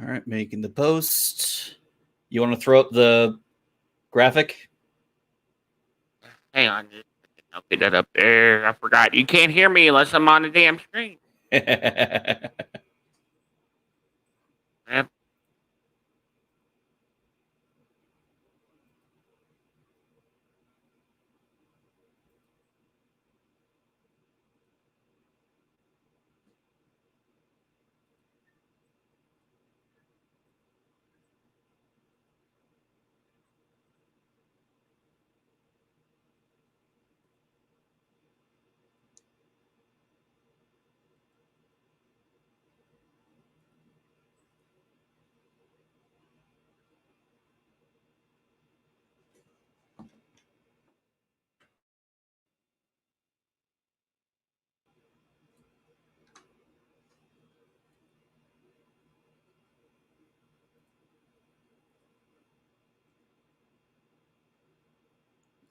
All right, making the post. You want to throw up the graphic? Hang on, I'll get that up there. I forgot. You can't hear me unless I'm on the damn screen. Yep.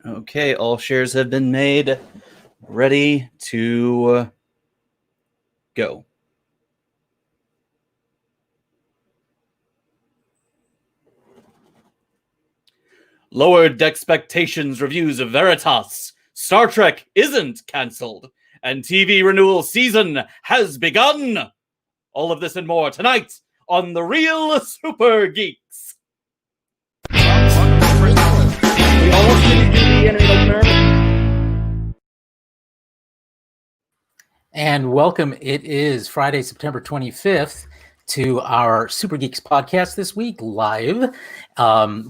Okay, all shares have been made. Ready to go. Lower Decks-spectations reviews of Veritas. Star Trek isn't cancelled, and TV renewal season has begun. All of this and more tonight on The Real Super Geeks. And welcome. It is Friday, September 25th to our Super Geeks podcast this week live.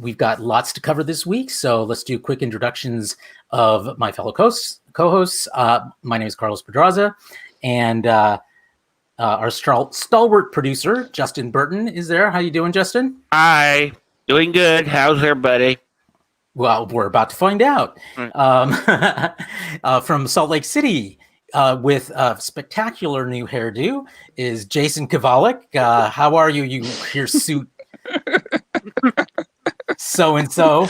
We've got lots to cover this week, so let's do quick introductions of my fellow co-hosts. My name is Carlos Pedraza, and our stalwart producer, Justin Burton, is there. How you doing, Justin? Hi. Doing good. How's everybody? Well, we're about to find out. From Salt Lake City, with a spectacular new hairdo, is Jason Kovalik. How are you, you hirsute so-and-so?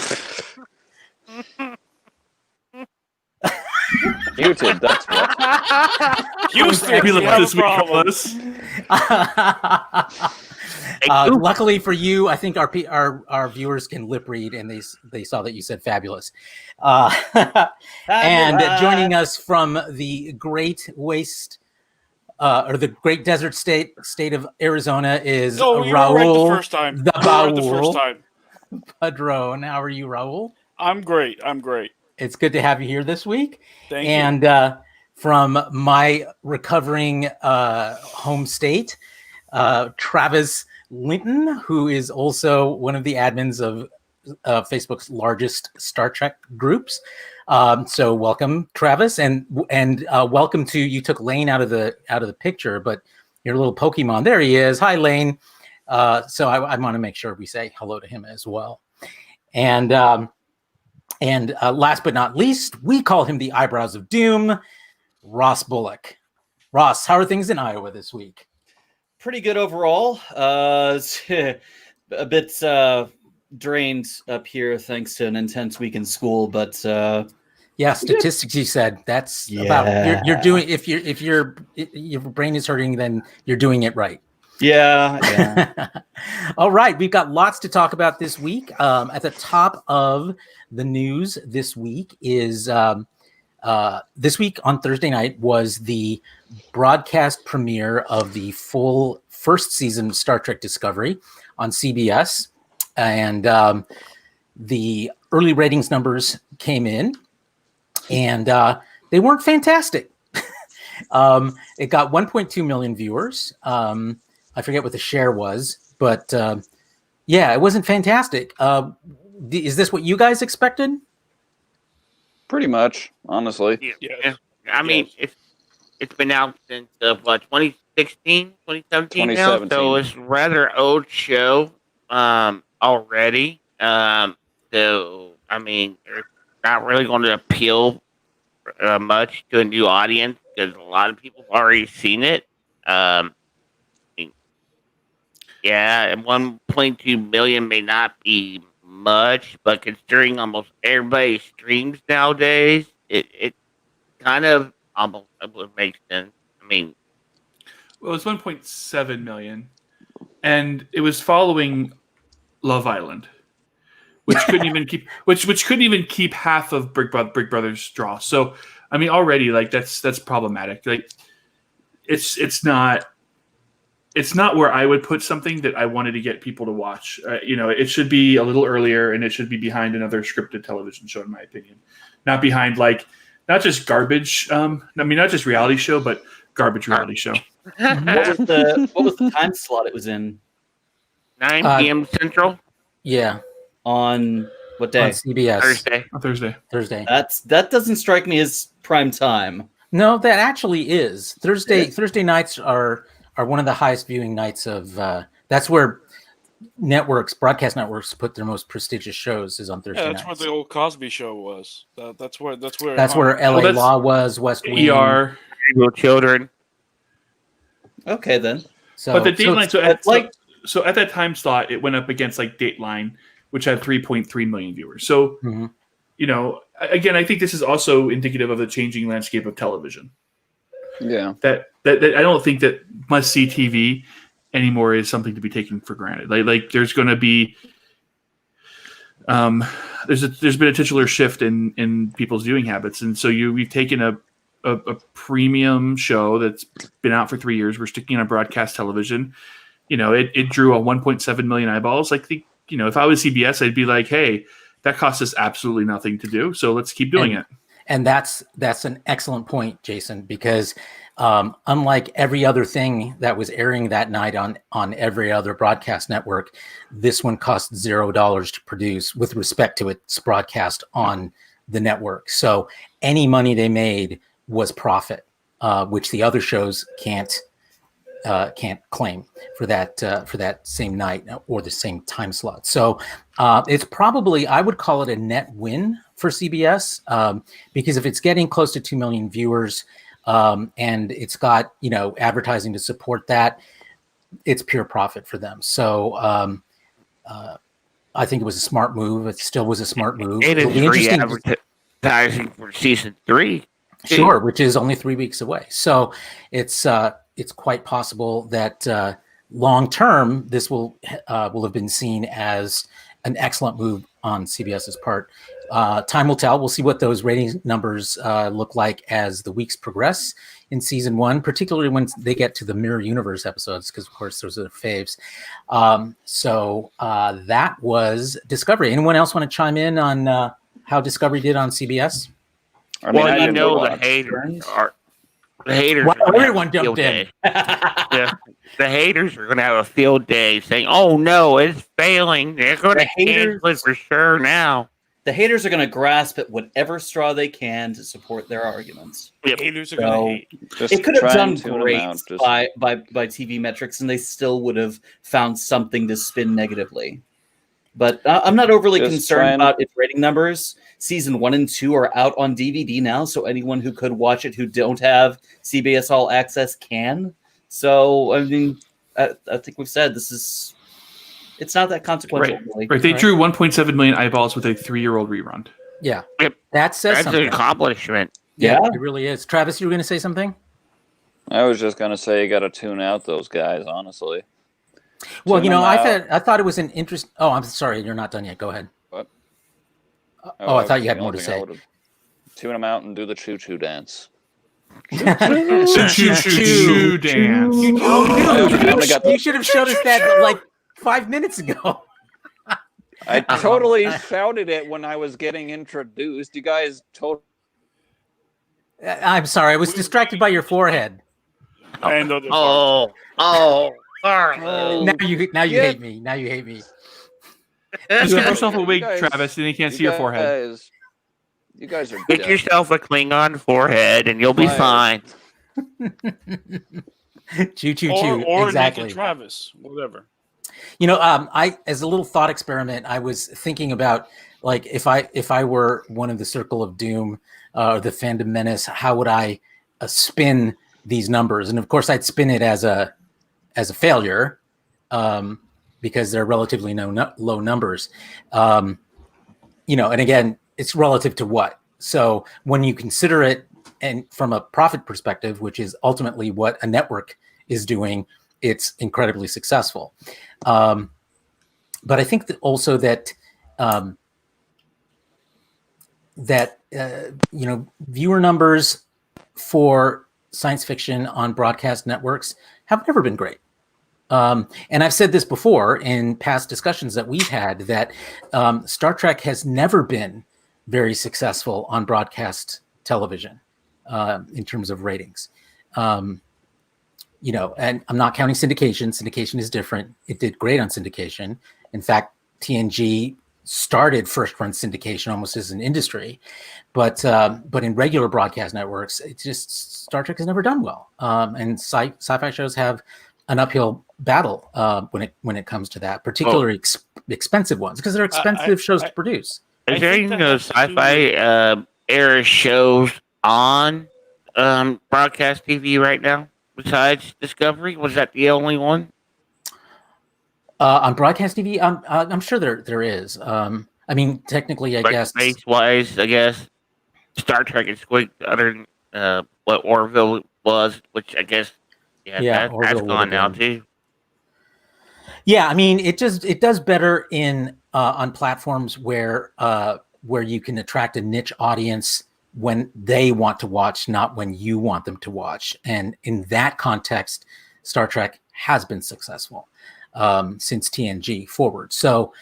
Muted, that's what. You fabulous this week, Carlos. Luckily for you, I think our viewers can lip read, and they saw that you said fabulous. And joining us from the Great Waste or the Great Desert State of Arizona is Raul. You were right the first time. Padron. How are you, Raul? I'm great. It's good to have you here this week. Thank you. And from my recovering home state, Travis Linton, who is also one of the admins of Facebook's largest Star Trek groups. So welcome, Travis, and welcome to. You took Lane out of the picture, but your little Pokemon. There he is. Hi, Lane. So I want to make sure we say hello to him as well. And last but not least, we call him the Eyebrows of Doom, Ross Bullock. Ross, how are things in Iowa this week? Pretty good overall. A bit drained up here thanks to an intense week in school, but yeah, statistics. You said that's about you're doing. If your brain is hurting, then you're doing it right. Yeah. All right, we've got lots to talk about this week. At the top of the news this week is this week on Thursday night was the broadcast premiere of the full first season of Star Trek Discovery on CBS, and the early ratings numbers came in, and they weren't fantastic. It got 1.2 million viewers. I forget what the share was, but yeah, it wasn't fantastic. Is this what you guys expected? Pretty much, honestly. Yeah. I mean, it's been out since 2016, 2017 now, so it's rather old show already. So I mean, it's not really going to appeal much to a new audience because a lot of people have already seen it. Yeah, and 1.2 million may not be much, but considering almost everybody streams nowadays, it kind of almost makes sense. I mean, well, it's 1.7 million. and it was following Love Island, which couldn't even keep which couldn't even keep half of Big Brother's draw. So I mean, already like that's problematic. Like it's not where I would put something that I wanted to get people to watch. It should be a little earlier, and it should be behind another scripted television show, in my opinion, not behind not just garbage. Not just reality show, but garbage reality show. What was the time slot it was in? 9 p.m. Central. Yeah. On what day? On CBS. Thursday. That doesn't strike me as prime time. No, that actually is. Thursday nights are one of the highest viewing nights of. That's where broadcast networks put their most prestigious shows is on Thursday nights. That's where the old Cosby Show was. That's where LA Law was. West Wing. ER. Children. Okay, then. But the Dateline, so at that time slot, it went up against Dateline, which had 3.3 million viewers. So, again, I think this is also indicative of the changing landscape of television. Yeah. That I don't think that must-see TV anymore is something to be taken for granted. There's going to be there's been a titular shift in people's viewing habits, and so we've taken a premium show that's been out for 3 years. We're sticking on broadcast television. It drew a 1.7 million eyeballs. If I was CBS, I'd be like, hey, that costs us absolutely nothing to do, so let's keep doing it. And that's an excellent point, Jason, because unlike every other thing that was airing that night on every other broadcast network, this one cost $0 to produce with respect to its broadcast on the network. So any money they made was profit, which the other shows can't claim for that same night or the same time slot. So it's probably, I would call it a net win for CBS, because if it's getting close to 2 million viewers and it's got advertising to support that, it's pure profit for them. So I think it was a smart move. It still was a smart move. It is free advertising for season 3. Sure, which is only 3 weeks away. So it's quite possible that long term this will have been seen as an excellent move on CBS's part. Time will tell. We'll see what those rating numbers look like as the weeks progress in season 1, particularly when they get to the Mirror Universe episodes, because of course those are the faves. So that was Discovery. Anyone else want to chime in on how Discovery did on CBS? The haters. Well, everyone jumped in. The haters are going to have a field day saying, "Oh no, it's failing. They're going to cancel it for sure now." The haters are going to grasp at whatever straw they can to support their arguments. Yep. Haters are going to hate. It could have done great by TV metrics, and they still would have found something to spin negatively. But I'm not overly concerned about its rating numbers. Season 1 and 2 are out on DVD now, so anyone who could watch it who don't have CBS All Access can. So, I mean, I think we've said it's not that consequential. Right. Really. Right. They drew 1.7 million eyeballs with a 3-year-old rerun. Yeah. Yep. That says That's something. an accomplishment. Yeah, it really is. Travis, you were going to say something? I was just going to say you got to tune out those guys, honestly. Well, I thought it was an interest. Oh, I'm sorry, you're not done yet. Go ahead. What? I thought you had more to say. Tune them out and do the choo-choo dance. Choo-choo dance. You should have showed us that like 5 minutes ago. I totally shouted it when I was getting introduced. You guys totally. I'm sorry, I was distracted by your forehead. Sorry. Now you hate me. Now you hate me. Just give yourself a wig, Travis, and you can't see your forehead. You guys are Get yourself a Klingon forehead, and you'll be fine. Choo choo choo. Or exactly. naked Travis, whatever. I as a little thought experiment, I was thinking about like if I were one of the Circle of Doom, the Fandom Menace, how would I spin these numbers? And of course, I'd spin it as a failure, because they're relatively low numbers. And again, it's relative to what? So when you consider it and from a profit perspective, which is ultimately what a network is doing, it's incredibly successful. But I think that also that viewer numbers for science fiction on broadcast networks have never been great. And I've said this before in past discussions that we've had, that Star Trek has never been very successful on broadcast television in terms of ratings. And I'm not counting syndication. Syndication is different. It did great on syndication. In fact, TNG started first run syndication almost as an industry, but in regular broadcast networks, it's just Star Trek has never done well. And sci-fi shows have an uphill battle when it comes to that, particularly expensive ones, because they're expensive shows to produce. Is there any sci-fi era shows on broadcast TV right now besides Discovery? Was that the only one? On broadcast TV, I'm sure there is. I mean, technically, I guess space-wise, I guess Star Trek is quite other than what Orville was, which I guess that's gone now too. Yeah, I mean, it does better in on platforms where you can attract a niche audience when they want to watch, not when you want them to watch. And in that context, Star Trek has been successful since TNG forward. So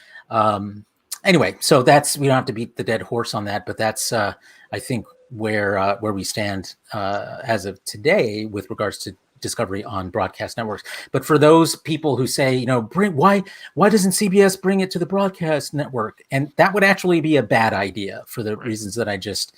anyway, so we don't have to beat the dead horse on that, but that's I think where we stand as of today with regards to Discovery on broadcast networks. But for those people who say, why doesn't CBS bring it to the broadcast network? And that would actually be a bad idea for the reasons that I just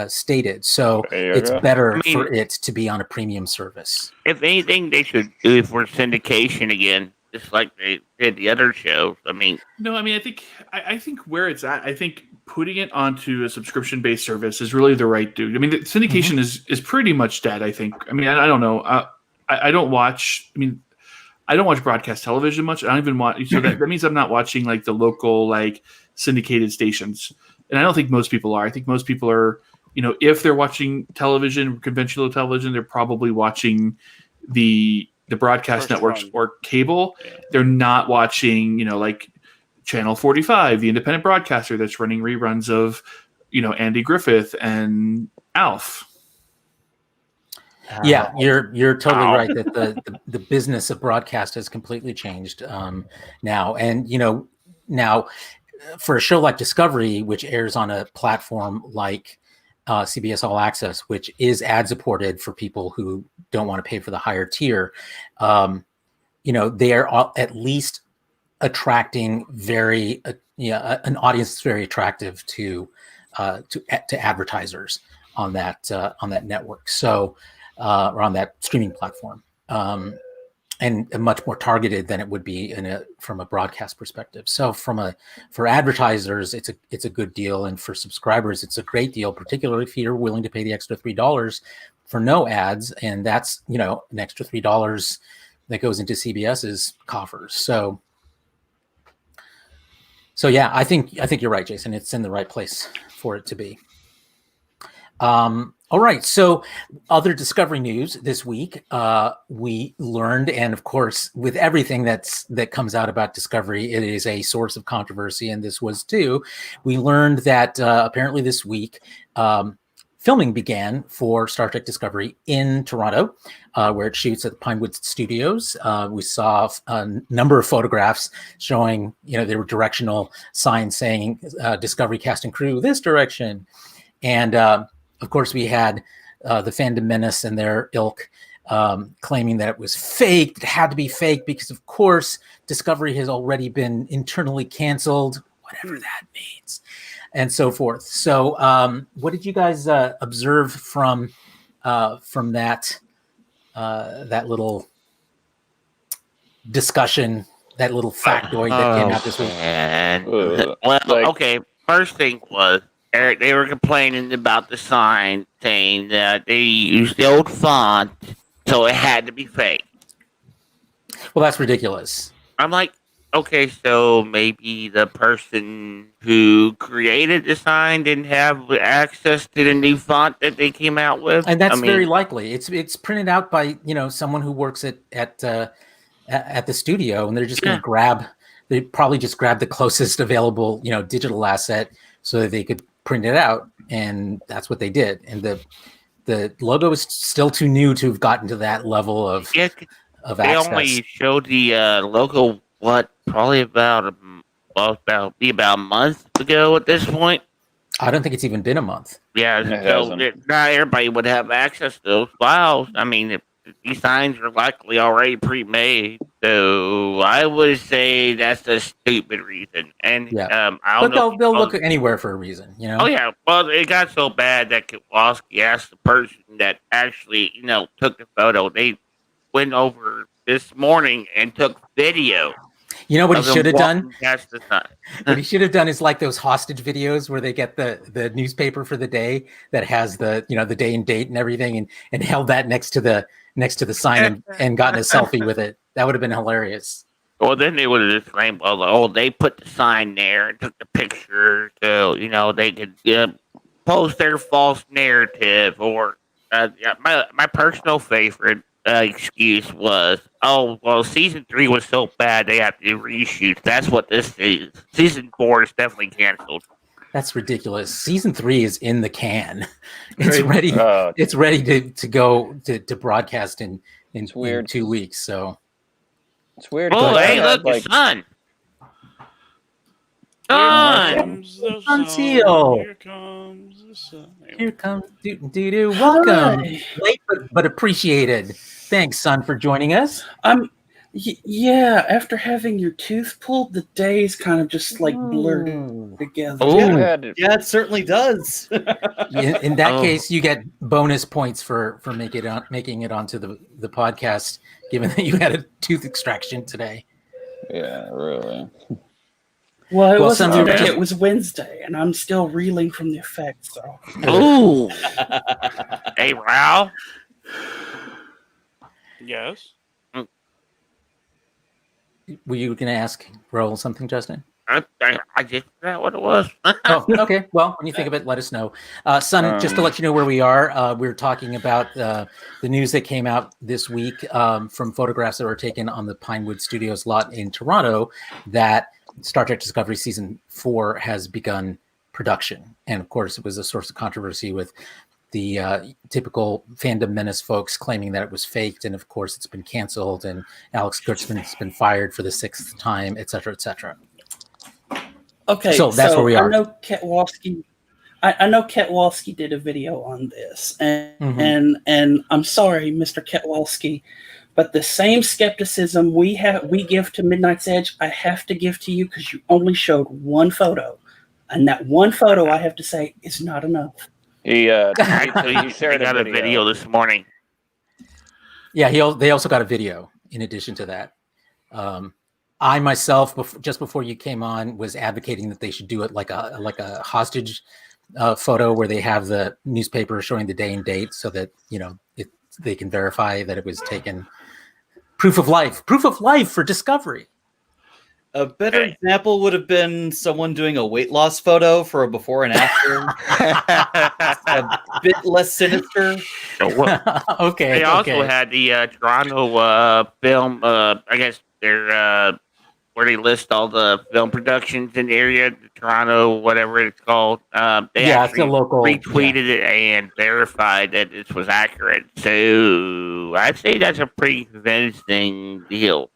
stated. So it's better for it to be on a premium service. If anything, they should do it for syndication again, just like they did the other shows. I mean, I think where it's at, I think putting it onto a subscription-based service is really the right dude. I mean, the syndication is pretty much dead, I think. I mean, I don't know. I don't watch. I mean, I don't watch broadcast television much. I don't even watch. So that means I'm not watching like the local like syndicated stations, and I don't think most people are. I think most people are. If they're watching television, conventional television, they're probably watching the broadcast networks or cable. They're not watching, like Channel 45, the independent broadcaster that's running reruns of, Andy Griffith and Alf. Yeah, you're totally right that the business of broadcast has completely changed now. And, now for a show like Discovery, which airs on a platform like CBS All Access, which is ad supported for people who don't want to pay for the higher tier, they are at least attracting an audience that's very attractive to advertisers on that network. So or on that streaming platform, and much more targeted than it would be from a broadcast perspective. So for advertisers, it's a good deal, and for subscribers, it's a great deal, particularly if you're willing to pay the extra $3 for no ads, and that's an extra $3 that goes into CBS's coffers. So yeah, I think you're right, Jason. It's in the right place for it to be. All right. So other Discovery news this week, we learned, and of course, with everything that comes out about Discovery, it is a source of controversy, and this was too. We learned that apparently this week, filming began for Star Trek Discovery in Toronto, where it shoots at the Pinewood Studios. We saw a number of photographs showing, there were directional signs saying Discovery cast and crew this direction. And of course, we had the Fandom Menace and their ilk claiming that it was fake. It had to be fake because, of course, Discovery has already been internally canceled, whatever that means, and so forth. So what did you guys observe from that little discussion, that little factoid that came out this week? Okay. First thing was, Eric, they were complaining about the sign saying that they used the old font, so it had to be fake. Well, that's ridiculous. I'm like, Okay, so maybe the person who created the sign didn't have access to the new font that they came out with, And that's very likely. It's printed out by someone who works at the studio, and they're just going to grab. They probably just grab the closest available digital asset so that they could print it out, and that's what they did. And the logo is still too new to have gotten to that level of They access. only showed the logo probably about a month ago at this point. I don't think it's even been a month. Yeah, so not everybody would have access to those files. I mean, these signs are likely already pre-made, so I would say that's a stupid reason. And but they'll look anywhere for a reason, Oh yeah, well, it got so bad that Kowalski asked the person that actually took the photo. They went over this morning and took video. You know what he should have done? What he should have done is like those hostage videos where they get the newspaper for the day that has the the day and date and everything, and held that next to the sign and gotten a selfie with it. That would have been hilarious. Well, then they would have just claimed, well, they put the sign there and took the picture, so they could post their false narrative. Or my personal favorite excuse was, season 3 was so bad they have to do reshoots. That's what this is. Season 4 is definitely canceled. That's ridiculous. Season 3 is in the can. It's ready. It's ready to go to broadcast in 2 weeks. So it's weird. Oh, hey, look, the sun. Seal. Here comes the sun. Here comes doo. Welcome, late but appreciated. Thanks, son, for joining us. Yeah, after having your tooth pulled, the days kind of just like blurred together. Yeah, it certainly does. In that case, you get bonus points for making it onto the podcast, given that you had a tooth extraction today. Yeah, really. Well, it wasn't today. It was Wednesday, and I'm still reeling from the effects. So. Ooh. Hey, Ralph. Yes. Were you going to ask Raoul something, Justin? I just forgot what it was. Oh, okay. Well, when you think of it, let us know. Son, just to let you know where we are, we're talking about the news that came out this week from photographs that were taken on the Pinewood Studios lot in Toronto that Star Trek Discovery Season 4 has begun production. And of course, it was a source of controversy with the typical fandom menace folks claiming that it was faked. And of course, it's been canceled. And Alex Kurtzman's been fired for the 6th time, et cetera, et cetera. Okay, so that's where we are. I know Ketwalski did a video on this, and I'm sorry, Mr. Ketwalski, but the same skepticism we give to Midnight's Edge, I have to give to you because you only showed one photo, and that one photo, I have to say, is not enough. He shared a video this morning. Yeah, they also got a video in addition to that. I myself, just before you came on, was advocating that they should do it like a hostage photo where they have the newspaper showing the day and date, so that they can verify that it was taken. Proof of life for Discovery. A better example would have been someone doing a weight loss photo for a before and after. A bit less sinister. Okay. They also had the Toronto film. I guess they're where they list all the film productions in the area, the Toronto, whatever it's called. They it's a local. Retweeted it and verified that this was accurate. So I'd say that's a pretty convincing deal.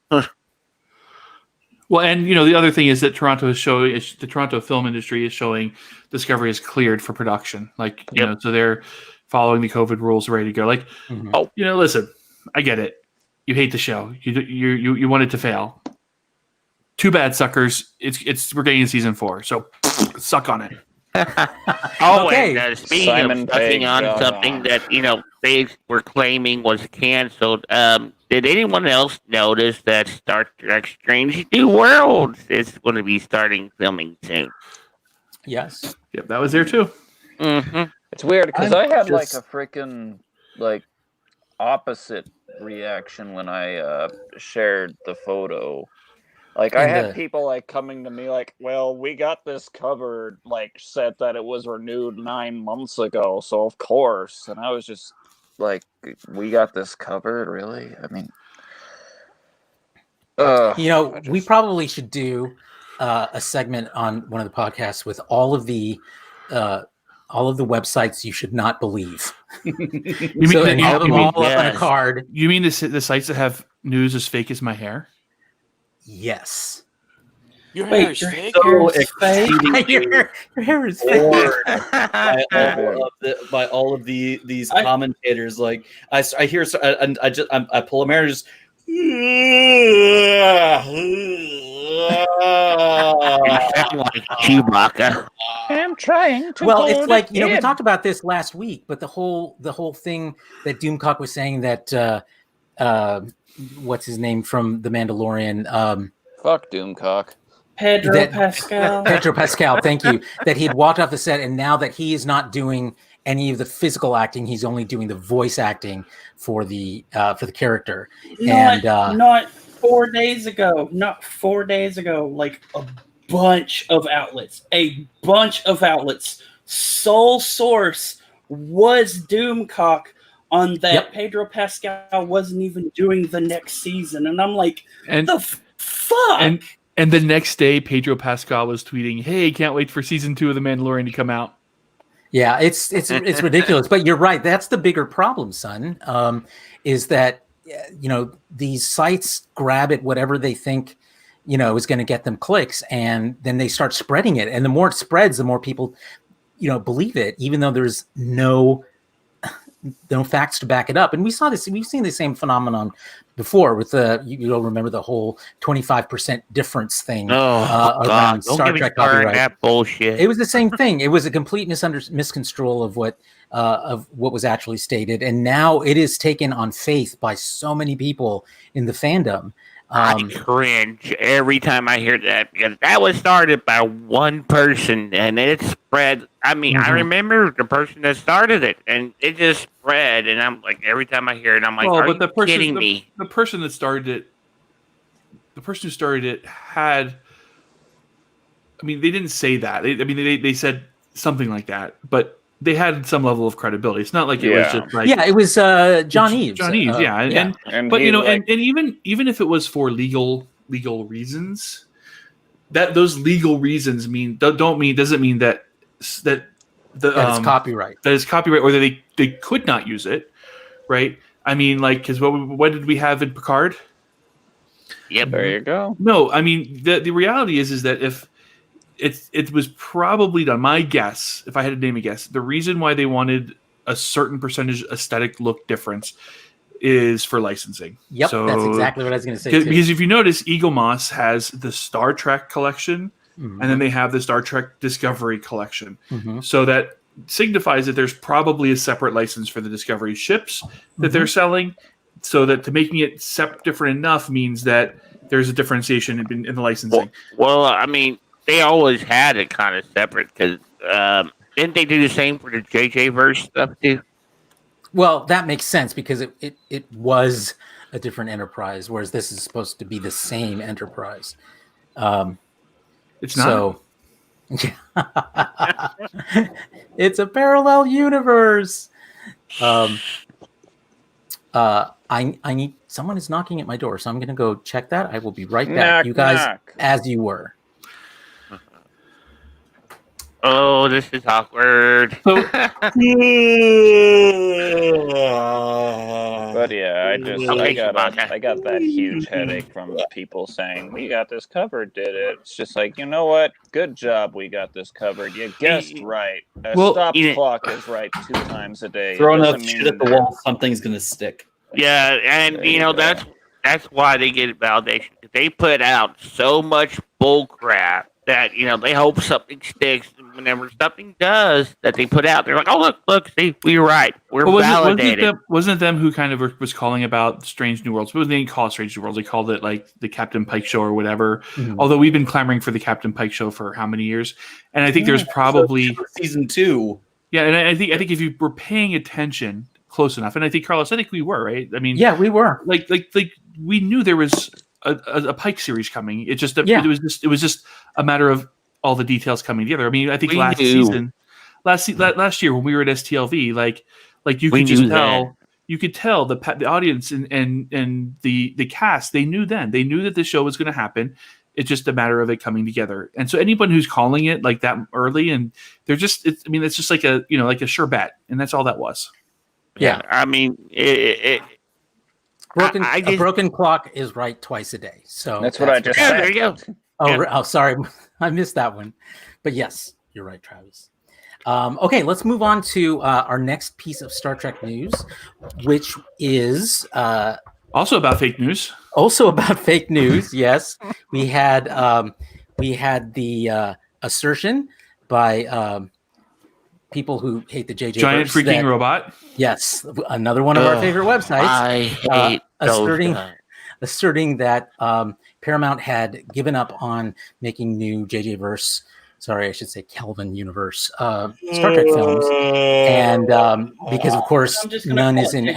Well, and the other thing is that the Toronto film industry is showing Discovery is cleared for production. Like, so they're following the COVID rules, ready to go. Like, listen, I get it. You hate the show. You want it to fail. Too bad, suckers. We're getting in season 4, so suck on it. And speaking of sucking on something that they were claiming was canceled, did anyone else notice that Star Trek Strange New Worlds is going to be starting filming soon? Yes. Yep, that was there too. Mm-hmm. It's weird because I had like a freaking opposite reaction when I shared the photo. Like I And had people like coming to me like, well, we got this covered, like said that it was renewed 9 months ago, so of course. And I was just like, we got this covered, really? I mean, we probably should do a segment on one of the podcasts with all of the websites you should not believe. And have them all up on a card. You mean the sites that have news as fake as my hair? Yes. Your hair is fake. Your hair is fake. By all of these commentators, like I hear, and I pull a mirror and just. Like Chewbacca. I'm trying to. Well, it's like we talked about this last week, but the whole thing that Doomcock was saying that what's his name from The Mandalorian? Fuck Doomcock. Pedro Pascal. Pedro Pascal, thank you. That he had walked off the set, and now that he is not doing any of the physical acting, he's only doing the voice acting for the character. Not 4 days ago. Not 4 days ago. Like a bunch of outlets. Sole source was Doomcock on that. Yep. Pedro Pascal wasn't even doing the next season, and I'm like, the fuck. And the next day, Pedro Pascal was tweeting, "Hey, can't wait for season 2 of The Mandalorian to come out." Yeah, it's ridiculous. But you're right. That's the bigger problem, son. Is that these sites grab at whatever they think is going to get them clicks, and then they start spreading it. And the more it spreads, the more people believe it, even though there's no facts to back it up. And we've seen the same phenomenon before with you'll remember the whole 25% difference thing around Star Trek copyright. That bullshit. It was the same thing. It was a complete misconstrol of what was actually stated, and now it is taken on faith by so many people in the fandom. I cringe every time I hear that, because that was started by one person and it spread. I mean, I remember the person that started it, and it just spread. And I'm like, every time I hear it, I'm like, are you kidding me? The person that started it, the person who started it had. I mean, they didn't say that. They said something like that, but they had some level of credibility. It's not like it was just like it was John Eves. John Eves, and even if it was for legal reasons, that those legal reasons doesn't mean that it's copyright. That is copyright, or that they could not use it, right? I mean, like, because what did we have in Picard? Yep, there you go. No, I mean the reality is that if it was probably done. My guess, if I had to name a guess, the reason why they wanted a certain percentage aesthetic look difference is for licensing. Yep, so, that's exactly what I was going to say. Because if you notice, Eagle Moss has the Star Trek collection, and then they have the Star Trek Discovery collection. So that signifies that there's probably a separate license for the Discovery ships that they're selling. So that to making it different enough means that there's a differentiation in the licensing. Well, I mean, they always had it kind of separate, because didn't they do the same for the JJ verse stuff too? Well, that makes sense because it was a different enterprise, whereas this is supposed to be the same enterprise. It's not. So, it's a parallel universe. I need someone is knocking at my door, so I'm going to go check that. I will be right back. You guys, as you were. Oh, this is awkward. But yeah, I got that huge headache from people saying we got this covered. Did it? It's just like, you know what? Good job, we got this covered. You guessed right. A stop clock is right 2 times a day. Throw enough shit at the wall, something's gonna stick. Yeah, and that's why they get validation. They put out so much bull crap that they hope something sticks. Whenever something does that they put out, they're like, "Oh, look, see, we were right. We're validated." Wasn't it them who kind of was calling about Strange New Worlds? But they didn't call it Strange New Worlds. They called it like the Captain Pike Show or whatever. Although we've been clamoring for the Captain Pike Show for how many years? And I think there's probably season 2. Yeah, and I think if you were paying attention close enough, and I think Carlos, we were, right. I mean, yeah, we were. Like we knew there was a Pike series coming. It was just a matter of all the details coming together. I mean, I think last year when we were at STLV, like you could just tell. You could tell the audience and the cast. They knew then. They knew that the show was going to happen. It's just a matter of it coming together. And so anyone who's calling it like that early, and they're just. It's just like a sure bet, and that's all that was. Yeah, I mean, a broken clock is right twice a day. So that's what I just said. There you go. Oh, sorry, I missed that one. But yes, you're right, Travis. Okay, let's move on to our next piece of Star Trek news, which is also about fake news. Also about fake news. Yes, we had the assertion by people who hate the JJ giant freaking robot. Yes, another one of our favorite websites. I hate asserting that Paramount had given up on making new JJ verse. Sorry, I should say Kelvin universe Star Trek films, and because of course none is in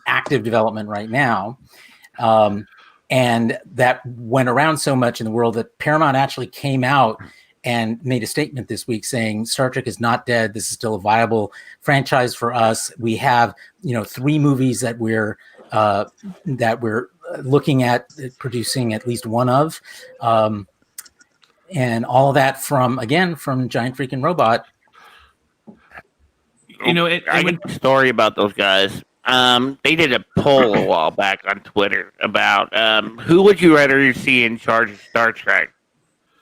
active development right now, and that went around so much in the world that Paramount actually came out and made a statement this week saying Star Trek is not dead. This is still a viable franchise for us. We have 3 movies that we're looking at producing at least one of. And all of that from Giant Freaking Robot. I get a story about those guys. They did a poll a while back on Twitter about who would you rather see in charge of Star Trek?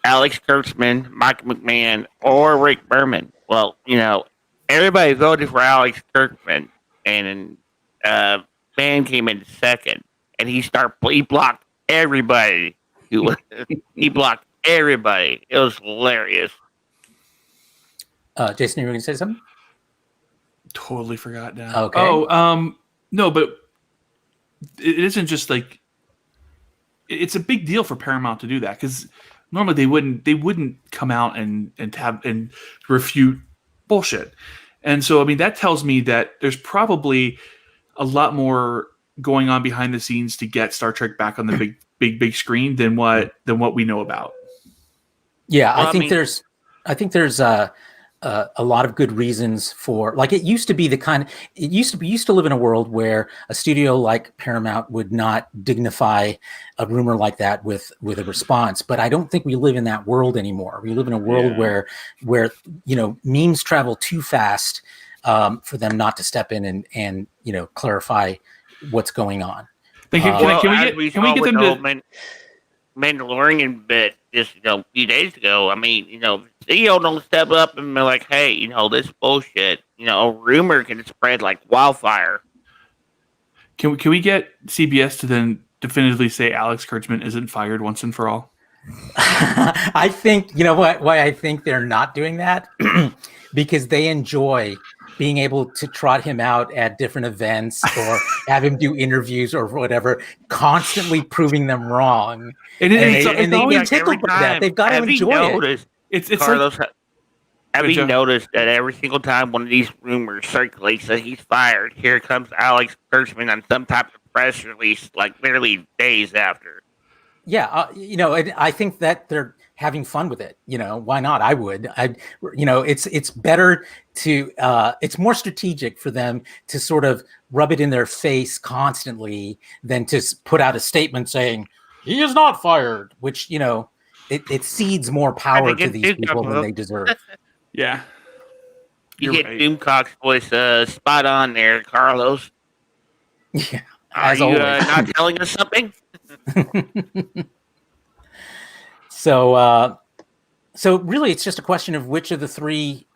Alex Kurtzman, Mike McMahon, or Rick Berman. Well, everybody voted for Alex Kurtzman, and Van came in second, and he blocked everybody. He blocked everybody. It was hilarious. Jason, you were going to say something? Totally forgot now. Okay. Oh, no, but it isn't just like it's a big deal for Paramount to do that because normally they wouldn't come out and refute bullshit. And so, I mean, that tells me that there's probably a lot more going on behind the scenes to get Star Trek back on the big screen than what we know about. Yeah, well, I think there's a lot of good reasons for, like, it used to live in a world where a studio like Paramount would not dignify a rumor like that with a response. But I don't think we live in that world anymore. We live in a world where memes travel too fast for them not to step in and clarify what's going on. Can we get them to Mandalorian bit just a few days ago? I mean, CEO don't step up and be like, hey, this bullshit. A rumor can spread like wildfire. Can we get CBS to then definitively say Alex Kurtzman isn't fired once and for all? I think why I think they're not doing that because they enjoy being able to trot him out at different events or have him do interviews or whatever, constantly proving them wrong. And they get tickled by that. They've got to enjoy it. It's Carlos, have you noticed that every single time one of these rumors circulates that he's fired, here comes Alex Kurtzman on some type of press release, like literally days after? Yeah, I think that they're having fun with it. Why not? I would. It's better to. It's more strategic for them to sort of rub it in their face constantly than to put out a statement saying he is not fired, which it cedes more power to these people than they deserve. Yeah, you get right. Doomcock's voice spot on there, Carlos. Yeah, are you not telling us something? So really, it's just a question of which of the 3,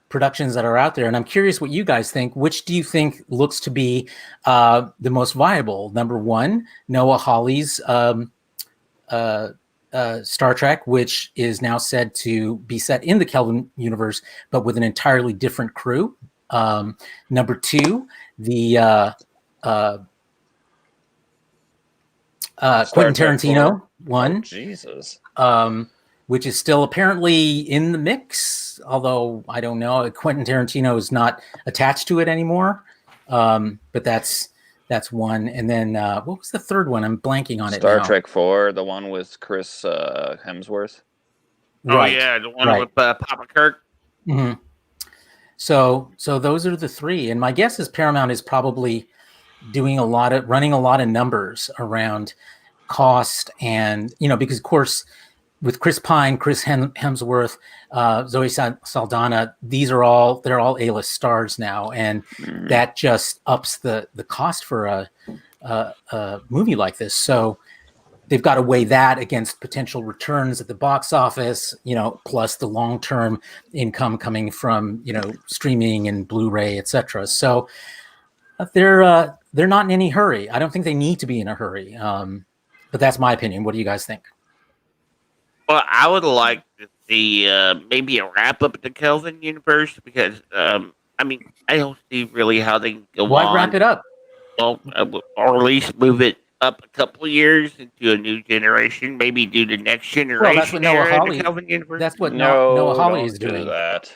productions that are out there. And I'm curious what you guys think. Which do you think looks to be the most viable? Number 1, Noah Hawley's Star Trek, which is now said to be set in the Kelvin universe, but with an entirely different crew. Number 2, the Quentin Tarantino one. Oh, Jesus. Which is still apparently in the mix, although I don't know. Quentin Tarantino is not attached to it anymore. But that's That's one. And then what was the third one? I'm blanking on it Star now. Trek 4, the one with Chris Hemsworth. Right. Oh yeah, the one with Papa Kirk. Mm-hmm. So those are the three, and my guess is Paramount is probably running a lot of numbers around cost, and because of course with Chris Pine, Chris Hemsworth, Zoe Saldana, they're all A-list stars now, and that just ups the cost for a movie like this. So they've got to weigh that against potential returns at the box office, plus the long-term income coming from, streaming and Blu-ray, etc. So they're not in any hurry. I don't think they need to be in a hurry. But that's my opinion. What do you guys think? Well, I would like to see maybe a wrap up of the Kelvin universe because I don't see really how they can go on. Why wrap it up? Well, or at least move it up a couple years into a new generation, maybe do the next generation. Well, that's what Noah Hawley. That's what Noah Hawley is doing. That.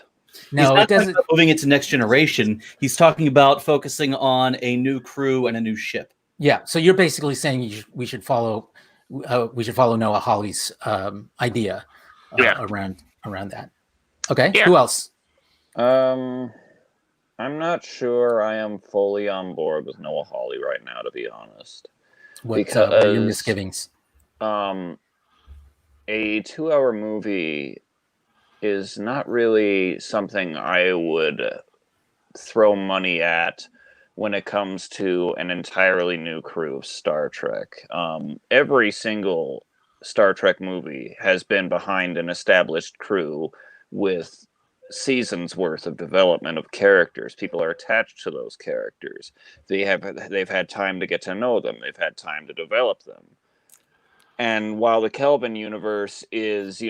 No, it doesn't. Moving it to next generation. He's talking about focusing on a new crew and a new ship. Yeah. So you're basically saying we should follow Noah Hawley's idea around that. Okay. Yeah. Who else? I'm not sure I am fully on board with Noah Hawley right now, to be honest. What are your misgivings? A 2-hour movie is not really something I would throw money at when it comes to an entirely new crew of Star Trek. Every single Star Trek movie has been behind an established crew with seasons worth of development of characters. People are attached to those characters. They've had time to get to know them. They've had time to develop them. And while the Kelvin universe is,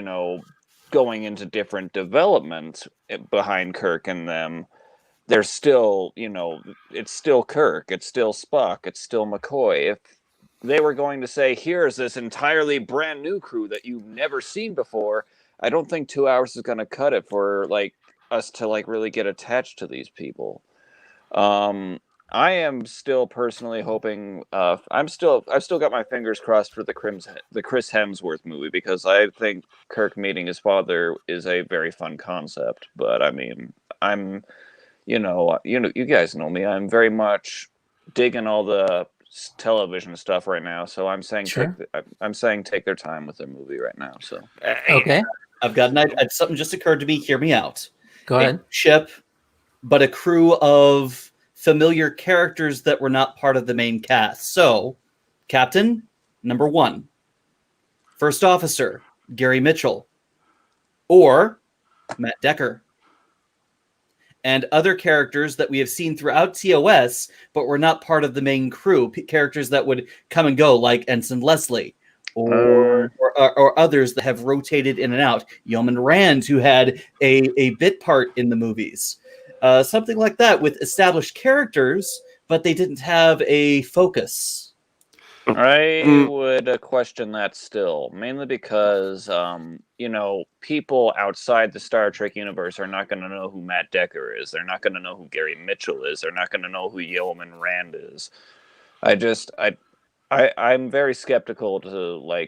going into different developments behind Kirk and them, there's still, it's still Kirk, it's still Spock, it's still McCoy. If they were going to say, here's this entirely brand new crew that you've never seen before, I don't think 2 hours is going to cut it for us to really get attached to these people. I am still personally hoping. I've still got my fingers crossed for the Chris Hemsworth movie because I think Kirk meeting his father is a very fun concept. But I mean, you guys know me. I'm very much digging all the television stuff right now. So I'm saying take their time with their movie right now. So okay. I've got something just occurred to me. Hear me out. Go ahead. A ship, but a crew of familiar characters that were not part of the main cast. So, Captain, number 1. First Officer, Gary Mitchell. Or Matt Decker. And other characters that we have seen throughout TOS, but were not part of the main crew. Characters that would come and go, like Ensign Leslie. Or others that have rotated in and out. Yeoman Rand, who had a bit part in the movies. Something like that with established characters, but they didn't have a focus. I would question that still, mainly because, people outside the Star Trek universe are not going to know who Matt Decker is. They're not going to know who Gary Mitchell is. They're not going to know who Yeoman Rand is. I'm very skeptical to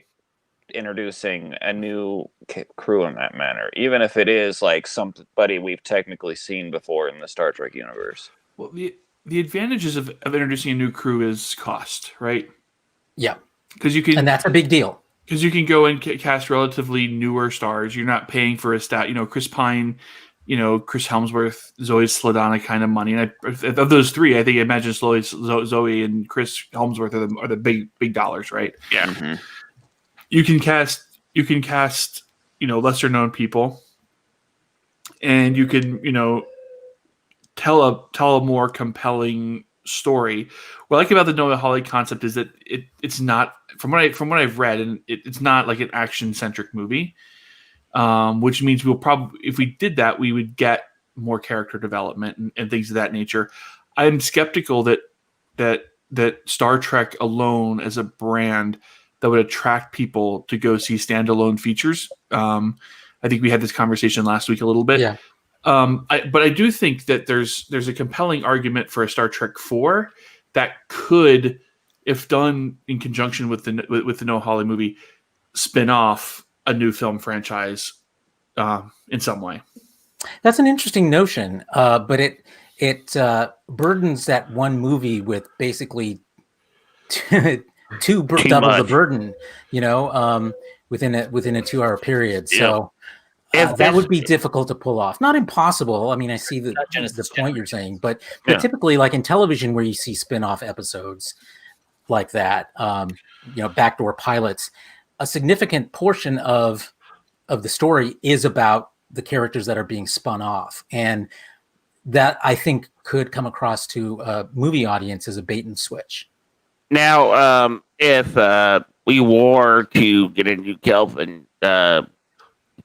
introducing a new crew in that manner, even if it is somebody we've technically seen before in the Star Trek universe. Well, the advantages of introducing a new crew is cost, right? Yeah, because you can, and that's a big deal. Because you can go and cast relatively newer stars. You're not paying for a Chris Pine, Chris Hemsworth, Zoe Saldana kind of money. And of those three, I think I imagine Zoe and Chris Hemsworth are the big dollars, right? Yeah. Mm-hmm. You can cast, lesser known people, and you can, tell a more compelling story. What I like about the Noah Hawley concept is that it's not, from what I've read, and it's not like an action centric movie, which means we'll probably, if we did that, we would get more character development and things of that nature. I'm skeptical that Star Trek alone as a brand that would attract people to go see standalone features. I think we had this conversation last week a little bit. Yeah. But I do think that there's a compelling argument for a Star Trek 4 that could, if done in conjunction with the No Holly movie, spin off a new film franchise in some way. That's an interesting notion, but it burdens that one movie with basically double the burden, within a 2-hour period. So that would be difficult to pull off. Not impossible. I mean, I see the point you're saying, but typically, like in television, where you see spin-off episodes like that, backdoor pilots, a significant portion of the story is about the characters that are being spun off, and that I think could come across to a movie audience as a bait and switch. Now, if we were to get a new Kelvin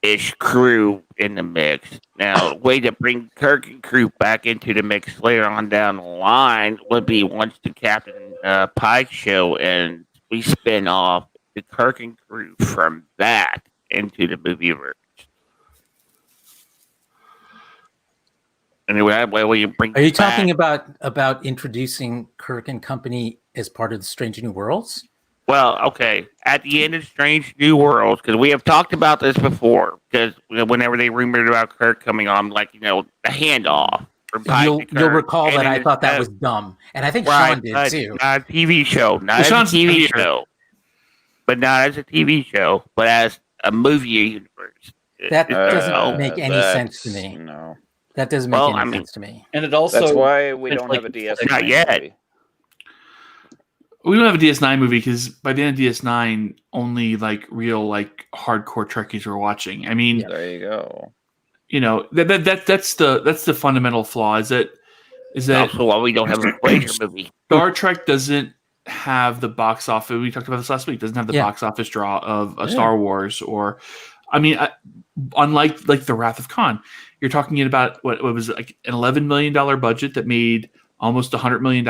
ish crew in the mix, now way to bring Kirk and crew back into the mix later on down the line would be once the Captain Pike show, and we spin off the Kirk and crew from that into the movie version. Anyway, will you bring? Are you talking about introducing Kirk and company as part of the Strange New Worlds? Well, okay. At the end of Strange New Worlds, because we have talked about this before, because whenever they rumored about Kirk coming on, the handoff. You'll recall that I thought that was dumb, and I think Sean did too. Not a TV show, not as a TV show, but not as a TV show, but as a movie universe. That doesn't make any sense to me. No. That doesn't make any sense to me. And it also that's why we don't have a DS9 not yet. movie. We don't have a DS9 movie because by the end of DS9, only real hardcore Trekkies were watching. I mean, there you go. That's the fundamental flaw. Is that also why we don't have a pleasure movie. Star Trek doesn't have the box office. We talked about this last week. Doesn't have the box office draw of a Star Wars or, unlike the Wrath of Khan, you're talking about what was an $11 million budget that made almost $100 million.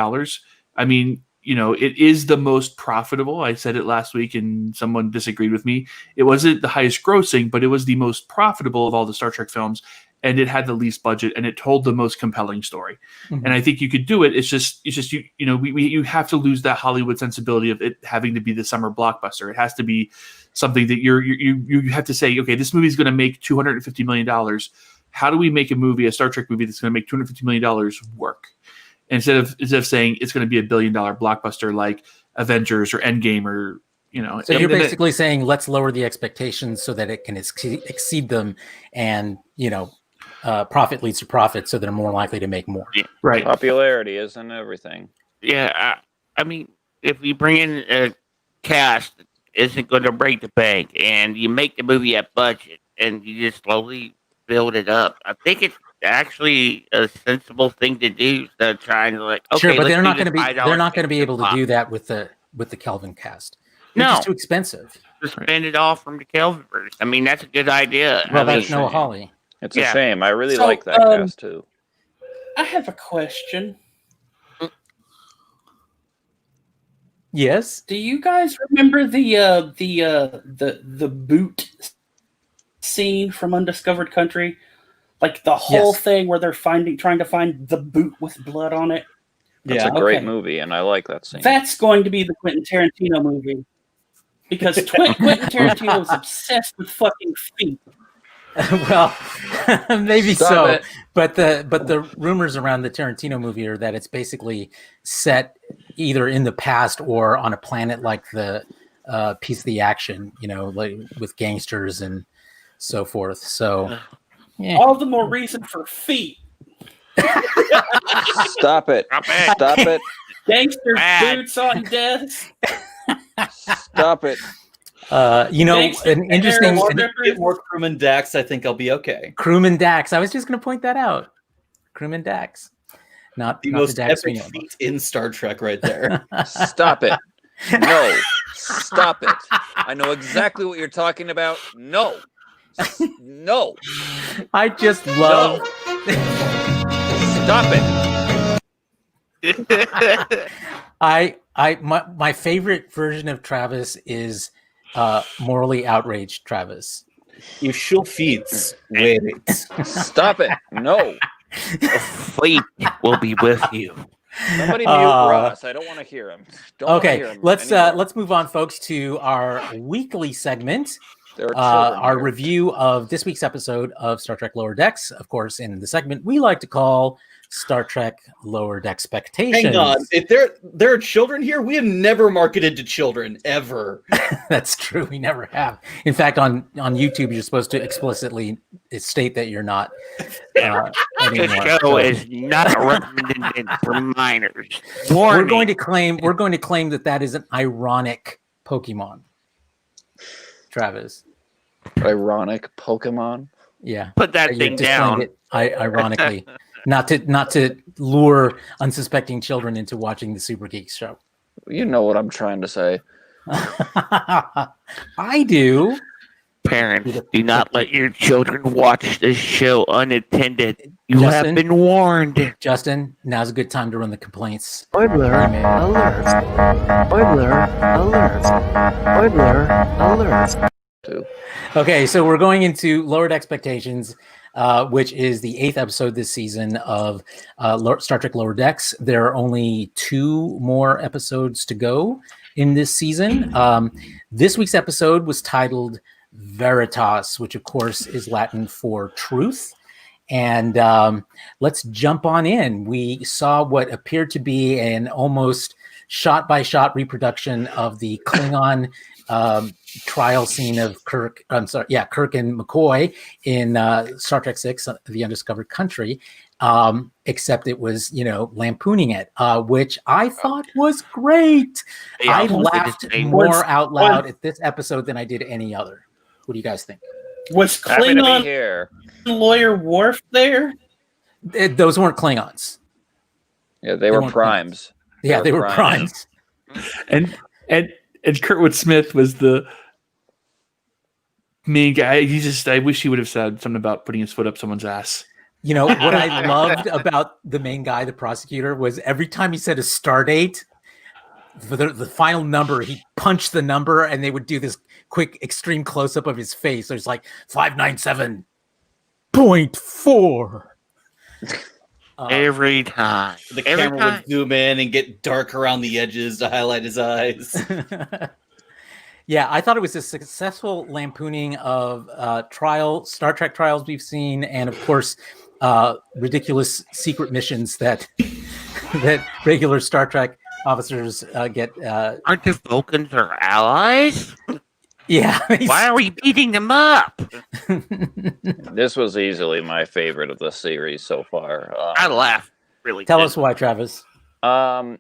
I mean, it is the most profitable. I said it last week and someone disagreed with me. It wasn't the highest grossing, but it was the most profitable of all the Star Trek films. And it had the least budget and it told the most compelling story. Mm-hmm. And I think you could do it. It's just you have to lose that Hollywood sensibility of it having to be the summer blockbuster. It has to be something that you have to say, okay, this movie is going to make $250 million. How do we make a Star Trek movie that's going to make $250 million work? Instead of saying it's going to be $1 billion blockbuster like Avengers or Endgame or So you're basically saying let's lower the expectations so that it can exceed them, and profit leads to profit, so they're more likely to make more. Yeah. Right. Popularity isn't everything. Yeah, I mean, if we bring in a cast that isn't going to break the bank, and you make the movie at budget, and you just slowly build it up, I think it's actually a sensible thing to do. Instead of trying to sure, but they're not going to be able to do that with the Kelvin cast. It's just too expensive. Just spend it all from the Kelvinverse. I mean, that's a good idea. Well, that's Noah Hawley. It's a shame. I really like that cast too. I have a question. Yes. Do you guys remember the boot scene from Undiscovered Country? Like the whole thing where they're trying to find the boot with blood on it. That's a great movie, and I like that scene. That's going to be the Quentin Tarantino movie. Because Quentin Tarantino is obsessed with fucking feet. Well, maybe so. But the rumors around the Tarantino movie are that it's basically set either in the past or on a planet like the Piece of the Action, like with gangsters and so forth. So all the more reason for feet. Stop it. Stop it. Gangsters, boots on desks. Stop it. An interesting more crewman Dax. I think I'll be okay. Crewman Dax. I was just going to point that out. Crewman Dax, not the most Dax epic feat in Star Trek, right there. Stop it. No. Stop it. I know exactly what you're talking about. No. No. I just love. Stop it. My favorite version of Travis is morally outraged Travis. You show feats. Wait. Stop it. No. The fleet will be with you. Somebody mute Ross. I don't want to hear him. Okay, let's move on, folks, to our weekly segment. Our review of this week's episode of Star Trek Lower Decks. Of course, in the segment we like to call Star Trek Lower Deck-spectations. Hang on, if there are children here, we have never marketed to children ever. That's true. We never have. In fact, on YouTube, you're supposed to explicitly state that you're not. This show is not recommended for minors. We're going to claim that is an ironic Pokemon. Travis. Ironic Pokemon. Yeah. Put that thing down. Ironically, not to lure unsuspecting children into watching the Super Geeks show. You know what I'm trying to say. I do. Parents, do not let your children watch this show unattended. You have been warned. Justin, now's a good time to run the complaints. Spoiler alert. Spoiler alert. Spoiler alert. Okay, so we're going into Lower Deck-spectations, which is the 8th episode this season of Star Trek Lower Decks. There are only 2 more episodes to go in this season. This week's episode was titled Veritas, which of course is Latin for truth. And let's jump on in. We saw what appeared to be an almost shot-by-shot reproduction of the Klingon trial scene of Kirk and McCoy in Star Trek VI, The Undiscovered Country, except it was, lampooning it, which I thought was great. Yeah, I laughed more out loud at this episode than I did any other. What do you guys think? Was Klingon Lawyer Worf there? Those weren't Klingons. Yeah, they were primes. They were primes. And Kurtwood Smith was the main guy. I wish he would have said something about putting his foot up someone's ass. You know, what I loved about the main guy, the prosecutor, was every time he said a star date, for the final number, he punched the number and they would do this quick extreme close-up of his face. There's like 597.4. Every time. The camera would zoom in and get dark around the edges to highlight his eyes. Yeah, I thought it was a successful lampooning of Star Trek trials we've seen, and of course, ridiculous secret missions that regular Star Trek officers get. Aren't the Vulcans our allies? Yeah. Why are we beating them up? This was easily my favorite of the series so far. I laughed really. Tell us why, Travis. Number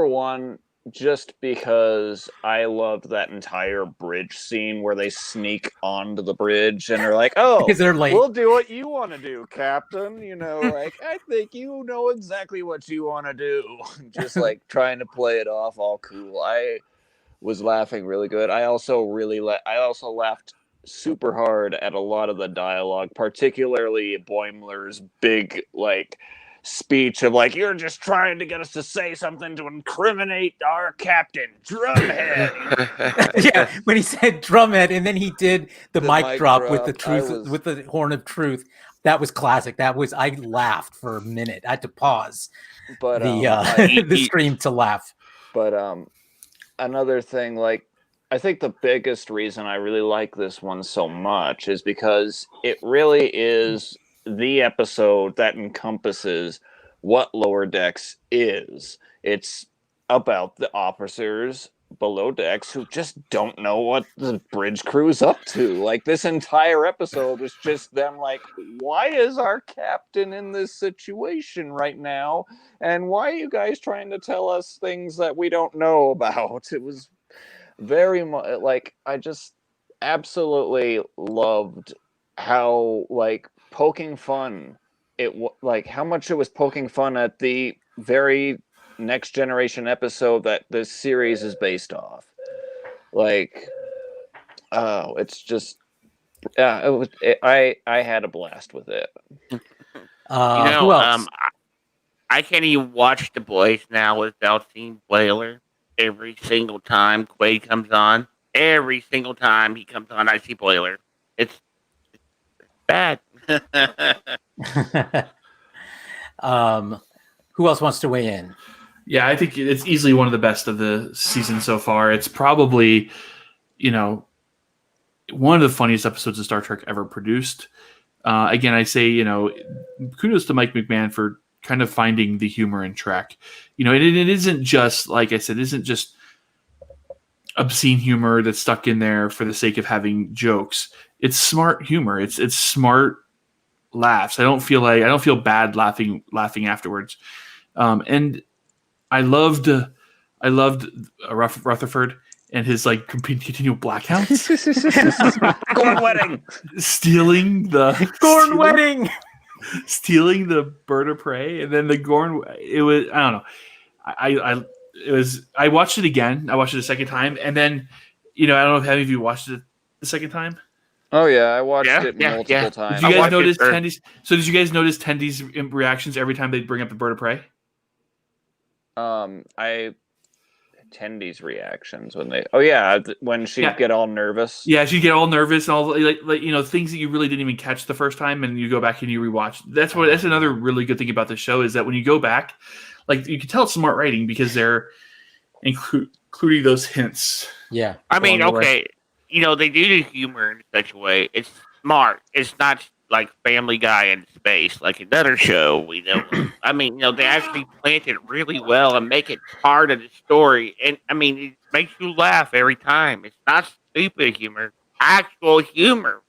one, just because I loved that entire bridge scene where they sneak onto the bridge and they're like, "Oh, because they're late. We'll do what you want to do, Captain." I think you know exactly what you want to do. Just like trying to play it off all cool. I was laughing really good. I also laughed super hard at a lot of the dialogue, particularly Boimler's big speech of you're just trying to get us to say something to incriminate our captain, Drumhead. Yeah, when he said Drumhead, and then he did the mic drop with the truth, with the horn of truth. That was classic. I laughed for a minute. I had to pause the stream to laugh. But another thing, I think the biggest reason I really like this one so much is because it really is the episode that encompasses what Lower Decks is. It's about the officers below decks who just don't know what the bridge crew's up to. This entire episode is just them why is our captain in this situation right now? And why are you guys trying to tell us things that we don't know about? It was very much I just absolutely loved how poking fun how much it was poking fun at the very Next Generation episode that this series is based off. It's just I had a blast with it. Who else? I can't even watch The Boys now without seeing Boiler. Every single time Quaid comes on, every single time he comes on, I see Boiler. It's bad. Who else wants to weigh in? Yeah, I think it's easily one of the best of the season so far. It's probably, one of the funniest episodes of Star Trek ever produced. Again, I say, kudos to Mike McMahon for kind of finding the humor in Trek. It isn't just, like I said, it isn't just obscene humor that's stuck in there for the sake of having jokes. It's smart humor. It's smart laughs. I don't feel bad laughing afterwards. And I loved Rutherford and his like continual blackouts. Gorn wedding. Stealing the bird of prey, and then the Gorn. It was, I don't know. I watched it again. I watched it a second time, and then I don't know if any of you watched it the second time. Oh yeah, I watched it multiple times. Did you guys notice Tendy's? So did you guys notice Tendy's reactions every time they bring up the bird of prey? Tendy's reactions when she'd get all nervous. Yeah, she'd get all nervous and all like things that you really didn't even catch the first time, and you go back and you rewatch. That's another really good thing about the show is that when you go back, like you can tell it's smart writing because they're including those hints. Yeah, I mean, okay, they do the humor in such a way. It's smart. It's not like Family Guy in space, like another show we know. I mean, they actually plant it really well and make it part of the story. And I mean, it makes you laugh every time. It's not stupid humor, actual humor.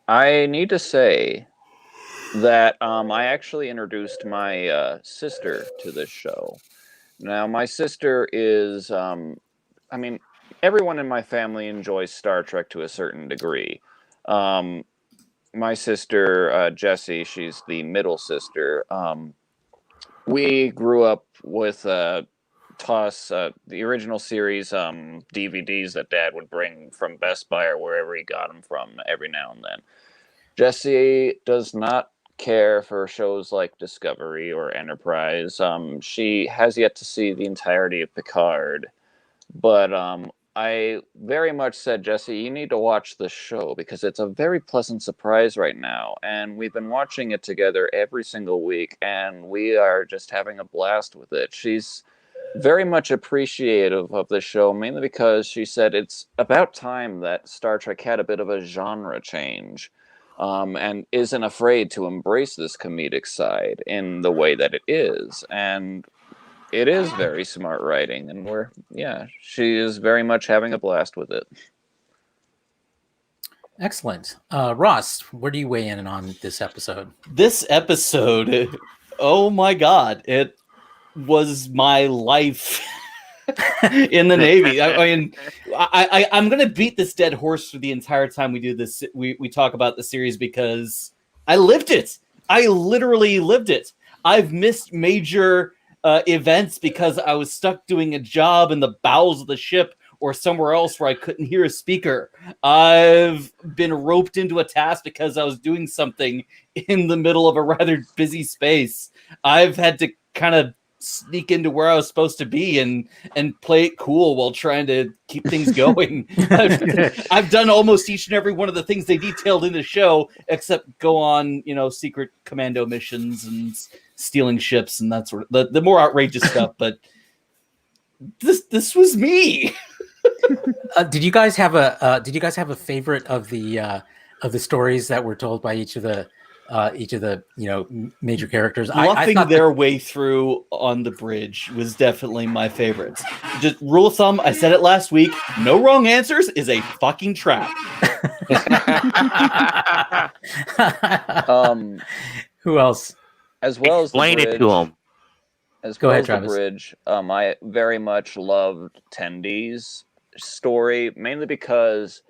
I need to say that I actually introduced my sister to this show. Now, my sister is, everyone in my family enjoys Star Trek to a certain degree. My sister, Jessie, she's the middle sister. We grew up with TOS, the original series DVDs that Dad would bring from Best Buy or wherever he got them from every now and then. Jessie does not care for shows like Discovery or Enterprise. She has yet to see the entirety of Picard, but I very much said, Jessie, you need to watch this show because it's a very pleasant surprise right now. And we've been watching it together every single week, and we are just having a blast with it. She's very much appreciative of the show, mainly because she said it's about time that Star Trek had a bit of a genre change, and isn't afraid to embrace this comedic side in the way that it is. And it is very smart writing, and she is very much having a blast with it. Excellent. Ross, where do you weigh in on this episode? This episode, oh my God, it was my life in the Navy. I'm going to beat this dead horse for the entire time we do this. We talk about the series because I lived it. I literally lived it. I've missed major events because I was stuck doing a job in the bowels of the ship or somewhere else where I couldn't hear a speaker. I've been roped into a task because I was doing something in the middle of a rather busy space. I've had to kind of sneak into where I was supposed to be and play it cool while trying to keep things going. I've done almost each and every one of the things they detailed in the show, except go on, secret commando missions and stealing ships and that sort of the more outrageous stuff. But this was me. Did you guys have a favorite of the stories that were told by each of the major characters? Bluffing their way through on the bridge was definitely my favorite. Just rule of thumb, I said it last week, no wrong answers is a fucking trap. Who else? As well Explain as the bridge, it to them. Go ahead, as Travis. the bridge, I very much loved Tendy's story, mainly because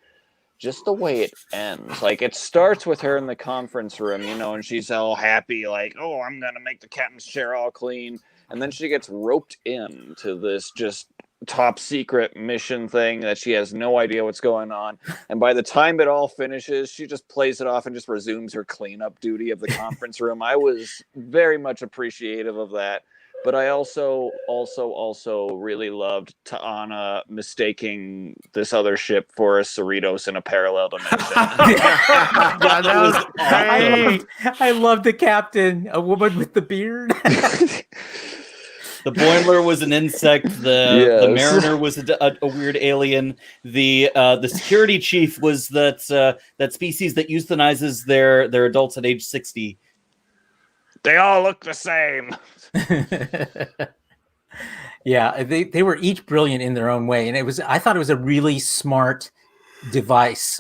just the way it ends. Like, it starts with her in the conference room, and she's all happy, like, oh, I'm going to make the captain's chair all clean. And then she gets roped into this just top secret mission thing that she has no idea what's going on. And by the time it all finishes, she just plays it off and just resumes her cleanup duty of the conference room. I was very much appreciative of that. But I also really loved Ta'ana mistaking this other ship for a Cerritos in a parallel dimension. that was great. I love the captain, a woman with the beard. The Boimler was an insect. The Mariner was a weird alien. The security chief was that species that euthanizes their adults at age 60. They all look the same. Yeah, they were each brilliant in their own way, and I thought it was a really smart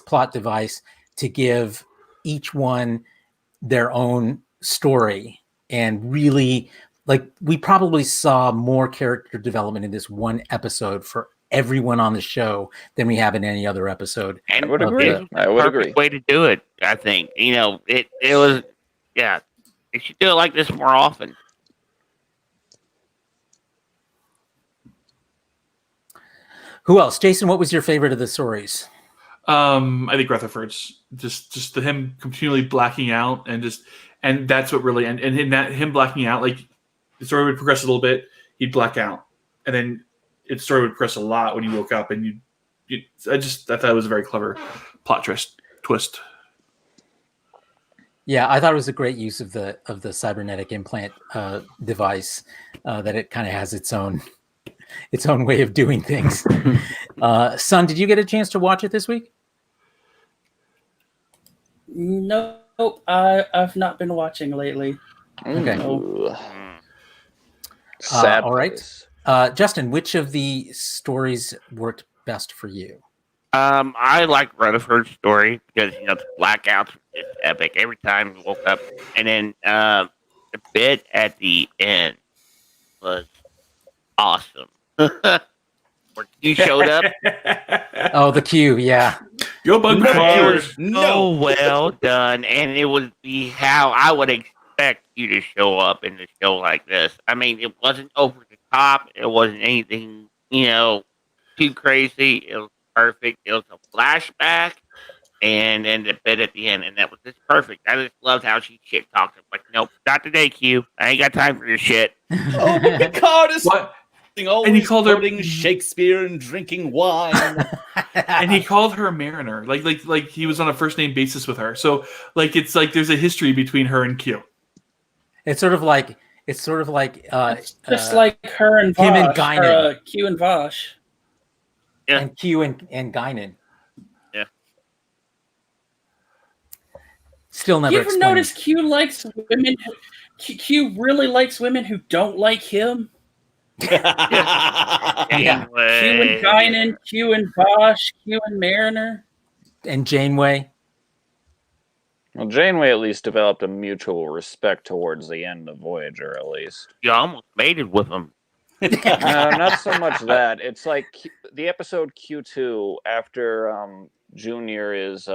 plot device to give each one their own story, and really, like, we probably saw more character development in this one episode for everyone on the show than we have in any other episode. And I would agree. I would agree. Way to do it, I think. It was, yeah. You should do it like this more often. Who else? Jason, what was your favorite of the stories? I think Rutherford's just him continually blacking out and that's what really and in that him blacking out, like the story would progress a little bit, he'd black out, and then the story would progress a lot when you woke up, and I thought it was a very clever plot twist. Yeah, I thought it was a great use of the cybernetic implant device, that it kind of has its own way of doing things. Son, did you get a chance to watch it this week? No, I've not been watching lately. Okay. Sad. All right. Justin, which of the stories worked best for you? I like Rutherford's story because the blackouts were just epic every time we woke up, and then the bit at the end was awesome. Where Q showed up. Oh, the Q, yeah. Go bug so well done, and it would be how I would expect you to show up in a show like this. I mean, it wasn't over the top. It wasn't anything too crazy. It was perfect. It was a flashback, and then the bit at the end, and that was just perfect. I just loved how she shit talked. Like, nope, not today, Q. I ain't got time for your shit. Oh, but Picard is always and he called quoting Shakespeare and drinking wine. And he called her Mariner, like he was on a first name basis with her. So it's like there's a history between her and Q. It's sort of like just like her and Vosh, him and Guinan. Q and Vosh. Yeah. And Q and Guinan. Yeah. Still never. You ever notice Q likes women? Q really likes women who don't like him. Yeah. Q and Guinan, Q and Vosh, Q and Mariner, and Janeway. Well, Janeway at least developed a mutual respect towards the end of Voyager, at least. You almost mated with him. No, not so much that. It's like the episode Q2 after Junior is,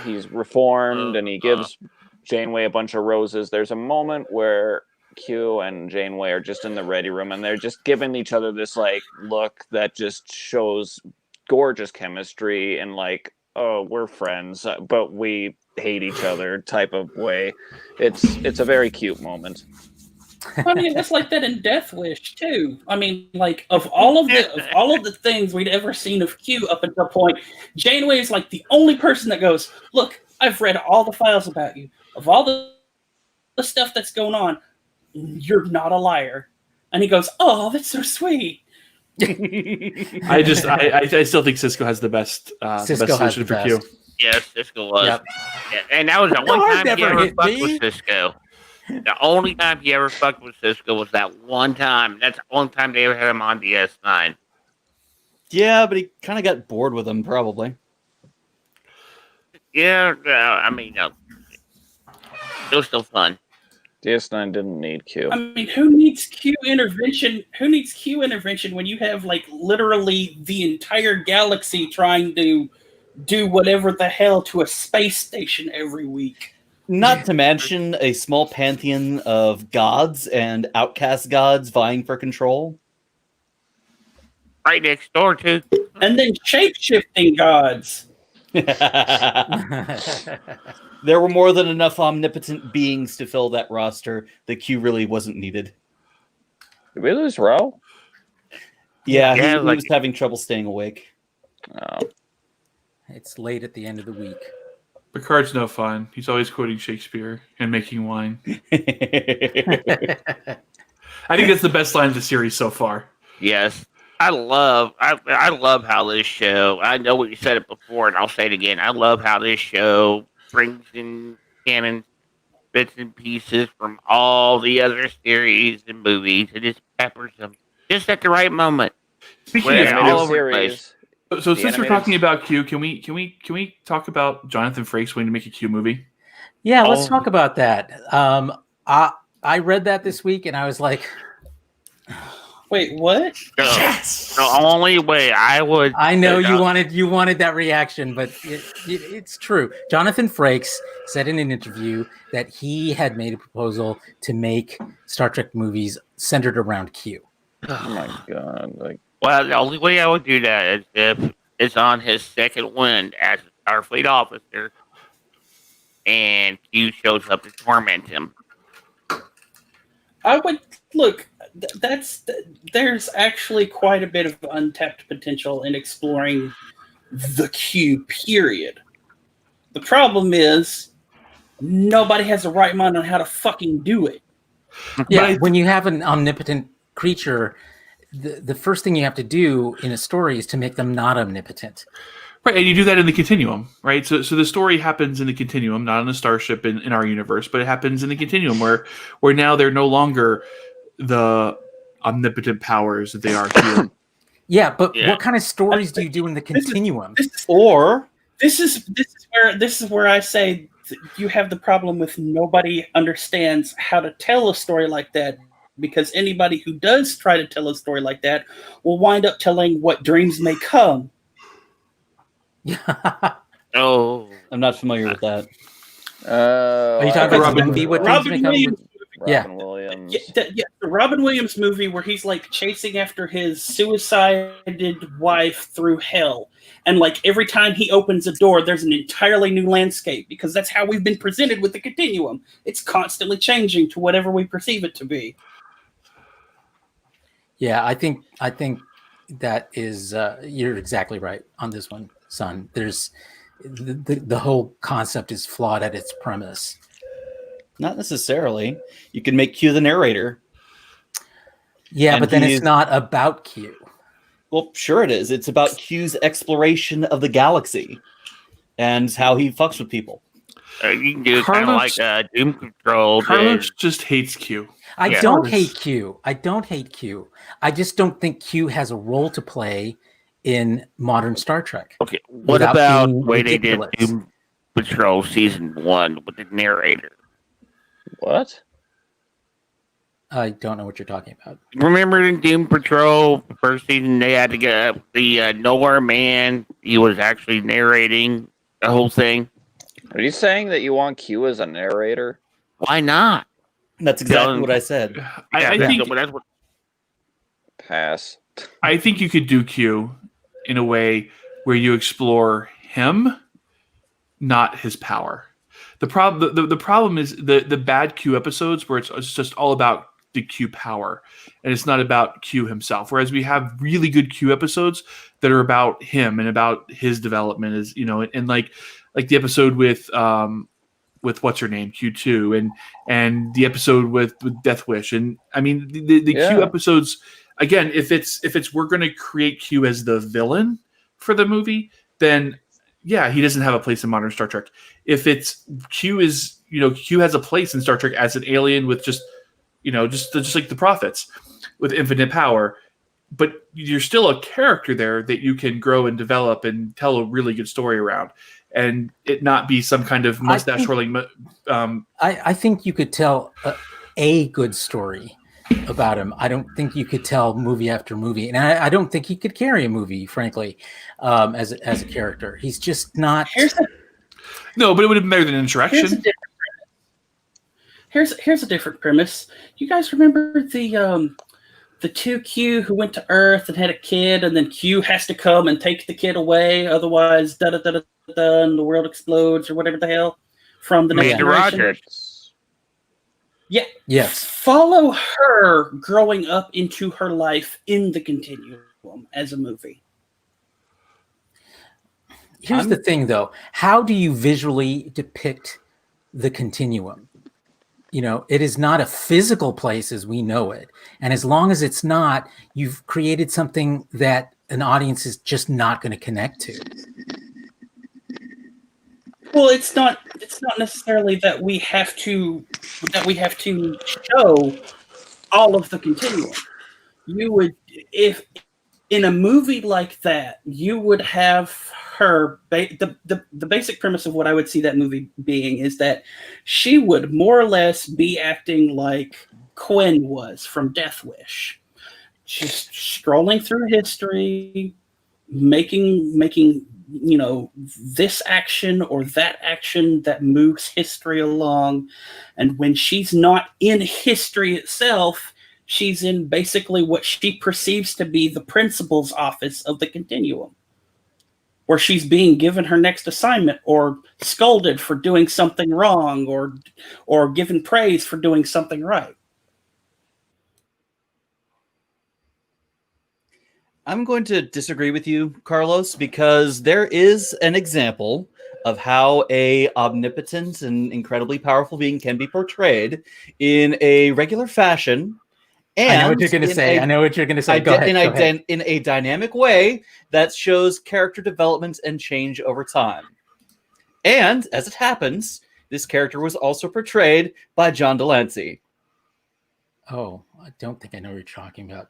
he's reformed and he gives Janeway a bunch of roses. There's a moment where Q and Janeway are just in the ready room and they're just giving each other this look that just shows gorgeous chemistry and oh, we're friends, but we hate each other type of way. It's a very cute moment. I mean, it's like that in Death Wish too. I mean, of all of the things we'd ever seen of Q up until point, Janeway is the only person that goes, "Look, I've read all the files about you. Of all the stuff that's going on, you're not a liar." And he goes, "Oh, that's so sweet." I still think Cisco has the best solution for Q. Yes, Cisco was. Yep. Yeah, and that was the one time he ever fucked with Cisco. The only time he ever fucked with Cisco was that one time. That's the only time they ever had him on DS9. Yeah, but he kind of got bored with him, probably. Yeah, I mean, it was still fun. DS9 didn't need Q. I mean, who needs Q intervention? Who needs Q intervention when you have literally the entire galaxy trying to do whatever the hell to a space station every week? Not to mention a small pantheon of gods and outcast gods vying for control. Right next door, too. And then shape-shifting gods. There were more than enough omnipotent beings to fill that roster. The Q really wasn't needed. Did we lose Ro? Yeah, he was having trouble staying awake. Oh. It's late at the end of the week. Picard's no fun. He's always quoting Shakespeare and making wine. I think that's the best line of the series so far. Yes. I love how this show, I know we said it before and I'll say it again. I love how this show brings in canon bits and pieces from all the other series and movies and just peppers them just at the right moment. Speaking of all series, so since we're talking about Q, can we talk about Jonathan Frakes wanting to make a Q movie? Yeah, let's talk about that. I read that this week and I was like, wait, what? Yes. The only way I would. I know you wanted that reaction, but it's true. Jonathan Frakes said in an interview that he had made a proposal to make Star Trek movies centered around Q. Oh my god! Well, the only way I would do that is if it's on his second win as a Starfleet officer, and Q shows up to torment him. I would look. There's actually quite a bit of untapped potential in exploring the Q period. The problem is nobody has the right mind on how to fucking do it. Yeah, when you have an omnipotent creature, the first thing you have to do in a story is to make them not omnipotent. Right, and you do that in the continuum, right? So the story happens in the continuum, not on a starship in our universe, but it happens in the continuum where now they're no longer the omnipotent powers that they are here. Yeah, but what kind of stories do you do in the continuum? This is where I say you have the problem with nobody understands how to tell a story like that, because anybody who does try to tell a story like that will wind up telling what dreams may come. Oh, I'm not familiar with that. Are you talking about Robin Williams? Robin Williams. Yeah, the Robin Williams movie where he's like chasing after his suicided wife through hell. And like every time he opens a door, there's an entirely new landscape, because that's how we've been presented with the continuum. It's constantly changing to whatever we perceive it to be. Yeah, I think that is you're exactly right on this one, son. There's the whole concept is flawed at its premise. Not necessarily. You can make Q the narrator. Yeah, but then it's not about Q. Well, sure it is. It's about Q's exploration of the galaxy and how he fucks with people. You can do kind of like Doom Patrol. Carlos just hates Q. I don't hate Q. I just don't think Q has a role to play in modern Star Trek. Okay, what about the way they did Doom Patrol Season 1 with the narrator? What? I don't know what you're talking about. Remember in Doom Patrol, first season, they had to get the Nowhere Man. He was actually narrating the whole thing. Are you saying that you want Q as a narrator? Why not? That's exactly what I said. I think that's what. Pass. I think you could do Q in a way where you explore him, not his power. The problem is the bad Q episodes where it's just all about the Q power and it's not about Q himself. Whereas we have really good Q episodes that are about him and about his development, as you know, and like the episode with what's her name, Q2, and the episode with Death Wish, and I mean the Q episodes. Again, if it's we're going to create Q as the villain for the movie, then yeah, he doesn't have a place in modern Star Trek. If it's Q is, Q has a place in Star Trek as an alien with just like the prophets with infinite power, but you're still a character there that you can grow and develop and tell a really good story around, and it not be some kind of mustache twirling. I think you could tell a good story about him. I don't think you could tell movie after movie, and I don't think he could carry a movie, frankly, as a character. He's just not. No, but it would have been better than Insurrection. Here's a different premise. You guys remember the 2Q who went to Earth and had a kid, and then Q has to come and take the kid away, otherwise da da da da and the world explodes or whatever the hell from the next Amanda generation. Rogers. Yeah. Yes. Follow her growing up into her life in the continuum as a movie. Here's the thing, though. How do you visually depict the continuum? You know, it is not a physical place as we know it. And as long as it's not, you've created something that an audience is just not going to connect to. Well, it's not necessarily that we have to show all of the continuum. You would, if in a movie like that, you would have her. The basic premise of what I would see that movie being is that she would more or less be acting like Quinn was from Death Wish, just scrolling through history, making this action or that action that moves history along, and when she's not in history itself, she's in basically what she perceives to be the principal's office of the continuum, where she's being given her next assignment or scolded for doing something wrong or given praise for doing something right. I'm going to disagree with you, Carlos, because there is an example of how a omnipotent and incredibly powerful being can be portrayed in a regular fashion. And I know what you're going to say. I know what you're going to say. Go ahead. In a dynamic way that shows character development and change over time. And as it happens, this character was also portrayed by John Delancey. Oh, I don't think I know what you're talking about.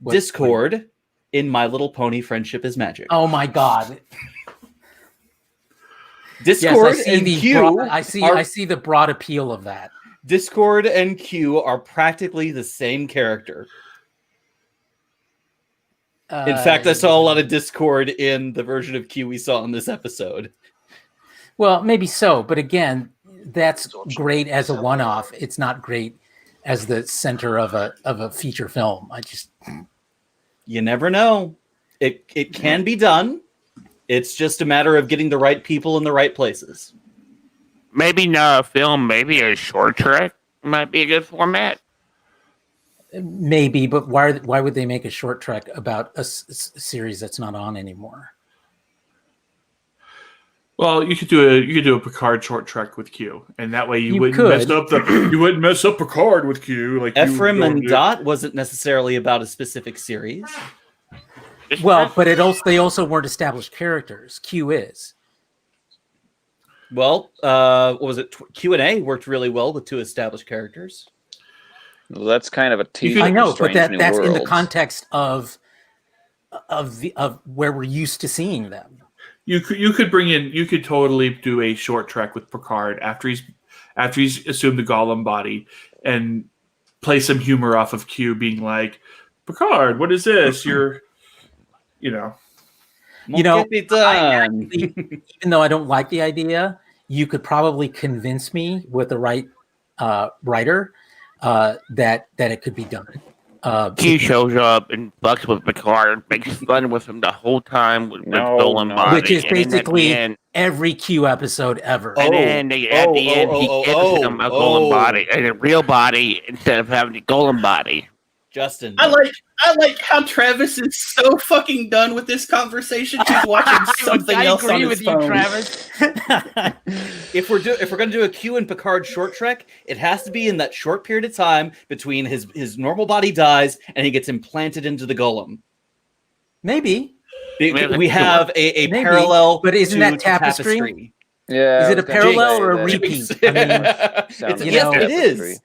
Discord in My Little Pony Friendship is Magic. Oh my God. Discord and Q. I see the broad appeal of that. Discord and Q are practically the same character. In fact, I saw a lot of Discord in the version of Q we saw in this episode. Well, maybe so, but again, that's great as a one-off. It's not great as the center of a feature film. You never know. It can be done. It's just a matter of getting the right people in the right places. Maybe not a film, maybe a short trek might be a good format. Maybe, but why would they make a short trek about a series that's not on anymore? Well, you could do a Picard short trek with Q, and that way you wouldn't mess up Picard with Q. Like Ephraim and Dot wasn't necessarily about a specific series. Well, but they also weren't established characters. Q is. Well, what was it? Q&A worked really well with two established characters. Well, that's kind of a teaser. I know, but that's in the context of where we're used to seeing them. You could totally do a short trek with Picard after he's assumed the Golem body and play some humor off of Q being like, Picard, what is this? Even though I don't like the idea, you could probably convince me with the right writer that it could be done. Q shows up and fucks with Picard, makes fun with him the whole time with Golem body, which is basically every Q episode ever. And then at the end, he gives him a Golem body, and a real body instead of having a Golem body. Justin, I like how Travis is so fucking done with this conversation. He's watching something else on his phone. You, Travis. If we're gonna do a Q and Picard short trek, it has to be in that short period of time between his normal body dies and he gets implanted into the Golem. Maybe we have a parallel, but isn't that tapestry? Yeah, is it a parallel or a repeat? I mean, it is.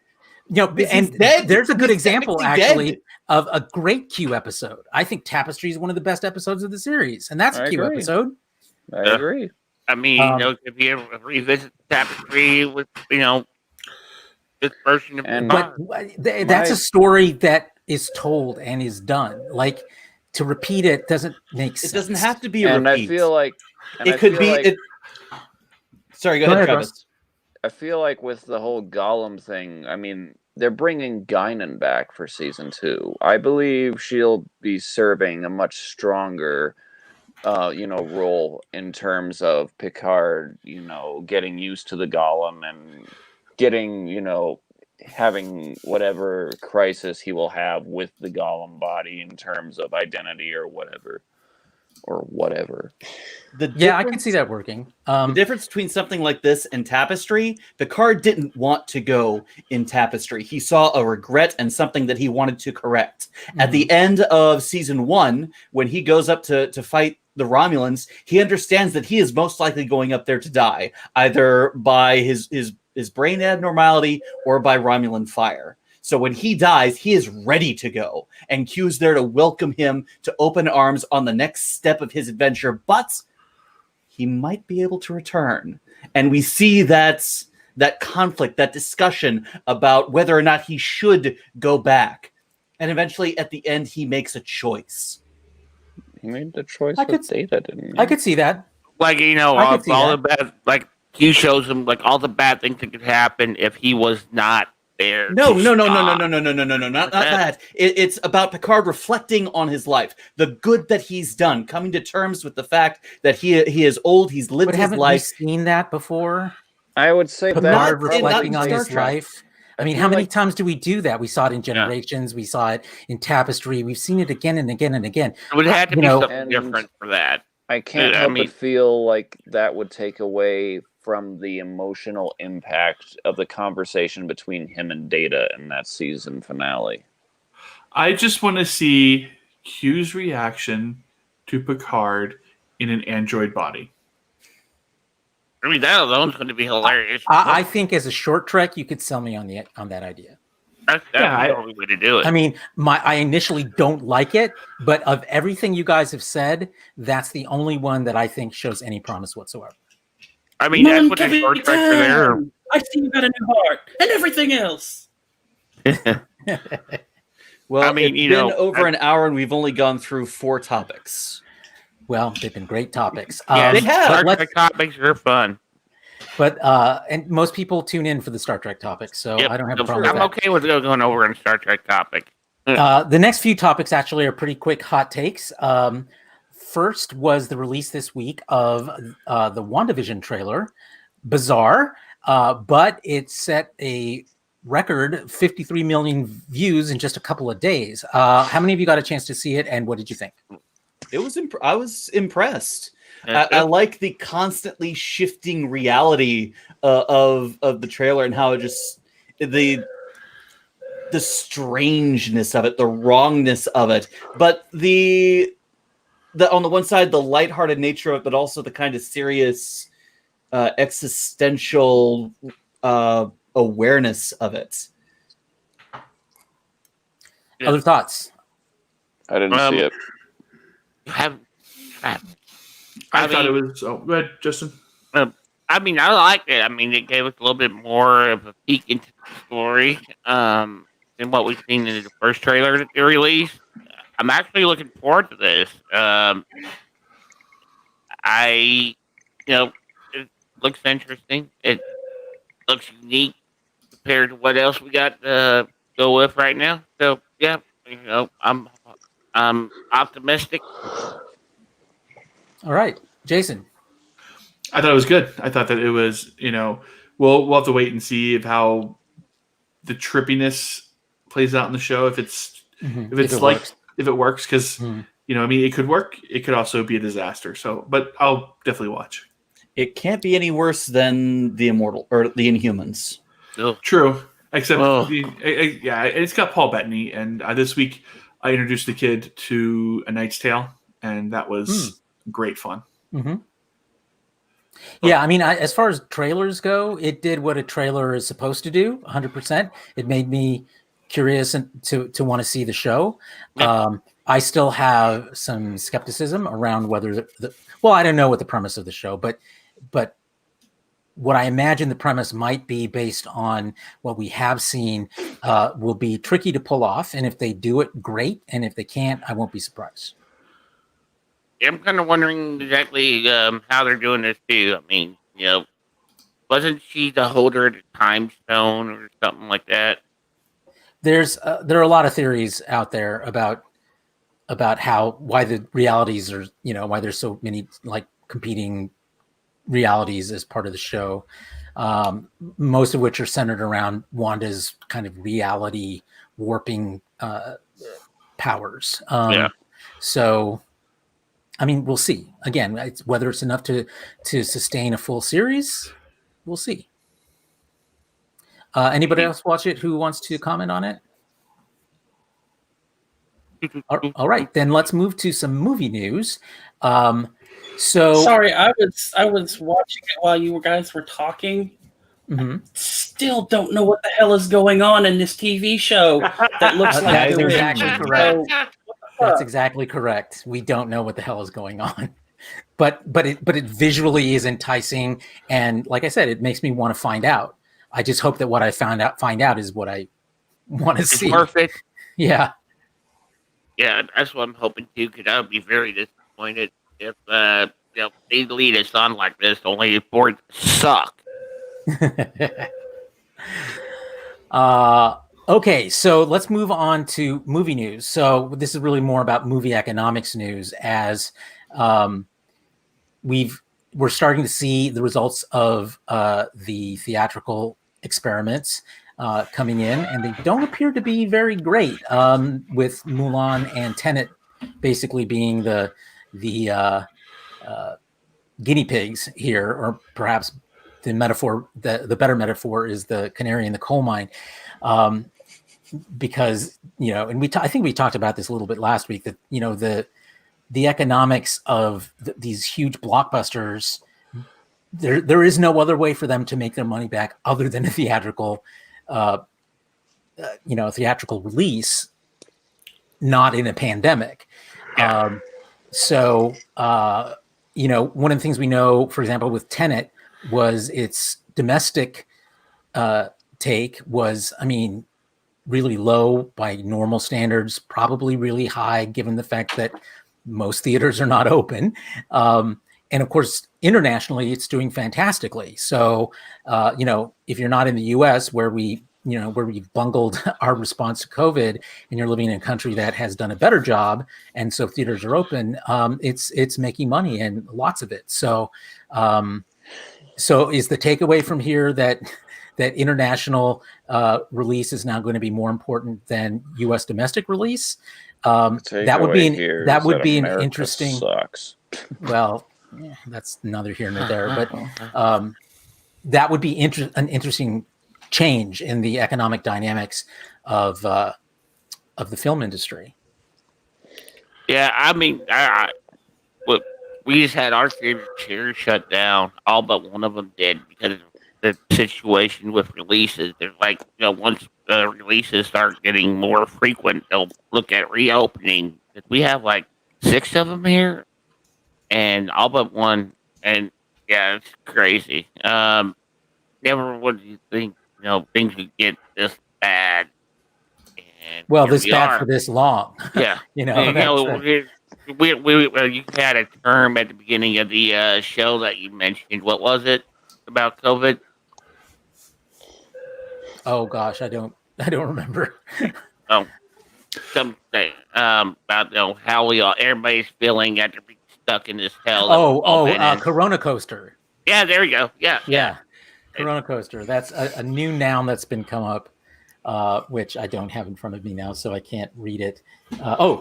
And there's a good example, actually, of a great Q episode. I think Tapestry is one of the best episodes of the series, and that's a Q episode. I agree. I mean, if you ever revisit Tapestry with, this version of that's a story that is told and is done. Like, to repeat it doesn't make sense. It doesn't have to be a repeat. I feel like it could be. Sorry, go ahead, Travis. Russ. I feel like with the whole Gollum thing, I mean, they're bringing Guinan back for season 2. I believe she'll be serving a much stronger role in terms of Picard, getting used to the golem and getting, having whatever crisis he will have with the golem body in terms of identity or whatever. I can see that working. The difference between something like this and Tapestry, Picard didn't want to go in Tapestry. He saw a regret and something that he wanted to correct. Mm-hmm. At the end of season 1, when he goes up to fight the Romulans, he understands that he is most likely going up there to die, either by his brain abnormality or by Romulan fire. So when he dies, he is ready to go. And Q's there to welcome him to open arms on the next step of his adventure. But he might be able to return. And we see that conflict, that discussion about whether or not he should go back. And eventually, at the end, he makes a choice. He made the choice with Data, didn't he? I could see that. All the bad, Q shows him all the bad things that could happen if he was not there. No, not that. It's about Picard reflecting on his life, the good that he's done, coming to terms with the fact that he is old, he's lived his life. Haven't we seen that before? I would say Picard reflecting on his life. I mean, how many times do we do that? We saw it in Generations. We saw it in Tapestry. We've seen it again and again and again. It would have to be something different for that. I can't help but feel like that would take away from the emotional impact of the conversation between him and Data in that season finale. I just want to see Q's reaction to Picard in an android body. I mean, that alone's going to be hilarious. I think as a short trek, you could sell me on that idea. That's the only way to do it. I mean, I initially don't like it, but of everything you guys have said, that's the only one that I think shows any promise whatsoever. I mean, that's what the short treks are there. I see you got a new heart and everything else. Well, I mean, it's been over an hour and we've only gone through 4 topics. Well, they've been great topics. Yeah, they have. Star Trek topics are fun. But and most people tune in for the Star Trek topics, so I don't have a problem with that. I'm okay with going over on Star Trek topic. The next few topics actually are pretty quick hot takes. First was the release this week of the WandaVision trailer. Bizarre, but it set a record 53 million views in just a couple of days. How many of you got a chance to see it, and what did you think? I was impressed. I like the constantly shifting reality of the trailer and how it just the strangeness of it, the wrongness of it, but the on the one side the lighthearted nature of it, but also the kind of serious existential awareness of it. Other thoughts? I didn't see it. I thought it was. Oh, go ahead, Justin. I mean, I liked it. I mean, it gave us a little bit more of a peek into the story than what we've seen in the first trailer that they released. I'm actually looking forward to this. It looks interesting. It looks unique compared to what else we got to go with right now. So, yeah, I'm optimistic. All right, Jason. I thought it was good. I thought that it was, we'll have to wait and see how the trippiness plays out in the show. If it works, because it could work. It could also be a disaster. So, but I'll definitely watch. It can't be any worse than the Immortal or the Inhumans. Oh. True, except it's got Paul Bettany, and this week I introduced the kid to A Knight's Tale, and that was great fun. Mm-hmm. Yeah, I mean, as far as trailers go, it did what a trailer is supposed to do, 100%. It made me curious to want to see the show. Yeah. I still have some skepticism around whether I don't know what the premise of the show, but what I imagine the premise might be based on what we have seen will be tricky to pull off. And if they do it, great. And if they can't, I won't be surprised. I'm kind of wondering exactly how they're doing this too. I mean, wasn't she the holder of the time stone or something like that? There are a lot of theories out there about about why the realities are, why there's so many like competing realities as part of the show, most of which are centered around Wanda's kind of reality warping powers. So, I mean, we'll see. Again, whether it's enough to sustain a full series, we'll see. Anybody else watch it who wants to comment on it? All right, then let's move to some movie news. Sorry, I was watching it while you guys were talking. Mm-hmm. Still don't know what the hell is going on in this TV show that looks like that is the exactly Ring. correct. So, That's exactly correct. We don't know what the hell is going on, but it visually is enticing, and like I said, it makes me want to find out. I just hope that what I find out is what I want to see. Perfect. Yeah. Yeah, that's what I'm hoping too. Because I would be very disappointed if they lead us on like this. Only for it to suck. Okay, so let's move on to movie news. So this is really more about movie economics news, as we're starting to see the results of the theatrical experiments coming in, and they don't appear to be very great. With Mulan and Tenet basically being the guinea pigs here, or perhaps the metaphor, the better metaphor is the canary in the coal mine, because and I think we talked about this a little bit last week, that the economics of these huge blockbusters, there is no other way for them to make their money back other than a theatrical release, not in a pandemic. So one of the things we know, for example, with Tenet, was its domestic take was, really low by normal standards, probably really high given the fact that most theaters are not open. And of course, internationally, it's doing fantastically. So, if you're not in the US, where we've bungled our response to COVID, and you're living in a country that has done a better job, and so theaters are open, it's making money, and lots of it. So, is the takeaway from here that international release is now going to be more important than U.S. domestic release? That would be an interesting. Sucks. Well, that's neither here nor there, but that would be an interesting change in the economic dynamics of the film industry. Yeah, we just had our favorite theaters shut down. All but one of them did, because of the situation with releases. There's once releases start getting more frequent, they'll look at reopening. We have 6 of them here, and all but one. And yeah, it's crazy. Never would you think things would get this bad. And this bad for this long. Yeah, you had a term at the beginning of the show that you mentioned. What was it about COVID? Oh gosh, I don't remember. Something about how everybody's feeling after being stuck in this hell. Corona coaster. Yeah, there we go. Yeah. Corona coaster. That's a new noun that's been come up, which I don't have in front of me now, so I can't read it.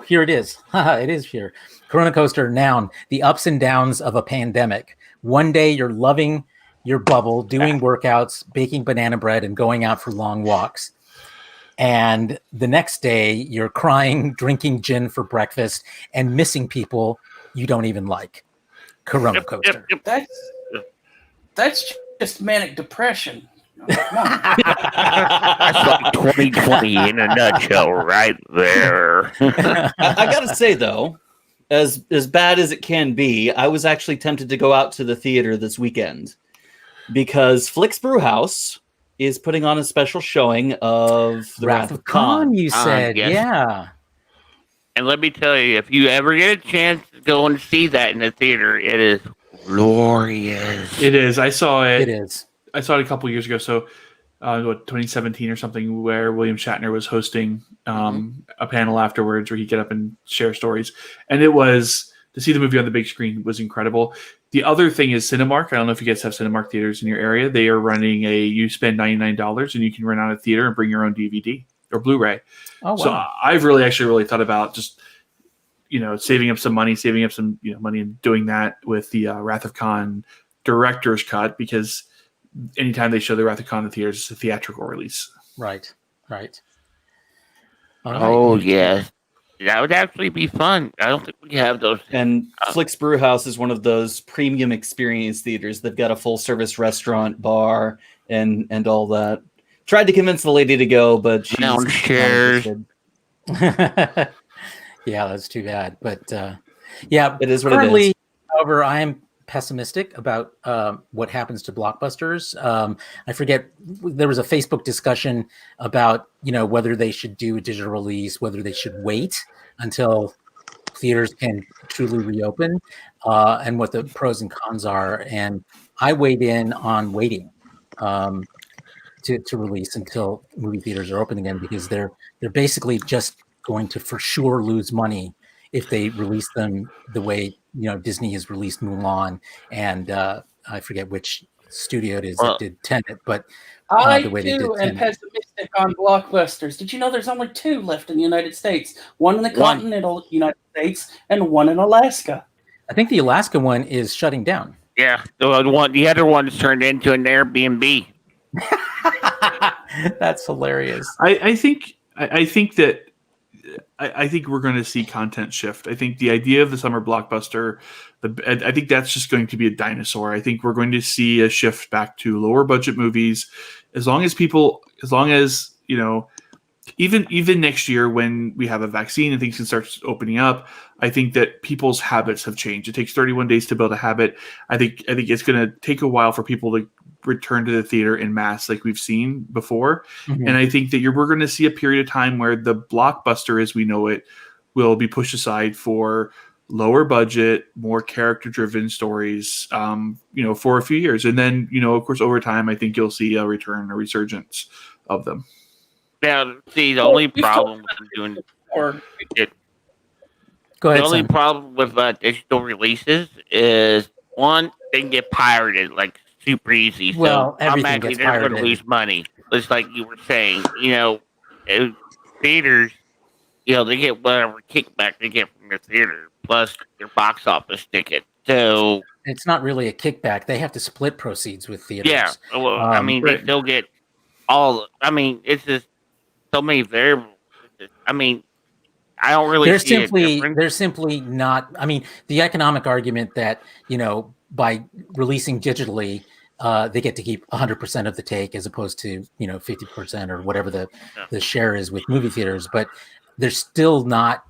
Here it is. It is here. Corona coaster, noun: the ups and downs of a pandemic. One day you're loving your bubble, doing workouts, baking banana bread, and going out for long walks. And the next day you're crying, drinking gin for breakfast, and missing people you don't even like. Corona coaster. That's just manic depression. That's like 2020 in a nutshell right there. I gotta say, though, as bad as it can be, I was actually tempted to go out to the theater this weekend, because Flicks Brewhouse is putting on a special showing of The Wrath of Khan. You said, yes. Yeah. And let me tell you, if you ever get a chance to go and see that in the theater, it is glorious. It is. I saw it. It is. I saw it a couple years ago. So 2017 or something, where William Shatner was hosting a panel afterwards where he'd get up and share stories. And it was, to see the movie on the big screen was incredible. The other thing is Cinemark. I don't know if you guys have Cinemark theaters in your area. They are running you spend $99 and you can rent out a theater and bring your own DVD or Blu-ray. Oh, wow. So I've really thought about just, saving up some money and doing that with the Wrath of Khan director's cut, because anytime they show the Wrath of Khan in the theaters, it's a theatrical release. Right. Oh, yeah. That would actually be fun. I don't think we have those. And Flicks Brewhouse is one of those premium experience theaters. They've got a full service restaurant, bar, and all that. Tried to convince the lady to go, but she's downstairs. Yeah, that's too bad. But yeah, it is what currently, it is. However, I am pessimistic about what happens to blockbusters. I forget, there was a Facebook discussion about whether they should do a digital release, whether they should wait until theaters can truly reopen, and what the pros and cons are. And I weighed in on waiting to release until movie theaters are open again, because they're basically just going to for sure lose money if they release them the way Disney has released Mulan, and I forget which studio it is that did Tenet, but I the way they too did am Tenet. pessimistic on blockbusters. Did you know there's only 2 left in the United States? One in the continental United States and one in Alaska. I think the Alaska one is shutting down. Yeah, the other one's turned into an Airbnb. That's hilarious. I think we're going to see content shift. I think the idea of the summer blockbuster, I think that's just going to be a dinosaur. I think we're going to see a shift back to lower budget movies, as long as even next year when we have a vaccine and things can start opening up. I think that people's habits have changed. It takes 31 days to build a habit. I think it's going to take a while for people to return to the theater in mass like we've seen before. Mm-hmm. And I think that we're going to see a period of time where the blockbuster as we know it will be pushed aside for lower budget, more character driven stories, for a few years. And then, of course, over time, I think you'll see a resurgence of them. Now, see, the only problem with doing it. Go ahead. The only Sam. problem with digital releases is, one, they can get pirated like super easy. Well, so everything automatically gets they're going to pirated. lose money. Just like you were saying, theaters, they get whatever kickback they get from their theater plus their box office ticket. So It's not really a kickback. They have to split proceeds with theaters. yeah, well, they still get all. It's just so many variables. I don't really. They're simply not. The economic argument that by releasing digitally, they get to keep 100% of the take as opposed to 50% or whatever the share is with movie theaters, but they're still not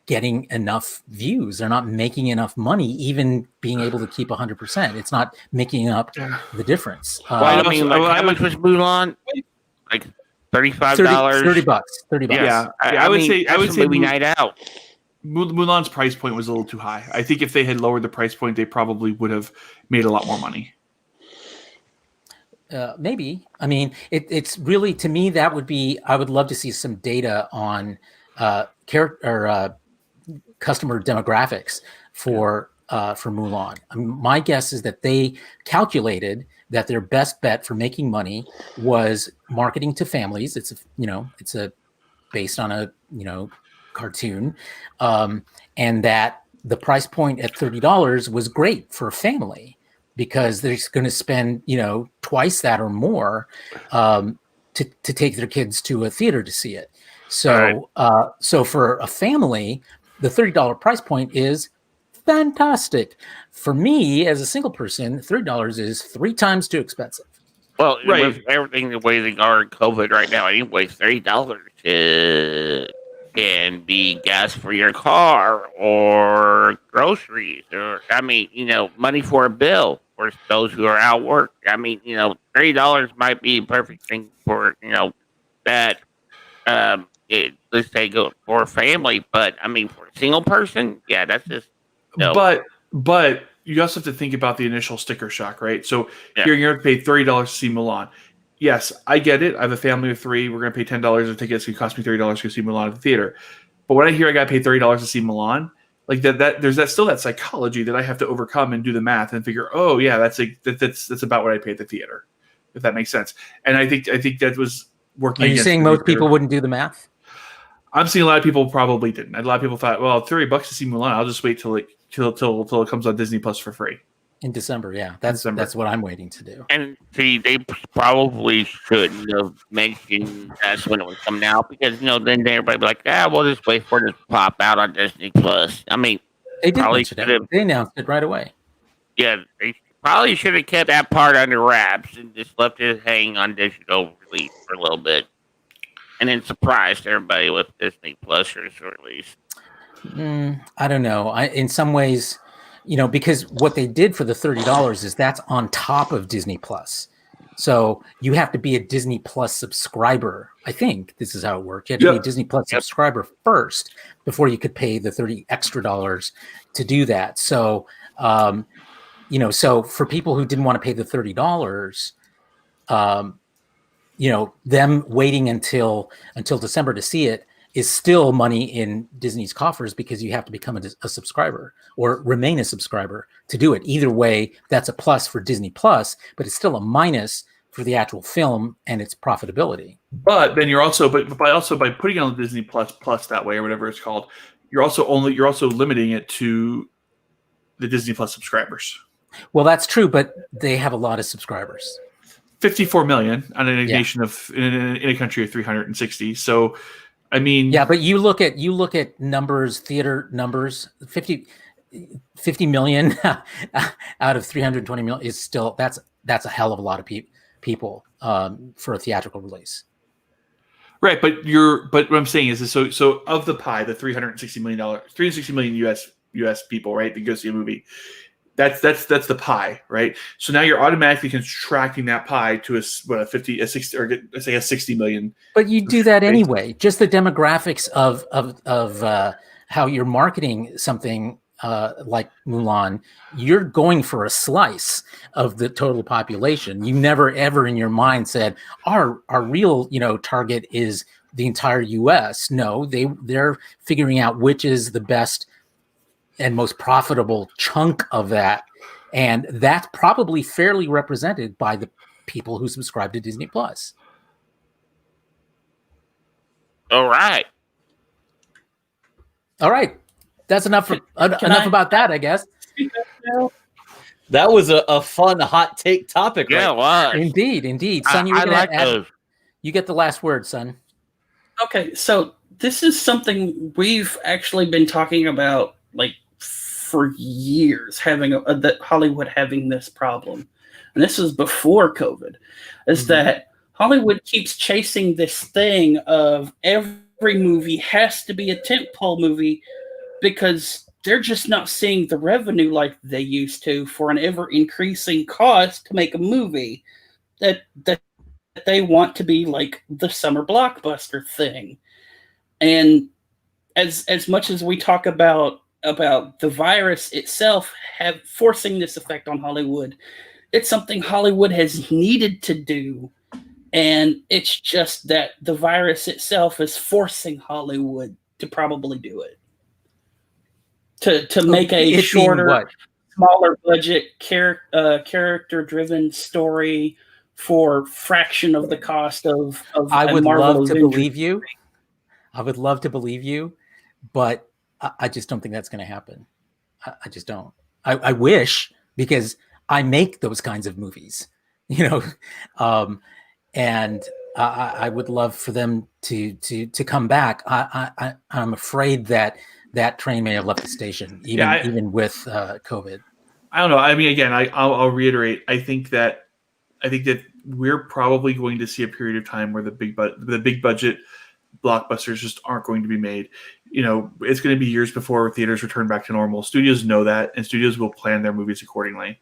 getting enough views. They're not making enough money, even being able to keep 100%. It's not making up the difference. How much was Mulan? Like $35, $30. Yeah, I would say movie night out. Mulan's price point was a little too high. I think if they had lowered the price point, they probably would have made a lot more money. Maybe. It's really, to me, that would be. I would love to see some data on customer demographics for Mulan. My guess is that they calculated that their best bet for making money was marketing to families. It's based on a cartoon, and that the price point at $30 was great for a family because they're going to spend twice that or more to take their kids to a theater to see it. So so for a family, the $30 price point is fantastic. For me, as a single person, $30 is 3 times too expensive. Well, with everything the way they are in COVID right now, anyway, $30 can be gas for your car or groceries or, money for a bill for those who are out work. $30 might be a perfect thing for, that, let's say go for a family, but for a single person, yeah, that's just, no. But you also have to think about the initial sticker shock, right? So you're going to pay $30 to see Mulan. yes, I get it. I have a family of 3. We're going to pay $10 a ticket. It's going to cost me $30 to go see Mulan at the theater. But when I hear I got to pay $30 to see Mulan, like that there's still that psychology that I have to overcome and do the math and figure, oh yeah, that's about what I pay at the theater, if that makes sense. And I think that was working. Are you saying most people wouldn't do the math? I'm seeing a lot of people probably didn't. A lot of people thought, well, $30 to see Mulan, I'll just wait till it comes on Disney Plus for free. In December, yeah. That's what I'm waiting to do. And see, they probably shouldn't have mentioned that's when it was coming out, because then everybody be like, we'll just wait for it to pop out on Disney Plus. I mean, they did mention it. They announced it right away. Yeah, they probably should have kept that part under wraps and just left it hang on digital release for a little bit, and then surprised everybody with Disney Plus release. I don't know. In some ways, because what they did for the $30 is that's on top of Disney Plus. So you have to be a Disney Plus subscriber. I think this is how it worked. You had to be a Disney Plus subscriber first before you could pay the $30 extra to do that. So, so for people who didn't want to pay the $30, them waiting until December to see it is still money in Disney's coffers, because you have to become a subscriber or remain a subscriber to do it. Either way, that's a plus for Disney Plus, but it's still a minus for the actual film and its profitability. But then you're also, by putting it on Disney Plus that way, or whatever it's called, you're also limiting it to the Disney Plus subscribers. Well, that's true, but they have a lot of subscribers. 54 million on a nation of in a country of 360. So, I mean, yeah, but you look at numbers, theater numbers, 50 million out of 320 million is still that's a hell of a lot of people for a theatrical release. Right, but what I'm saying is so of the pie, the $360 million US people, right, that go see a movie. That's the pie, right? So now you're automatically contracting that pie to a 60 million. But you do that anyway. Just the demographics of how you're marketing something like Mulan, you're going for a slice of the total population. You never ever in your mind said our real target is the entire U.S. No, they're figuring out which is the best and most profitable chunk of that, and that's probably fairly represented by the people who subscribe to Disney Plus. All right, that's enough about that, I guess. That was a fun hot take topic. Yeah, right? Indeed. Son, you get the last word, son. Okay, so this is something we've actually been talking about for years, having that Hollywood having this problem, and this was before COVID, is that Hollywood keeps chasing this thing of every movie has to be a tentpole movie, because they're just not seeing the revenue like they used to for an ever increasing cost to make a movie that they want to be like the summer blockbuster thing. And as much as we talk about the virus itself forcing this effect on Hollywood, it's something Hollywood has needed to do, and it's just that the virus itself is forcing Hollywood to probably do it, to make a shorter, smaller budget, character driven story for fraction of the cost of I would love to believe you. I would love to believe you, but I just don't think that's going to happen. I just don't. I wish, because I make those kinds of movies, and I would love for them to come back. I'm afraid that train may have left the station, even with COVID. I don't know. I mean, again, I'll reiterate. I think that we're probably going to see a period of time where the big budget blockbusters just aren't going to be made. It's going to be years before theaters return back to normal. Studios know that, and studios will plan their movies accordingly.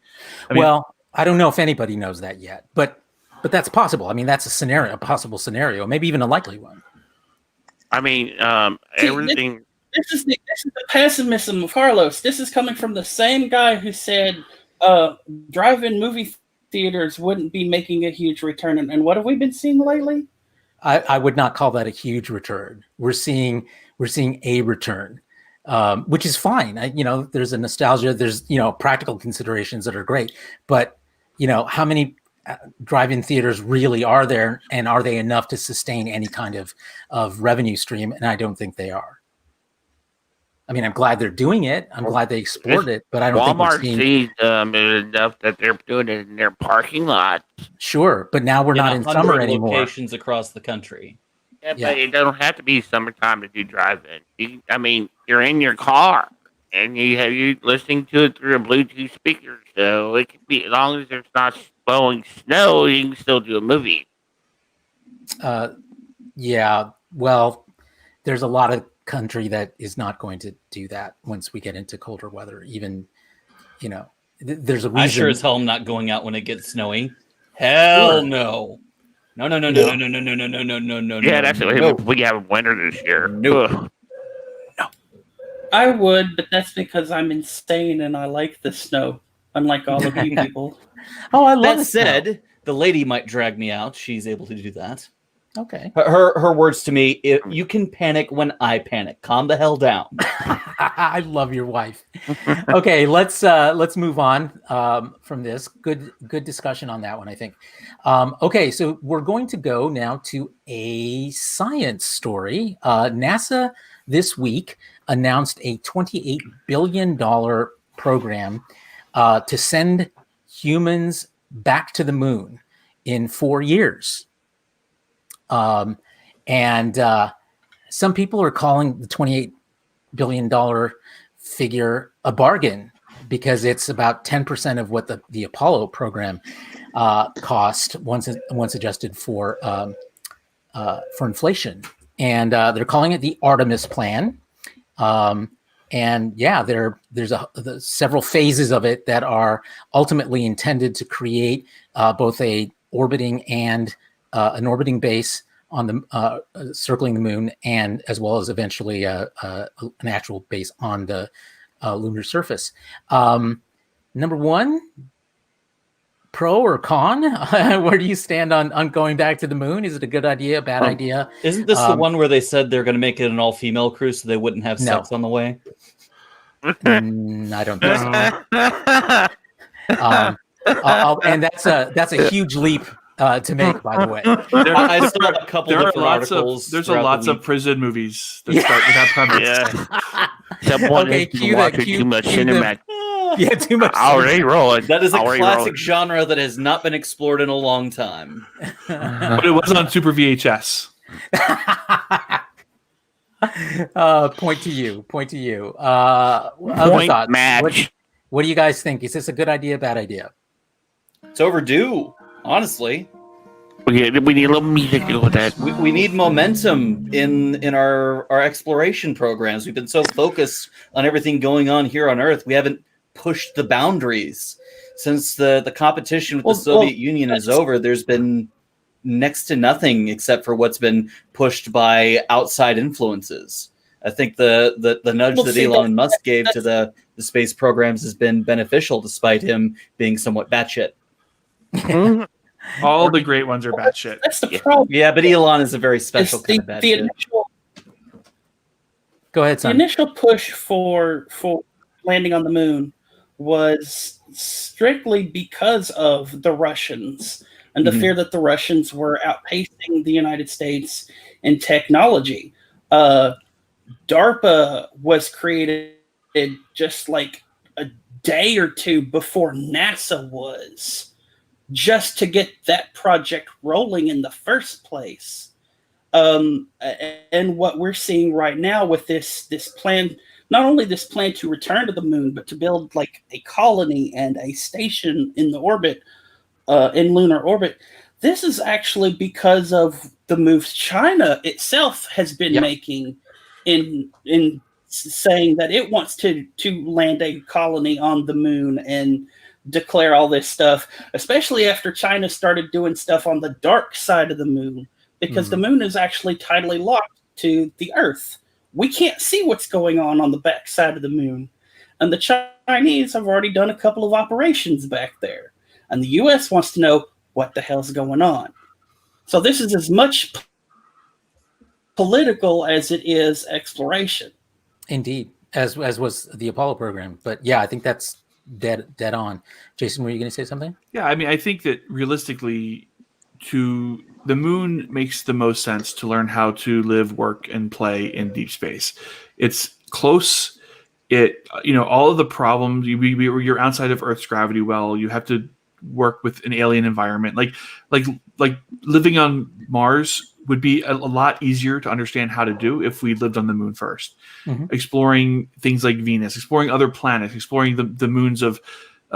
I don't know if anybody knows that yet, but that's possible. I mean, that's a possible scenario, maybe even a likely one. I mean, everything. This is the pessimism of Carlos. This is coming from the same guy who said drive-in movie theaters wouldn't be making a huge return. And what have we been seeing lately? I would not call that a huge return. We're seeing a return, which is fine. There's a nostalgia. There's practical considerations that are great, but how many drive-in theaters really are there, and are they enough to sustain any kind of revenue stream? And I don't think they are. I mean, I'm glad they're doing it. I'm glad they explored it, but I don't think we're seeing... sees enough that they're doing it in their parking lot. Sure, but now we're not in summer anymore. Locations across the country. Yeah, but it doesn't have to be summertime to do drive-in. You're in your car, and you're listening to it through a Bluetooth speaker, so it can be, as long as there's not blowing snow, you can still do a movie. Yeah, well, there's a lot of country that is not going to do that once we get into colder weather. Even there's a reason. I sure as hell am not going out when it gets snowy. Hell no. No. Yeah, that's it. We have winter this year. No. I would, but that's because I'm insane and I like the snow, unlike all of you people. Oh, I love that said, the lady might drag me out. She's able to do that. Okay. Her words to me: "You can panic when I panic. Calm the hell down." I love your wife. Okay, let's move on from this. Good discussion on that one, I think. Okay, so we're going to go now to a science story. NASA this week announced a $28 billion program to send humans back to the moon in 4 years. And some people are calling the $28 billion figure a bargain because it's about 10% of what the Apollo program cost once adjusted for inflation. And they're calling it the Artemis Plan. And yeah, there's several phases of it that are ultimately intended to create both a orbiting and an orbiting base on the circling the moon, and as well as eventually an actual base on the lunar surface. Number one, pro or con? Where do you stand on going back to the moon? Is it a good idea, a bad idea? Isn't this the one where they said they're going to make it an all-female crew so they wouldn't have sex on the way? I don't think so. And that's a huge leap to make, by the way. I saw a couple different articles. There's lots of prison movies that start with that premise. Someone has been watching too much cinematic. Yeah, too much. Already rolling. That is a classic genre that has not been explored in a long time. But it was on Super VHS. Point to you. Point match. What do you guys think? Is this a good idea, bad idea? It's overdue, honestly. We need a little music to go with that. We need momentum in our exploration programs. We've been so focused on everything going on here on Earth. We haven't pushed the boundaries. Since the competition with the Soviet Union is over, there's been next to nothing except for what's been pushed by outside influences. I think the nudge that Elon Musk gave to the space programs has been beneficial, despite him being somewhat batshit. All the great ones are batshit. That's the problem. Yeah, but Elon is a very special kind of batshit. Go ahead, son. The initial push for landing on the moon was strictly because of the Russians and the fear that the Russians were outpacing the United States in technology. DARPA was created just like a day or two before NASA was, just to get that project rolling in the first place. And what we're seeing right now with this plan, not only this plan to return to the moon, but to build like a colony and a station in the orbit, in lunar orbit. This is actually because of the moves China itself has been making in saying that it wants to land a colony on the moon and declare all this stuff, especially after China started doing stuff on the dark side of the moon, because the moon is actually tidally locked to the Earth. We can't see what's going on the back side of the moon. And the Chinese have already done a couple of operations back there. and the U.S. wants to know what the hell's going on. So this is as much political as it is exploration. Indeed, as was the Apollo program. But yeah, I think that's dead on. Jason, were you going to say something? Yeah, I mean, I think that realistically, to the moon makes the most sense to learn how to live, work, and play in deep space. It's close. All of the problems. You're outside of Earth's gravity well. You have to work with an alien environment. Like living on Mars would be a lot easier to understand how to do if we lived on the moon first. Mm-hmm. Exploring things like Venus, exploring other planets, exploring the moons of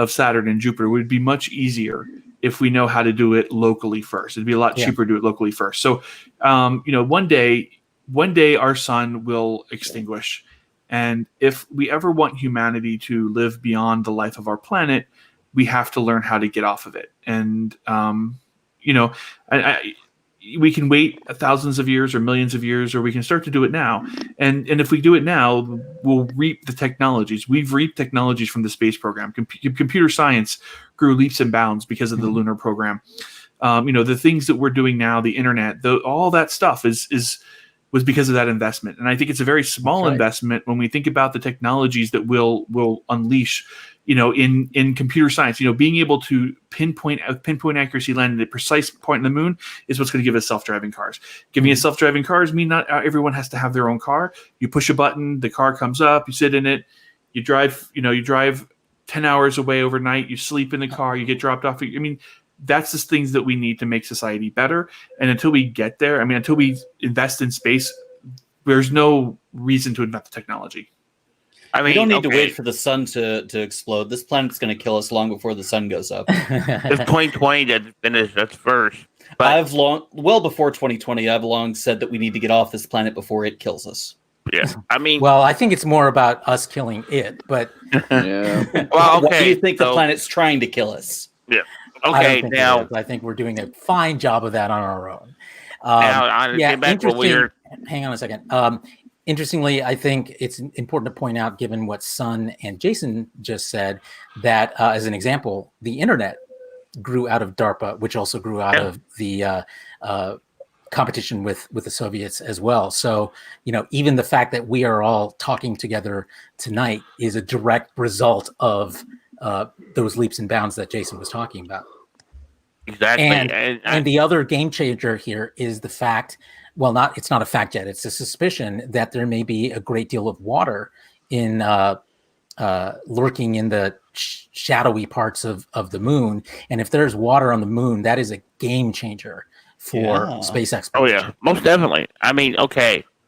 Saturn and Jupiter would be much easier if we know how to do it locally first. It'd be a lot cheaper to do it locally first. So, one day our sun will extinguish. And if we ever want humanity to live beyond the life of our planet, we have to learn how to get off of it. And, we can wait thousands of years or millions of years, or we can start to do it now. And if we do it now, we'll reap the technologies. We've reaped technologies from the space program. Computer science grew leaps and bounds because of the lunar program. The things that we're doing now, the internet, all that stuff was because of that investment. And I think it's a very small investment when we think about the technologies that will unleash, in computer science. Being able to pinpoint accuracy land at a precise point in the moon is what's going to give us self-driving cars. Giving us self-driving cars mean not everyone has to have their own car. You push a button, the car comes up, you sit in it, you drive 10 hours away overnight, you sleep in the car, you get dropped off. I mean, that's the things that we need to make society better. And until we get there, until we invest in space, there's no reason to invent the technology. We don't need to wait for the sun to explode. This planet's going to kill us long before the sun goes up. If 2020 didn't finish, that's first. But well before 2020, I've long said that we need to get off this planet before it kills us. Yeah, well, I think it's more about us killing it, but yeah. Well, why do you think the planet's trying to kill us? Yeah. Okay. I think we're doing a fine job of that on our own. Interesting. Hang on a second. Interestingly, I think it's important to point out, given what Sun and Jason just said, that as an example, the internet grew out of DARPA, which also grew out of the competition with the Soviets as well. So, even the fact that we are all talking together tonight is a direct result of those leaps and bounds that Jason was talking about. Exactly. And the other game changer here is the fact, it's not a fact yet, it's a suspicion that there may be a great deal of water in lurking in the shadowy parts of the moon. And if there's water on the moon, that is a game changer for space exploration. Oh, yeah, most definitely.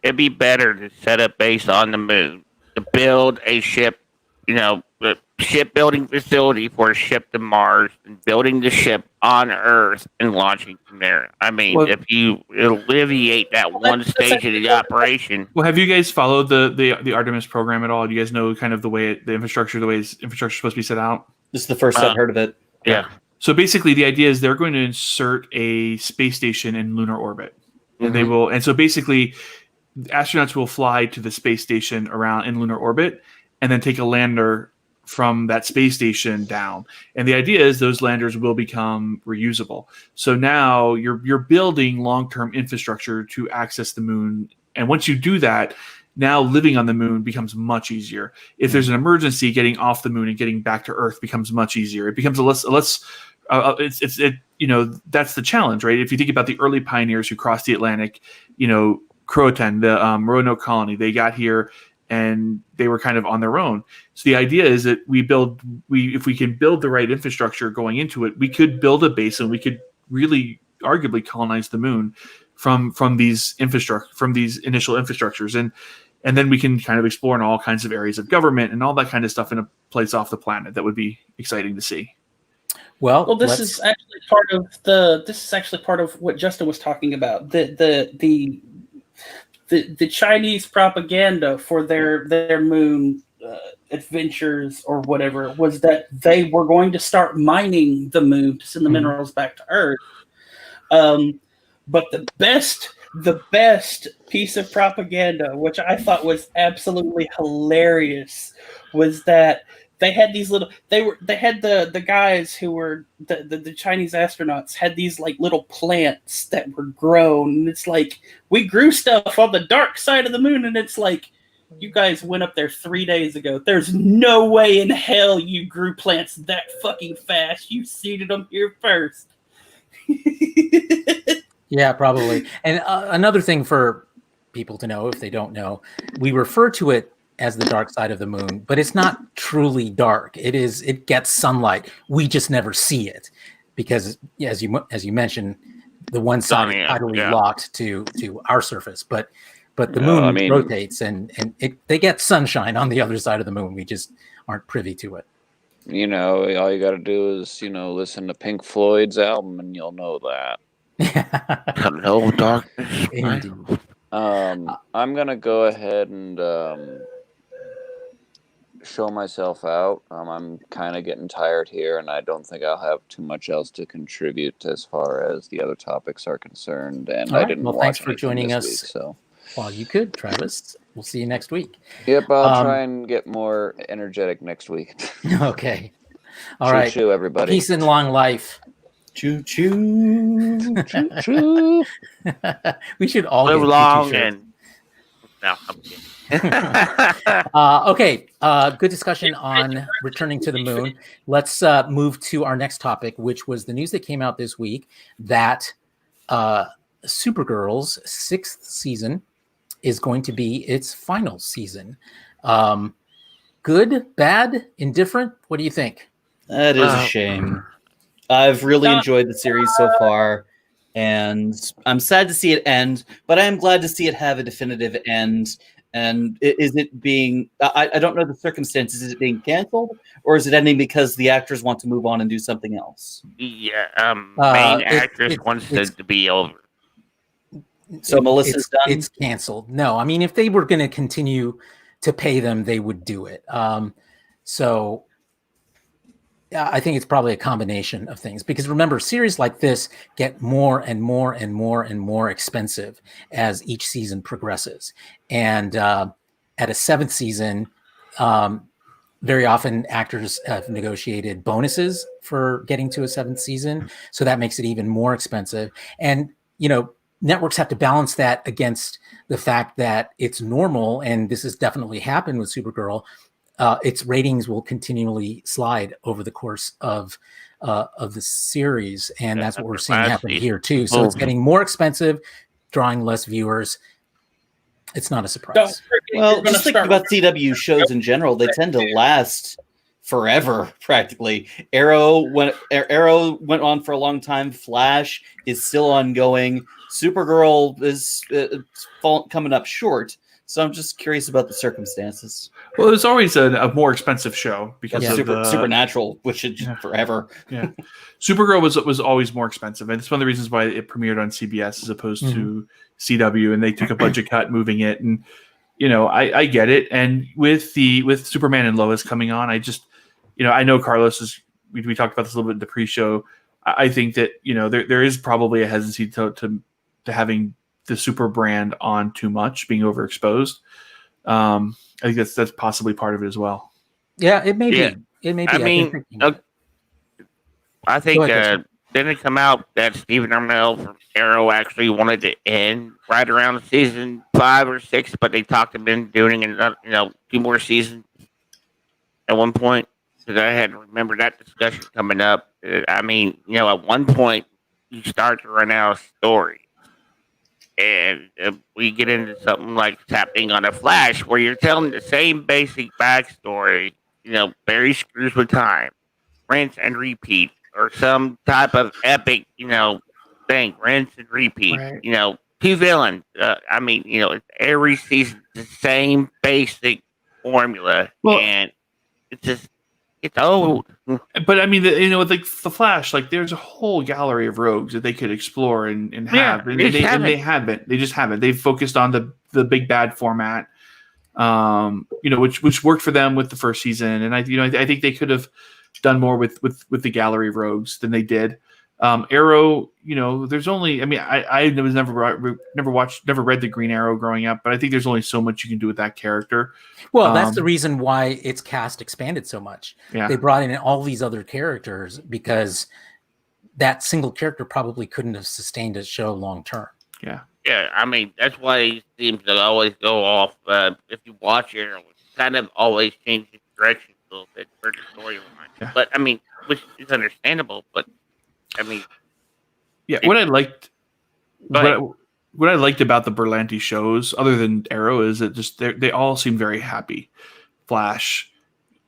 It'd be better to set up base on the moon, to build a ship, the shipbuilding facility for a ship to Mars, and building the ship on Earth and launching from there. If you alleviate that one stage of the operation. Well, have you guys followed the Artemis program at all? Do you guys know kind of the way the infrastructure is supposed to be set out? This is the first I've heard of it. Yeah. So basically, the idea is they're going to insert a space station in lunar orbit, and they will. And so basically, astronauts will fly to the space station around in lunar orbit, and then take a lander from that space station down. And the idea is those landers will become reusable. So now you're building long-term infrastructure to access the moon. And once you do that, now living on the moon becomes much easier. If there's an emergency, getting off the moon and getting back to Earth becomes much easier. It becomes that's the challenge, right? If you think about the early pioneers who crossed the Atlantic, Croatan, the Roanoke colony, they got here and they were kind of on their own. So the idea is that if we can build the right infrastructure going into it, we could build a base and we could really arguably colonize the moon from these initial infrastructures. And then we can kind of explore in all kinds of areas of government and all that kind of stuff in a place off the planet. That would be exciting to see. Well, this is actually part of what Justin was talking about. The Chinese propaganda for their moon adventures or whatever was that they were going to start mining the moon to send the minerals back to Earth. But the best piece of propaganda, which I thought was absolutely hilarious, was that they had these little. They had the guys who were the Chinese astronauts had these like little plants that were grown, and it's like we grew stuff on the dark side of the moon, and it's like you guys went up there 3 days ago. There's no way in hell you grew plants that fucking fast. You seeded them here first. Yeah, probably. And another thing for people to know, if they don't know, we refer to it as the dark side of the moon, but it's not truly dark. It gets sunlight. We just never see it because, as you mentioned, the one side is totally locked to our surface. But the moon rotates and they get sunshine on the other side of the moon. We just aren't privy to it. You know, all you got to do is, listen to Pink Floyd's album and you'll know that. Hello, darkness. Indeed. I'm going to go ahead and show myself out. I'm kind of getting tired here, and I don't think I'll have too much else to contribute as far as the other topics are concerned. And All right. I didn't watch thanks for anything joining this us. week, so. Well, you could, Travis. We'll see you next week. Yep, I'll try and get more energetic next week. Okay. All right. Choo-choo, everybody. Peace and long life. Choo-choo. Choo-choo. We should all Live get long choo-choo shirts. and. No, I'm kidding. Okay, good discussion on returning to the moon. Let's move to our next topic, which was the news that came out this week that Supergirl's 6th season is going to be its final season. Good, bad, indifferent? What do you think? That is a shame. I've really enjoyed the series so far, and I'm sad to see it end, but I am glad to see it have a definitive end. And is it being, I don't know the circumstances, is it being canceled, or is it ending because the actors want to move on and do something else? Yeah, main actress wants it to be over. So Melissa's done? It's canceled. No, I mean, if they were going to continue to pay them, they would do it. So I think it's probably a combination of things, because remember, series like this get more and more and more and more expensive as each season progresses. And at a 7th season, very often actors have negotiated bonuses for getting to a 7th season. So that makes it even more expensive. And, networks have to balance that against the fact that it's normal. And this has definitely happened with Supergirl. Its ratings will continually slide over the course of the series, and that's what we're seeing happen here too. So it's getting more expensive, drawing less viewers. It's not a surprise. Well, just think about CW shows in general; they tend to last forever, practically. Arrow went on for a long time. Flash is still ongoing. Supergirl is coming up short. So I'm just curious about the circumstances. Well, there's always a more expensive show because of Supernatural, which is forever. Yeah, Supergirl was always more expensive, and it's one of the reasons why it premiered on CBS as opposed to CW, and they took a budget cut moving it. And I get it. And with Superman and Lois coming on, I just I know Carlos is. We talked about this a little bit in the pre-show. I think that there is probably a hesitancy to having the super brand on too much, being overexposed. I think that's possibly part of it as well. Yeah, it may be. It may be. I think didn't it come out that Stephen Amell from Arrow actually wanted to end right around season 5 or 6, but they talked him into doing another, 2 more seasons at one point? Because I had to remember that discussion coming up. At one point you start to run out of story. And we get into something like what's happening on a Flash, where you're telling the same basic backstory, Barry screws with time, rinse and repeat, or some type of epic, thing, rinse and repeat, right. 2 villains. It's every season the same basic formula, and it's old. But I mean, with the Flash, there's a whole gallery of rogues that they could explore and have, and they haven't. They just haven't. They've focused on the big bad format, which worked for them with the first season, and I think they could have done more with the gallery of rogues than they did. Arrow, there's only. I mean, I was never read the Green Arrow growing up, but I think there's only so much you can do with that character. Well, that's the reason why its cast expanded so much. Yeah. They brought in all these other characters because that single character probably couldn't have sustained a show long term. Yeah. Yeah, I mean, that's why he seems to always go off. If you watch it, kind of always changes direction a little bit for the storyline. Yeah. But, I mean, which is understandable, but, I mean... Yeah, what I liked about the Berlanti shows, other than Arrow, is that just they all seem very happy. Flash,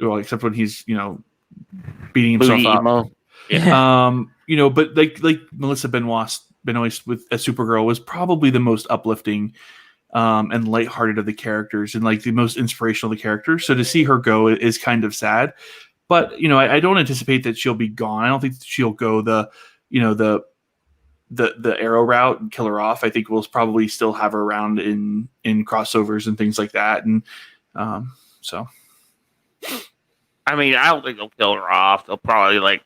well, except when he's, beating himself up. Yeah. But like Melissa Benoist with a Supergirl was probably the most uplifting and lighthearted of the characters and like the most inspirational of the characters. So to see her go is kind of sad, but I don't anticipate that she'll be gone. I don't think she'll go the Arrow route and kill her off. I think we'll probably still have her around in crossovers and things like that. And so, I mean, I don't think they'll kill her off. They'll probably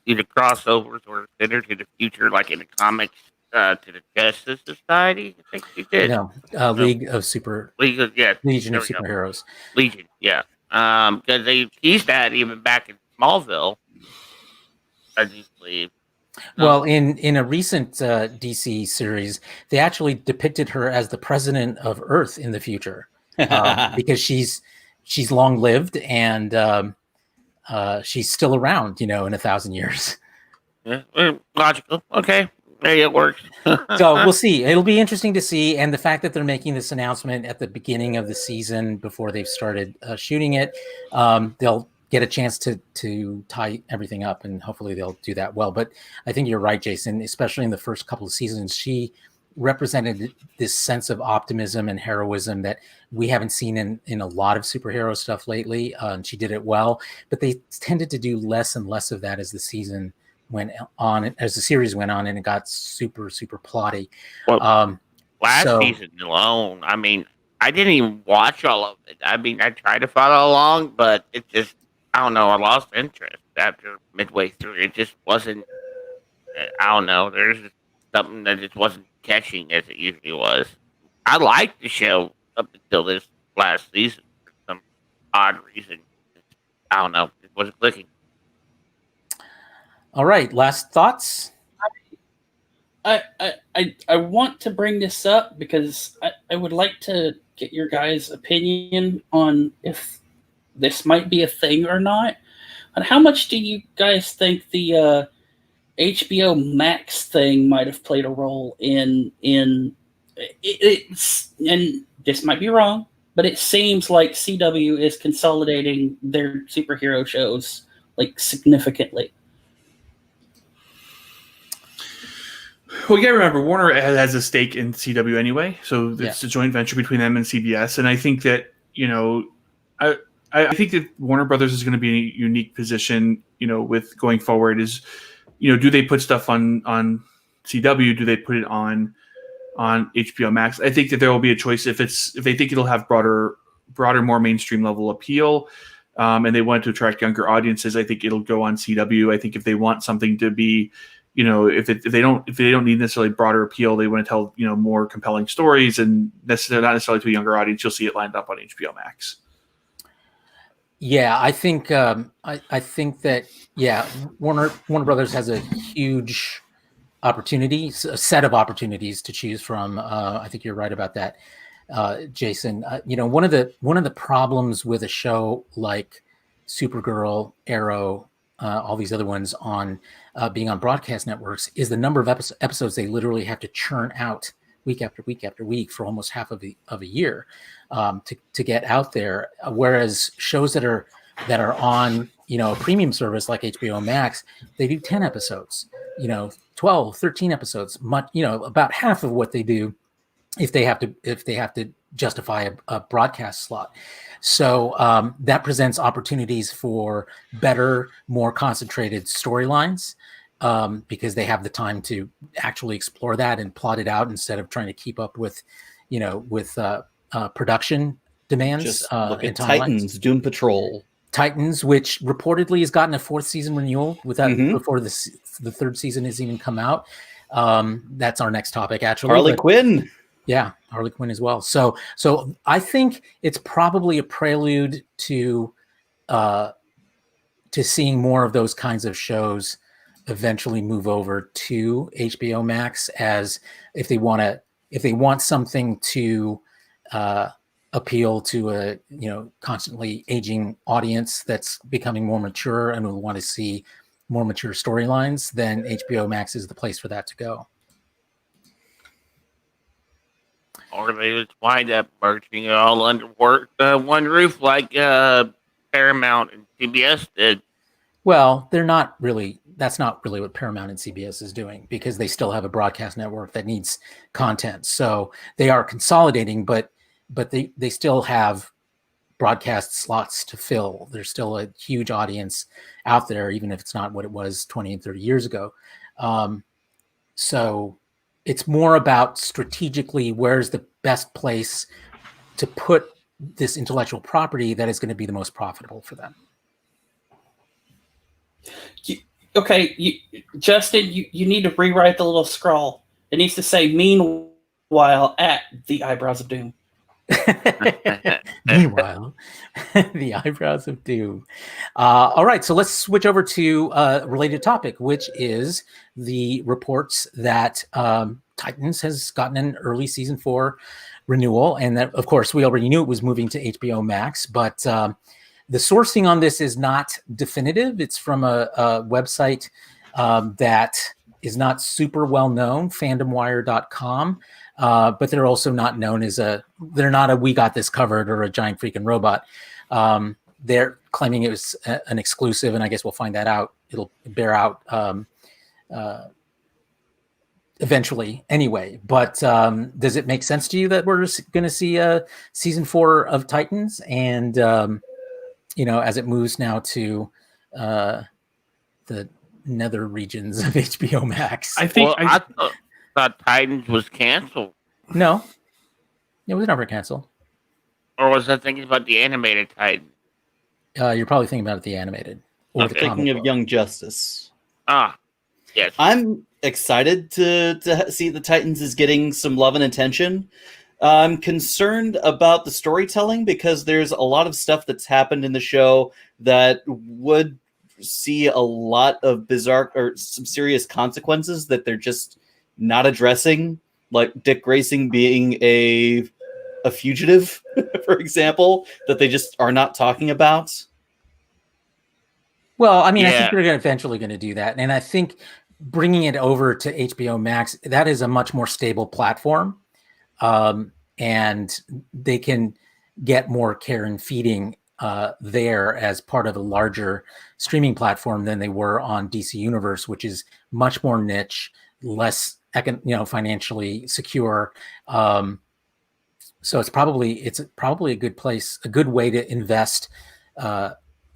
either crossovers or send her to the future, like in the comics, to the Justice Society. I think she did. No, Legion of Superheroes. Legion, yeah. Because they teased that even back in Smallville, I do believe. Well, in a recent DC series, they actually depicted her as the president of Earth in the future because she's long lived and she's still around, in 1,000 years. Yeah, logical. Okay, maybe it works. So we'll see. It'll be interesting to see, and the fact that they're making this announcement at the beginning of the season before they've started shooting it, they'll get a chance to tie everything up, and hopefully they'll do that well. But I think you're right, Jason. Especially in the first couple of seasons, she represented this sense of optimism and heroism that we haven't seen in a lot of superhero stuff lately. And she did it well, but they tended to do less and less of that as the season went on, as the series went on, and it got super, super plotty. Well, last season alone, I mean, I didn't even watch all of it. I mean, I tried to follow along, but it just, I don't know, I lost interest after midway through. It just wasn't, I don't know, there's something that just wasn't catching as it usually was. I liked the show up until this last season for some odd reason. I don't know, it wasn't clicking. All right, last thoughts? I want to bring this up because I would like to get your guys' opinion on if this might be a thing or not. And how much do you guys think the HBO Max thing might have played a role in it's, and this might be wrong, but it seems like CW is consolidating their superhero shows significantly. Well, you gotta remember, Warner has a stake in CW anyway, so it's a joint venture between them and CBS. And I think that I think that Warner Brothers is going to be in a unique position, with going forward. Is do they put stuff on CW? Do they put it on HBO Max? I think that there will be a choice if they think it'll have broader, more mainstream level appeal, and they want to attract younger audiences. I think it'll go on CW. I think if they want something to be if they don't need necessarily broader appeal, they want to tell more compelling stories and not necessarily to a younger audience, you'll see it lined up on HBO Max. Yeah, I think I think that Warner Brothers has a huge opportunity, a set of opportunities to choose from. I think you're right about that, Jason. One of the problems with a show like Supergirl, Arrow, all these other ones on being on broadcast networks is the number of episodes they literally have to churn out week after week after week for almost half of a year to get out there. Whereas shows that are on a premium service like HBO Max, they do 10 episodes, 12, 13 episodes, much about half of what they do if they have to justify a broadcast slot. So that presents opportunities for better, more concentrated storylines because they have the time to actually explore that and plot it out instead of trying to keep up with production demands. Just look at Titans, Doom Patrol. Titans, which reportedly has gotten a 4th season renewal before the 3rd season has even come out. That's our next topic, actually. Harley Quinn. Yeah, Harley Quinn as well. So I think it's probably a prelude to seeing more of those kinds of shows eventually move over to HBO Max, as if they want something to appeal to a constantly aging audience that's becoming more mature and will want to see more mature storylines, then HBO Max is the place for that to go. Or they just wind up merging it all under one roof like Paramount and CBS did. Well, that's not really what Paramount and CBS is doing, because they still have a broadcast network that needs content. So they are consolidating, but they still have broadcast slots to fill. There's still a huge audience out there, even if it's not what it was 20 and 30 years ago. So it's more about strategically where's the best place to put this intellectual property that is going to be the most profitable for them. Justin, you need to rewrite the little scroll. It needs to say, meanwhile, at the Eyebrows of Doom. Meanwhile, the Eyebrows of Doom. All right, so let's switch over to a related topic, which is the reports that Titans has gotten an early season 4 renewal, and that, of course, we already knew it was moving to HBO Max, but the sourcing on this is not definitive. It's from a website that is not super well known, fandomwire.com. But they're also not known as they're not a "we got this covered" or a giant freaking robot. They're claiming it was an exclusive, and I guess we'll find that out. It'll bear out eventually anyway. But does it make sense to you that we're going to see a season 4 of Titans, and as it moves now to the nether regions of HBO Max? I think I thought Titans was canceled. No, it was never canceled. Or was I thinking about the animated Titan? You're probably thinking about the animated. Or the Thinking of Young Justice. Yes. I'm excited to see the Titans is getting some love and attention. I'm concerned about the storytelling, because there's a lot of stuff that's happened in the show that would see a lot of bizarre or some serious consequences that they're just not addressing, like Dick Grayson being a fugitive, for example, that they just are not talking about. Well, I mean, I think they're eventually going to do that. And I think bringing it over to HBO Max, that is a much more stable platform. And they can get more care and feeding there as part of a larger streaming platform than they were on DC Universe, which is much more niche, less financially secure. So it's probably a good place, a good way to invest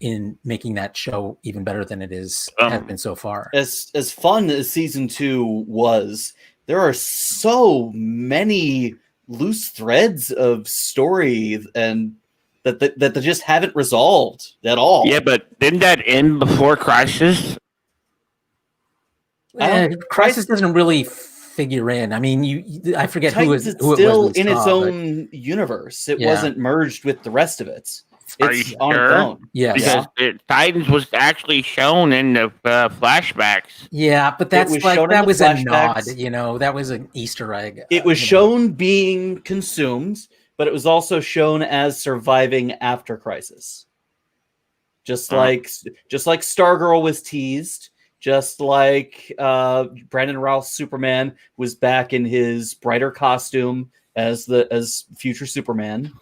in making that show even better than it has been so far. As fun as season 2 was, there are so many loose threads of story and that they just haven't resolved at all. Yeah, but didn't that end before Crisis? Crisis doesn't really figure in. I mean, I forget Titans who is it was. Still in its own universe. It wasn't merged with the rest of it. Are you It's on sure? its own. Yes. Because Titans was actually shown in the flashbacks. Yeah, but that's was like shown in that the was a nod. flashbacks. That was an Easter egg. It was shown being consumed, but it was also shown as surviving after Crisis. Just like Stargirl was teased, just like Brandon Routh's Superman was back in his brighter costume as future Superman.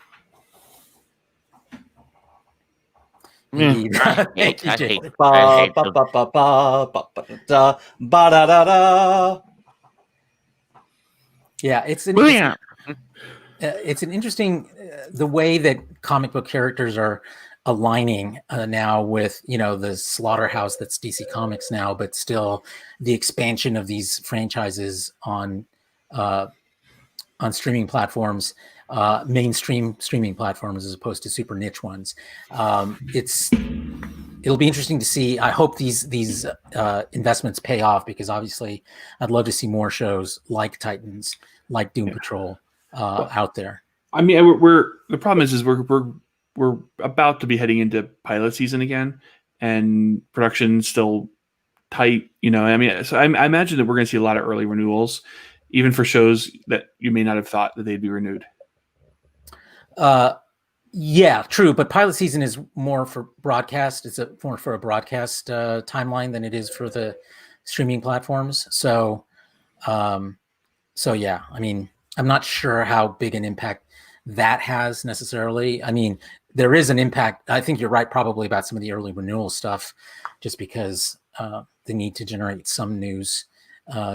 Indeed. Thank you, I Jake. hate Yeah, it's an interesting the way that comic book characters are aligning now with the slaughterhouse that's DC Comics now, but still the expansion of these franchises on streaming platforms. mainstream streaming platforms as opposed to super niche ones. It'll be interesting to see. I hope these investments pay off, because obviously I'd love to see more shows like Titans, like Doom Patrol out there. I mean, the problem is we're about to be heading into pilot season again, and production's still tight. I mean, so I imagine that we're going to see a lot of early renewals, even for shows that you may not have thought that they'd be renewed. Yeah, true. But pilot season is more for broadcast. It's more for a broadcast timeline than it is for the streaming platforms. So yeah, I mean, I'm not sure how big an impact that has necessarily. I mean, there is an impact. I think you're right, probably, about some of the early renewal stuff, just because the need to generate some news,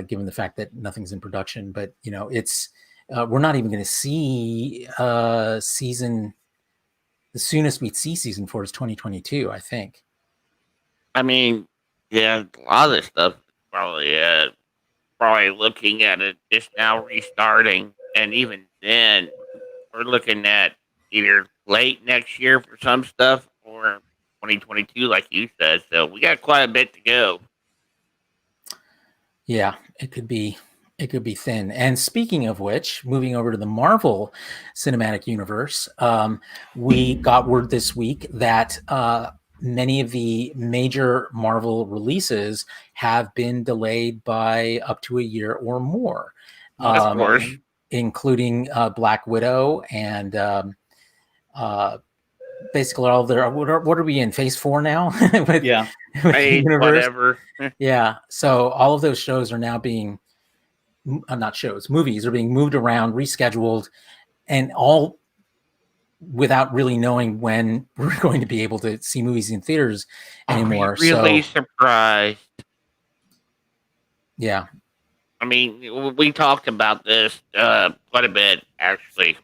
given the fact that nothing's in production. But it's we're not even going to see season. The soonest we'd see season 4 is 2022, I think. I mean, yeah, a lot of this stuff probably looking at it just now restarting, and even then, we're looking at either late next year for some stuff or 2022, like you said. So we got quite a bit to go. Yeah, it could be thin. And speaking of which, moving over to the Marvel Cinematic Universe, we got word this week that many of the major Marvel releases have been delayed by up to a year or more. Of course. Including Black Widow and basically all of their. What are we in, phase 4 now? with whatever. Yeah. So all of those shows are now being. Not shows, movies are being moved around, rescheduled, and all without really knowing when we're going to be able to see movies in theaters anymore. Really surprised. Yeah. I mean, we talked about this quite a bit, actually,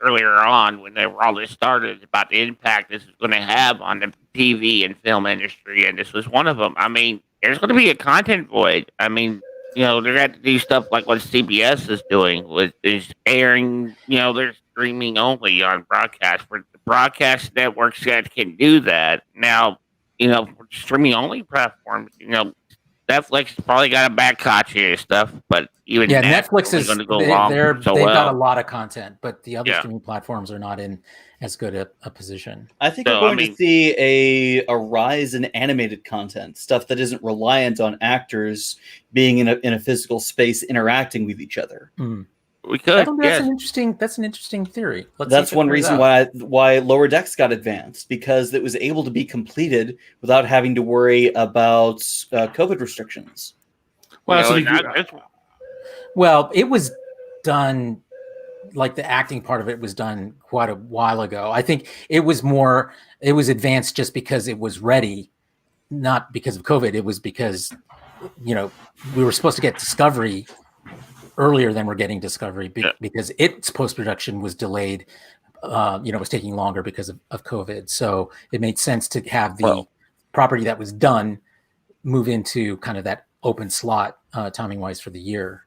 earlier on, whenever all this started, about the impact this is going to have on the TV and film industry, and this was one of them. I mean, there's going to be a content void. I mean, they're going to have to do stuff like what CBS is doing, is airing, they're streaming only on broadcast. For the broadcast networks that can do that. Now, for streaming only platforms, Netflix probably got a back copy of stuff, but even Netflix is going to go along they've got a lot of content, but the other streaming platforms are not in as good a position. I think we're going to see a rise in animated content, stuff that isn't reliant on actors being in a physical space interacting with each other. Mm. We could. That's an interesting theory. That's one reason why Lower Decks got advanced, because it was able to be completed without having to worry about COVID restrictions. Well, it was done. Like the acting part of it was done quite a while ago. I think it was advanced just because it was ready, not because of COVID. It was because, we were supposed to get Discovery earlier than we're getting Discovery because its post-production was delayed, was taking longer because of COVID. So it made sense to have the property that was done move into kind of that open slot timing wise for the year.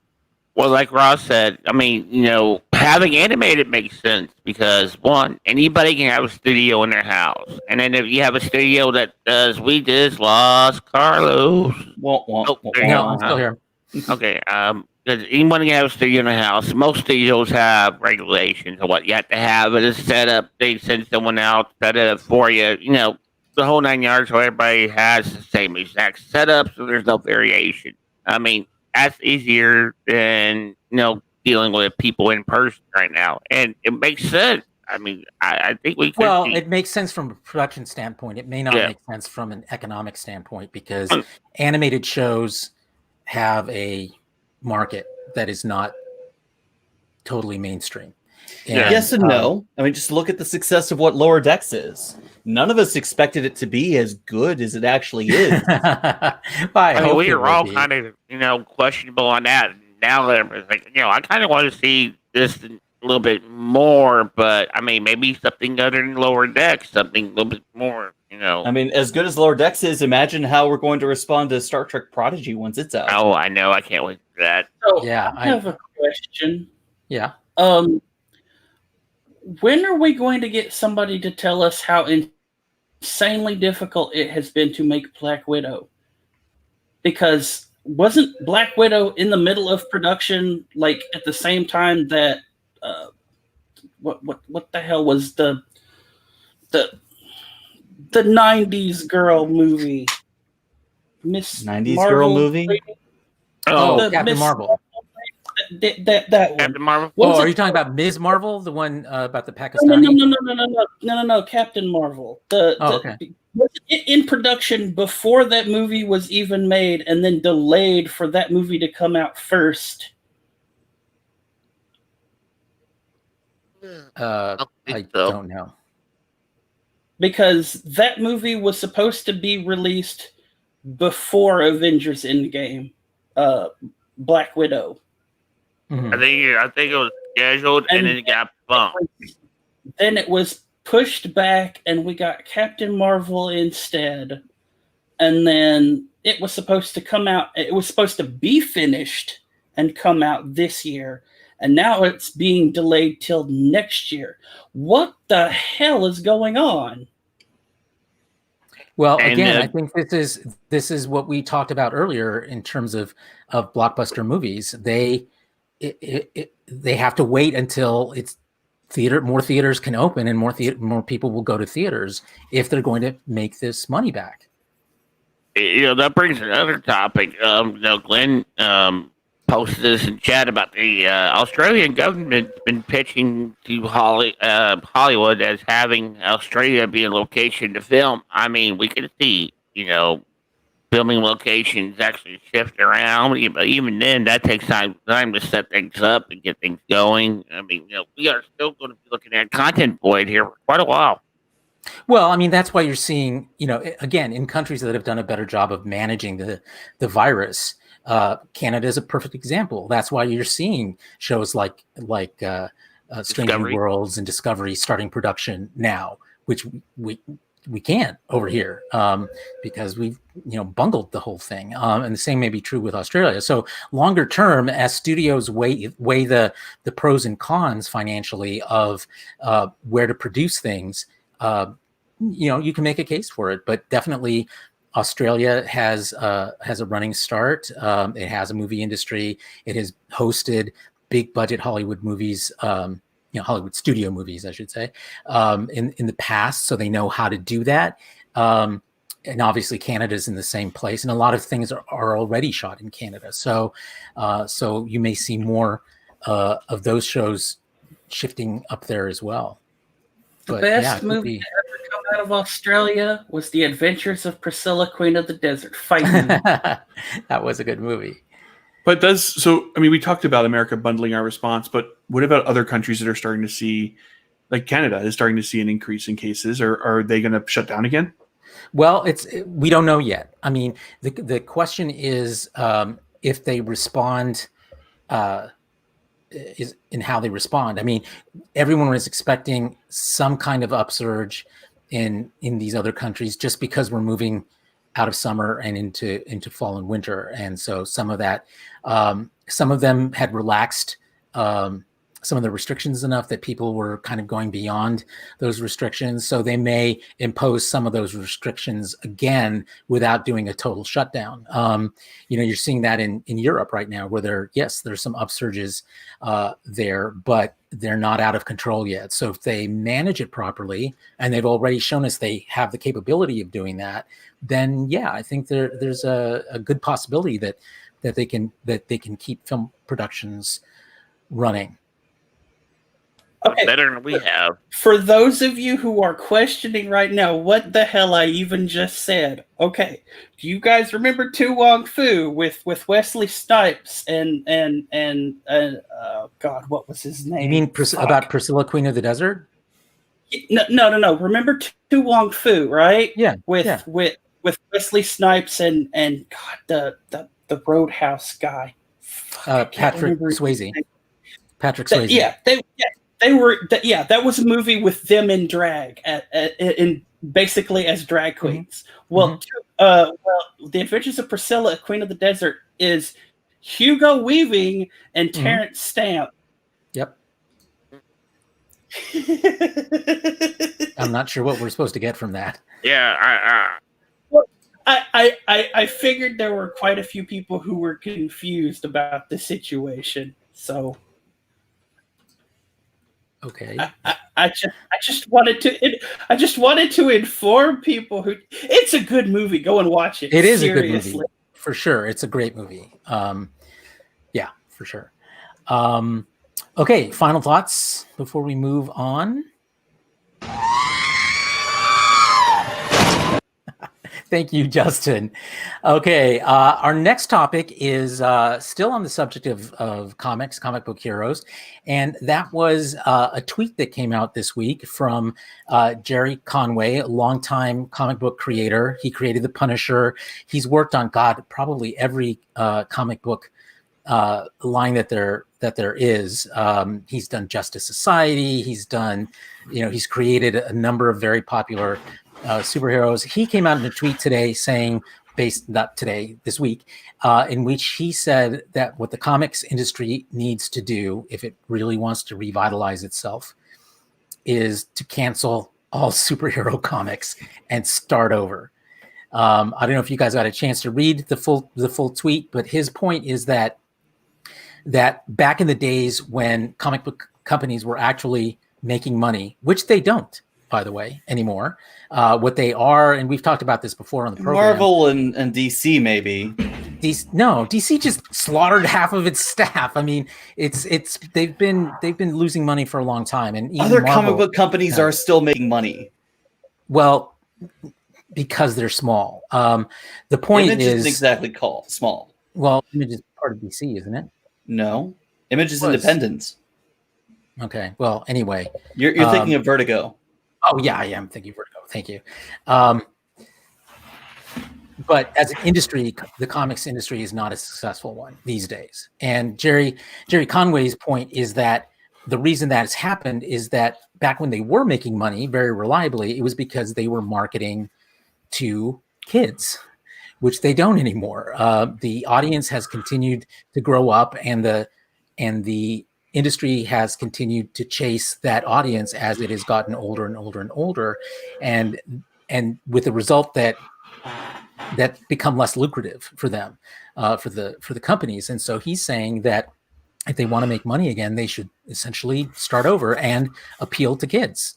Well, like Ross said, I mean, having animated makes sense because, one, anybody can have a studio in their house. And then if you have a studio that does, we just lost Carlos. No, I'm still here. Okay. Because anyone can have a studio in their house. Most studios have regulations of what you have to have. It is set up. They send someone out, set it up for you. The whole 9 yards, so everybody has the same exact setup, so there's no variation. I mean, that's easier than dealing with people in person right now, and it makes sense. I mean, I think we could. Well, it makes sense from a production standpoint. It may not make sense from an economic standpoint because animated shows have a market that is not totally mainstream. And, yes and no. I mean, just look at the success of what Lower Decks is. None of us expected it to be as good as it actually is. I mean, we were all kind of, questionable on that. Now that it's like, I kind of want to see this a little bit more, but I mean, maybe something other than Lower Decks, something a little bit more, I mean, as good as Lower Decks is, imagine how we're going to respond to Star Trek Prodigy once it's out. Oh, I know. I can't wait for that. So, I have a question. Yeah. when are we going to get somebody to tell us how insanely difficult it has been to make Black Widow? Because wasn't Black Widow in the middle of production, like at the same time that what the hell was the 90s girl movie? Miss 90s Marvel girl movie? Oh, Captain Marvel. That one. Captain Marvel. Are you talking about Ms. Marvel, the one about the Pakistani? No, Captain Marvel. Okay. In production before that movie was even made, and then delayed for that movie to come out first. I don't know. Because that movie was supposed to be released before Avengers Endgame, Black Widow. Mm-hmm. I think it was scheduled and then it got bumped. Then it was pushed back and we got Captain Marvel instead. And then it was supposed to come out, it was supposed to be finished and come out this year. And now it's being delayed till next year. What the hell is going on? Well, again, I think this is what we talked about earlier in terms of blockbuster movies. They have to wait until it's more theaters can open and more people will go to theaters if they're going to make this money back. That brings another topic. Glenn posted this in chat about the Australian government's been pitching to Hollywood as having Australia be a location to film. I mean, we can see, filming locations actually shift around, but even then, that takes time to set things up and get things going. I mean, we are still going to be looking at content void here for quite a while. Well, I mean, that's why you're seeing, again, in countries that have done a better job of managing the virus. Canada is a perfect example. That's why you're seeing shows like Strange New Worlds and Discovery starting production now, which we can't over here because we've bungled the whole thing. And the same may be true with Australia. So longer term, as studios weigh the pros and cons financially of where to produce things, you can make a case for it. But definitely, Australia has a running start. It has a movie industry. It has hosted big budget Hollywood movies, Hollywood studio movies, I should say, in the past. So they know how to do that. And obviously Canada's in the same place. And a lot of things are already shot in Canada. So you may see more of those shows shifting up there as well. The best movie to ever come out of Australia was The Adventures of Priscilla, Queen of the Desert. Fighting. That was a good movie. But we talked about America bundling our response, but what about other countries that are starting to see, like Canada is starting to see an increase in cases, or are they going to shut down again? Well, we don't know yet. I mean, the question is if they respond is in how they respond. I mean, everyone was expecting some kind of upsurge in these other countries just because we're moving out of summer and into fall and winter. And so some of that, some of them had relaxed some of the restrictions enough that people were kind of going beyond those restrictions. So they may impose some of those restrictions again without doing a total shutdown. You're seeing that in Europe right now where there's some upsurges there, but they're not out of control yet. So if they manage it properly, and they've already shown us they have the capability of doing that, then I think there's a good possibility that they can keep film productions running. Okay. Better than we have. For those of you who are questioning right now what the hell I even just said, okay, do you guys remember Tu Wong Fu with Wesley Snipes and God, what was his name? You mean about Priscilla, Queen of the Desert? No. Remember Tu Wong Fu, right? Yeah. With Wesley Snipes and God, the Roadhouse guy. Patrick Swayze. Patrick Swayze. That was a movie with them in drag, in basically as drag queens. Mm-hmm. The Adventures of Priscilla, Queen of the Desert, is Hugo Weaving and Terrence Stamp. Yep. I'm not sure what we're supposed to get from that. Yeah, I figured there were quite a few people who were confused about the situation, so okay. I just wanted to inform people who it's a good movie. Go and watch it. It is seriously. a good movie for sure. It's a great movie. Yeah, for sure. Okay, final thoughts before we move on. Thank you, Justin. Okay, our next topic is still on the subject of comics, comic book heroes, and that was a tweet that came out this week from Jerry Conway, a longtime comic book creator. He created The Punisher. He's worked on, probably every comic book line that there is. He's done Justice Society. He's done, he's created a number of very popular superheroes. He came out in a tweet today saying, this week, in which he said that what the comics industry needs to do, if it really wants to revitalize itself, is to cancel all superhero comics and start over. I don't know if you guys got a chance to read the full tweet, but his point is that back in the days when comic book companies were actually making money, which they don't, by the way, anymore. What they are, and we've talked about this before on the program. Marvel and DC maybe. DC just slaughtered half of its staff. I mean, they've been losing money for a long time, and even other Marvel, comic book companies are still making money. Well, because they're small. The point Image is isn't exactly small. Well, Image is part of DC, isn't it? No, Image is independent. Okay. Well, anyway, you're thinking of Vertigo. Oh yeah, I am thinking Vertigo. Thank you. But as an industry, the comics industry is not a successful one these days. And Jerry Conway's point is that the reason that has happened is that back when they were making money very reliably, it was because they were marketing to kids, which they don't anymore. The audience has continued to grow up, and the industry has continued to chase that audience as it has gotten older and older and older, and with the result that become less lucrative for them, for the companies. And so he's saying that if they want to make money again, they should essentially start over and appeal to kids.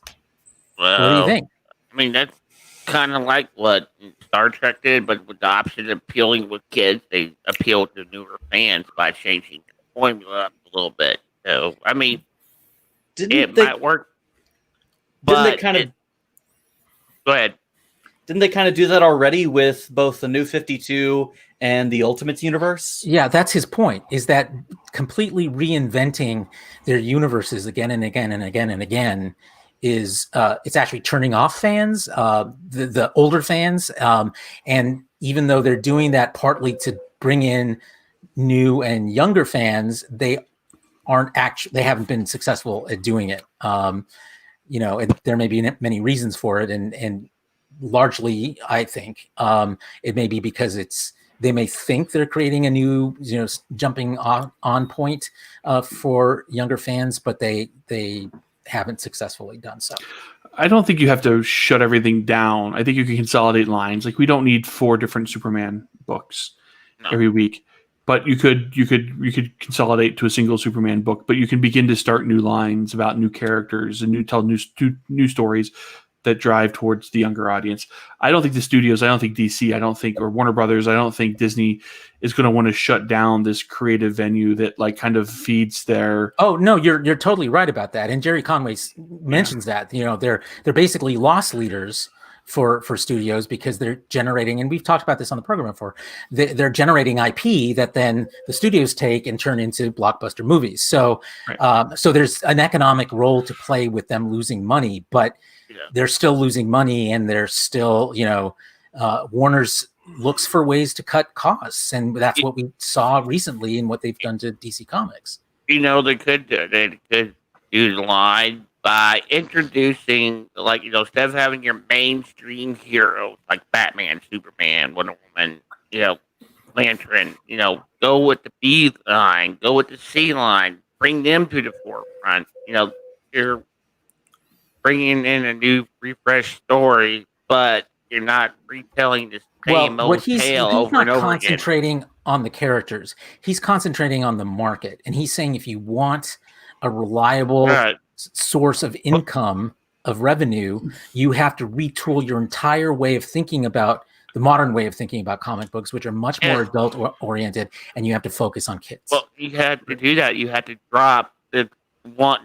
Well, what do you think? I mean, that's kind of like what Star Trek did, but with the option of appealing with kids, they appealed to newer fans by changing the formula up a little bit. So, I mean, might work. Didn't they kind of? Go ahead. Didn't they kind of do that already with both the New 52 and the Ultimates universe? Yeah, that's his point, is that completely reinventing their universes again and again and again and again is it's actually turning off fans, the older fans. And even though they're doing that partly to bring in new and younger fans, they haven't been successful at doing it. And there may be many reasons for it. And largely, I think it may be because they may think they're creating a new, jumping on point for younger fans, but they haven't successfully done so. I don't think you have to shut everything down. I think you can consolidate lines. Like, we don't need 4 different Superman books every week, but you could consolidate to a single Superman book. But you can begin to start new lines about new characters and tell new stories that drive towards the younger audience. I don't think the studios, I don't think DC, or Warner Brothers, I don't think Disney is going to want to shut down this creative venue that kind of feeds their. Oh no, you're totally right about that. And Jerry Conway mentions that they're basically loss leaders for studios because they're generating, and we've talked about this on the program before. They're generating IP that then the studios take and turn into blockbuster movies. So, so there's an economic role to play with them losing money, but they're still losing money, and they're still, Warner's looks for ways to cut costs, and that's what we saw recently in what they've done to DC Comics. They could do the line by introducing, instead of having your mainstream heroes like Batman, Superman, Wonder Woman, Lantern, go with the B line, go with the C line, bring them to the forefront. Your bringing in a new refresh story, but you're not retelling the same old tale over and over again. He's not concentrating on the characters. He's concentrating on the market. And he's saying if you want a reliable source of income, of revenue, you have to retool your entire way of thinking about the modern way of thinking about comic books, which are much more adult oriented, and you have to focus on kids. Well, you had to do that. You had to drop the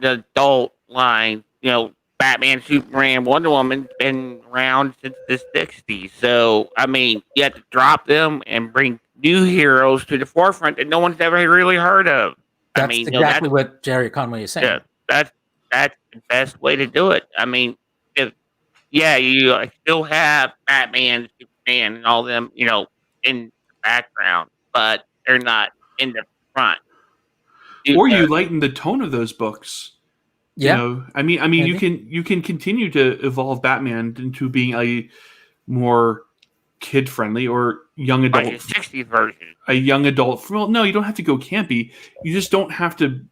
adult line. You know, Batman, Superman, Wonder Woman been around since the 60s. So, I mean, you had to drop them and bring new heroes to the forefront that no one's ever really heard of. That's exactly what Jerry Conway is saying. Yeah, that's the best way to do it. I mean, you still have Batman, Superman, and all them, you know, in the background, but they're not in the front. Or you lighten the tone of those books. Yeah. You know, I mean, you can continue to evolve Batman into being a more kid friendly or young adult, like a 60s version. A young adult. Well, no, you don't have to go campy. You just don't have to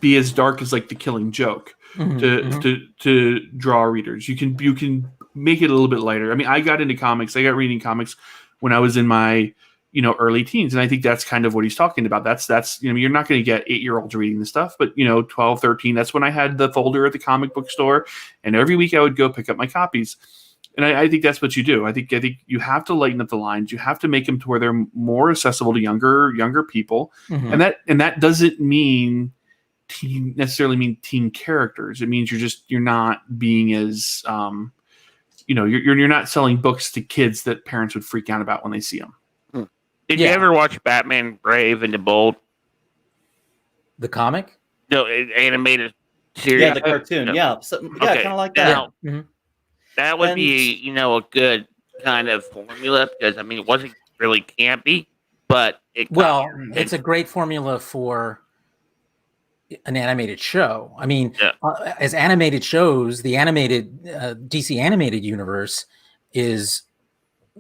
be as dark as like The Killing Joke to draw readers. You can make it a little bit lighter. I mean, I got into comics. I got reading comics when I was in my early teens, and I think that's kind of what he's talking about. That's you're not going to get 8-year-olds reading this stuff, but 12, 13. That's when I had the folder at the comic book store, and every week I would go pick up my copies. And I think that's what you do. I think you have to lighten up the lines. You have to make them to where they're more accessible to younger people, and that doesn't necessarily mean teen characters. It means you're not being as you're not selling books to kids that parents would freak out about when they see them. Did you ever watch Batman Brave and the Bold? The comic? No, animated series. Yeah, the cartoon. No. Yeah, kind of like that. Now, that would be, a good kind of formula because it wasn't really campy, but it's a great formula for an animated show. I mean, as animated shows, the animated DC animated universe is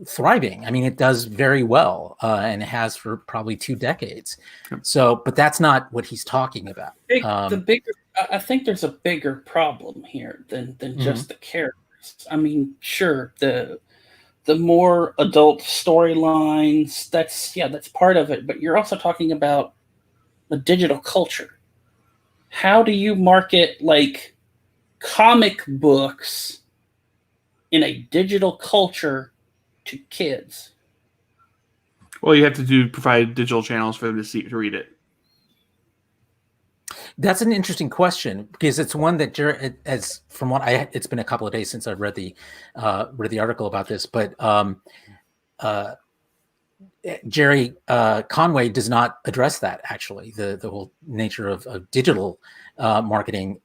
thriving. I mean, it does very well, and it has for probably 2 decades. So, but that's not what he's talking about. I think there's a bigger problem here than just the characters. I mean, sure, the more adult storylines, that's part of it, but you're also talking about the digital culture. How do you market like comic books in a digital culture to kids? Well, you have to provide digital channels for them to read it. That's an interesting question because it's one that it's been a couple of days since I've read the article about this, but Jerry Conway does not address that actually, the whole nature of digital marketing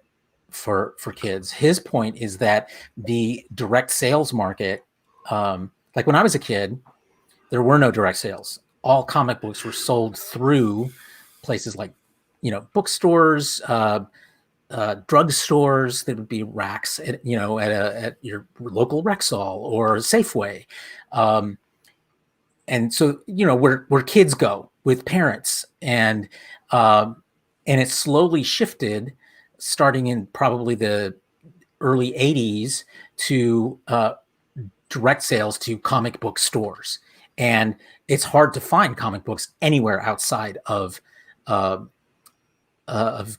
for kids. His point is that the direct sales market, like when I was a kid, there were no direct sales. All comic books were sold through places like bookstores, drugstores. That would be racks at your local Rexall or Safeway. And so, where kids go with parents, and it slowly shifted starting in probably the early 80s to direct sales to comic book stores. And it's hard to find comic books anywhere outside of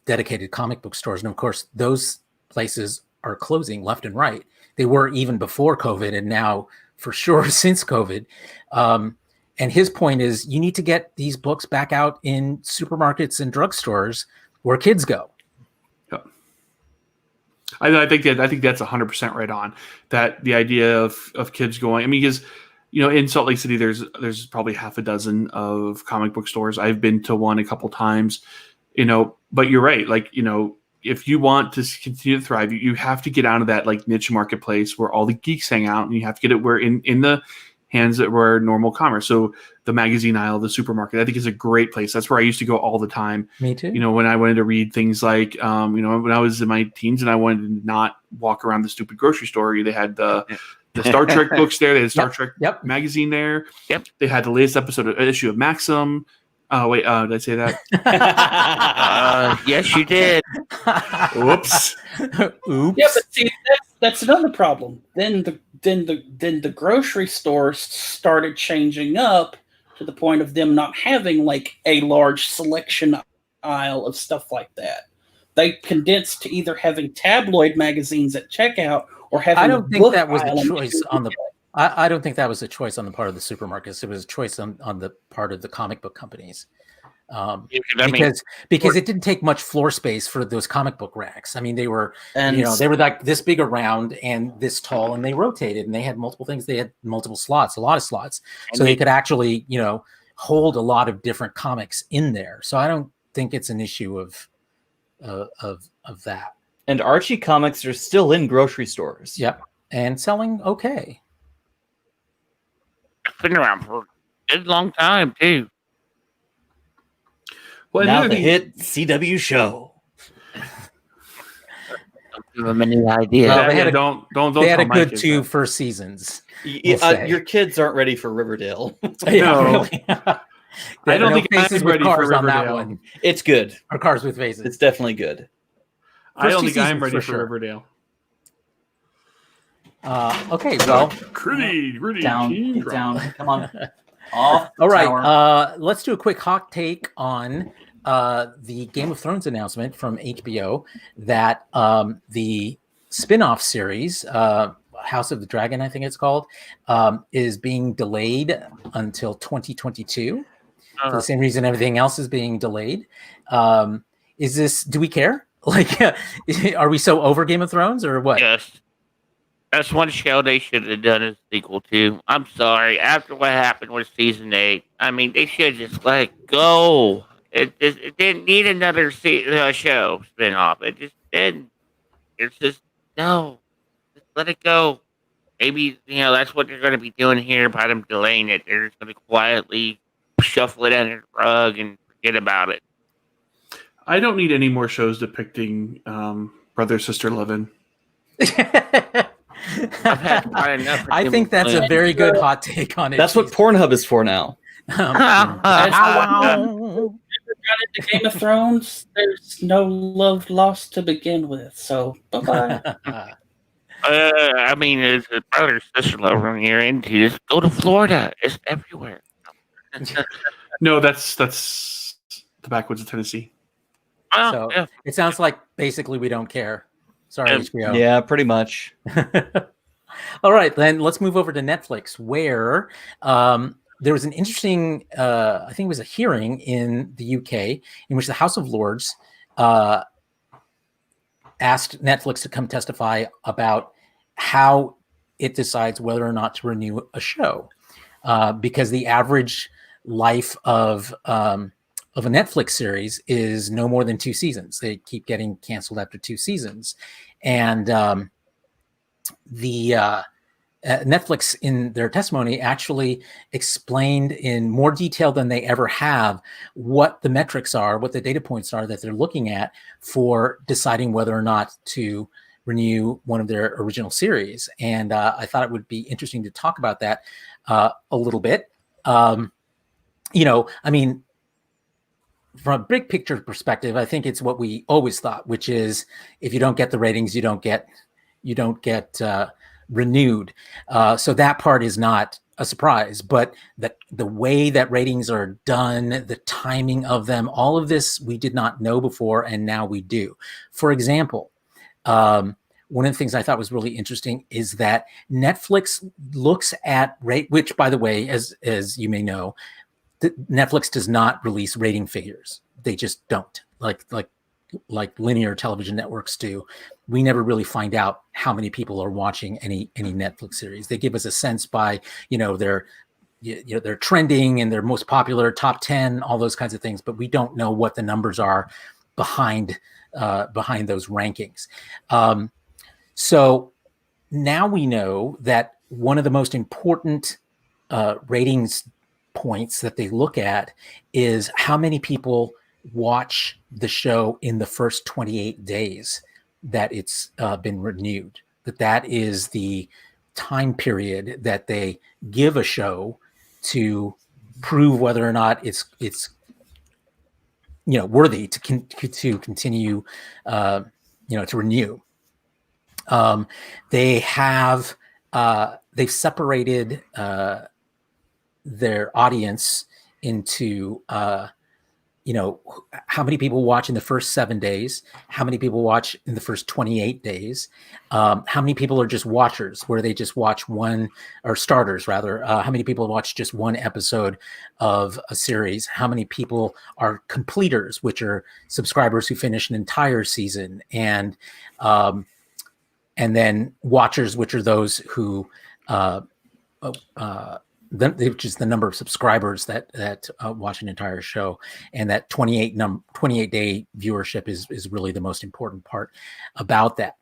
dedicated comic book stores. And of course, those places are closing left and right. They were even before COVID, and now for sure since COVID. And his point is you need to get these books back out in supermarkets and drugstores where kids go. Yeah. I think that's 100% right on. That the idea of kids going, I mean, because in Salt Lake City there's probably half a dozen of comic book stores. I've been to one a couple times, but you're right. Like, if you want to continue to thrive, you have to get out of that like niche marketplace where all the geeks hang out, and you have to get it where in the hands that were normal commerce. So the magazine aisle, the supermarket, I think is a great place. That's where I used to go all the time. Me too. When I wanted to read things like, when I was in my teens and I wanted to not walk around the stupid grocery store, they had the Star Trek books there. They had Star Trek magazine there. Yep. They had the latest issue of Maxim. Oh wait, did I say that? Yes, you did. Whoops. Oops. Yeah, but see, that's another problem. Then the grocery stores started changing up to the point of them not having like a large selection aisle of stuff like that. They condensed to either having tabloid magazines at checkout or having. I don't think book that was a aisle choice on the. I don't think that was a choice on the part of the supermarkets. It was a choice on the part of the comic book companies. Because it didn't take much floor space for those comic book racks. I mean, they were they were like this big around and this tall, and they rotated, and they had multiple things. They had multiple slots, a lot of slots, so they could actually hold a lot of different comics in there. So I don't think it's an issue of that. And Archie comics are still in grocery stores. Yep, and selling okay. It's been around for a long time too. Well, now the hit CW show. Don't give them any idea. Well, they had a good kids 2 that. first seasons. Your kids aren't ready for Riverdale. No. Really. I don't think faces I'm with ready for cars on that Riverdale. one. It's good. Or cars with faces. It's definitely good. I don't First think I'm 2 ready seasons for sure. Riverdale. Okay, well, Gritty, down. Come on. Off the all right. tower. Let's do a quick hot take on the Game of Thrones announcement from HBO that the spin-off series, House of the Dragon, I think it's called, is being delayed until 2022 for the same reason everything else is being delayed. Do we care? Like, are we so over Game of Thrones or what? Yes. That's one show they should have done a sequel to. I'm sorry. After what happened with season 8, I mean, they should just let it go. It didn't need another show spin-off. It just didn't. It's just, no. Just let it go. Maybe, that's what they're going to be doing here by them delaying it. They're just going to quietly shuffle it under the rug and forget about it. I don't need any more shows depicting brother-sister loving. I've had quite enough. I think that's a very good hot take on it. That's what Pornhub is for now. Got into Game of Thrones, there's no love lost to begin with. So bye-bye. I mean, it's a brother sister lover here, and you just go to Florida. It's everywhere. No, that's the backwoods of Tennessee. So it sounds like basically we don't care. Sorry, HBO. Yeah, pretty much. All right, then let's move over to Netflix, where there was an interesting, I think it was a hearing in the UK in which the House of Lords asked Netflix to come testify about how it decides whether or not to renew a show, because the average life of a Netflix series is no more than 2 seasons. They keep getting canceled after 2 seasons, and Netflix, in their testimony, actually explained in more detail than they ever have what the metrics are, what the data points are that they're looking at for deciding whether or not to renew one of their original series. And I thought it would be interesting to talk about that a little bit. I mean, from a big picture perspective, I think it's what we always thought, which is if you don't get the ratings, you don't get renewed. So that part is not a surprise, but the way that ratings are done, the timing of them, all of this we did not know before, and now we do. For example, one of the things I thought was really interesting is that Netflix looks at rate, which, by the way, as you may know, Netflix does not release rating figures. They just don't, like linear television networks do. We never really find out how many people are watching any Netflix series. They give us a sense by their trending and their most popular top 10, all those kinds of things, but we don't know what the numbers are behind those rankings. So now we know that one of the most important ratings points that they look at is how many people watch the show in the first 28 days that it's been renewed. That is the time period that they give a show to prove whether or not it's worthy to continue, to renew. They've separated their audience into how many people watch in the first 7 days, how many people watch in the first 28 days, how many people are just watchers where they just watch one, or starters rather, how many people watch just one episode of a series, how many people are completers, which are subscribers who finish an entire season, and then watchers, which are those who which is the number of subscribers that watch an entire show, and that 28-day viewership is really the most important part about that.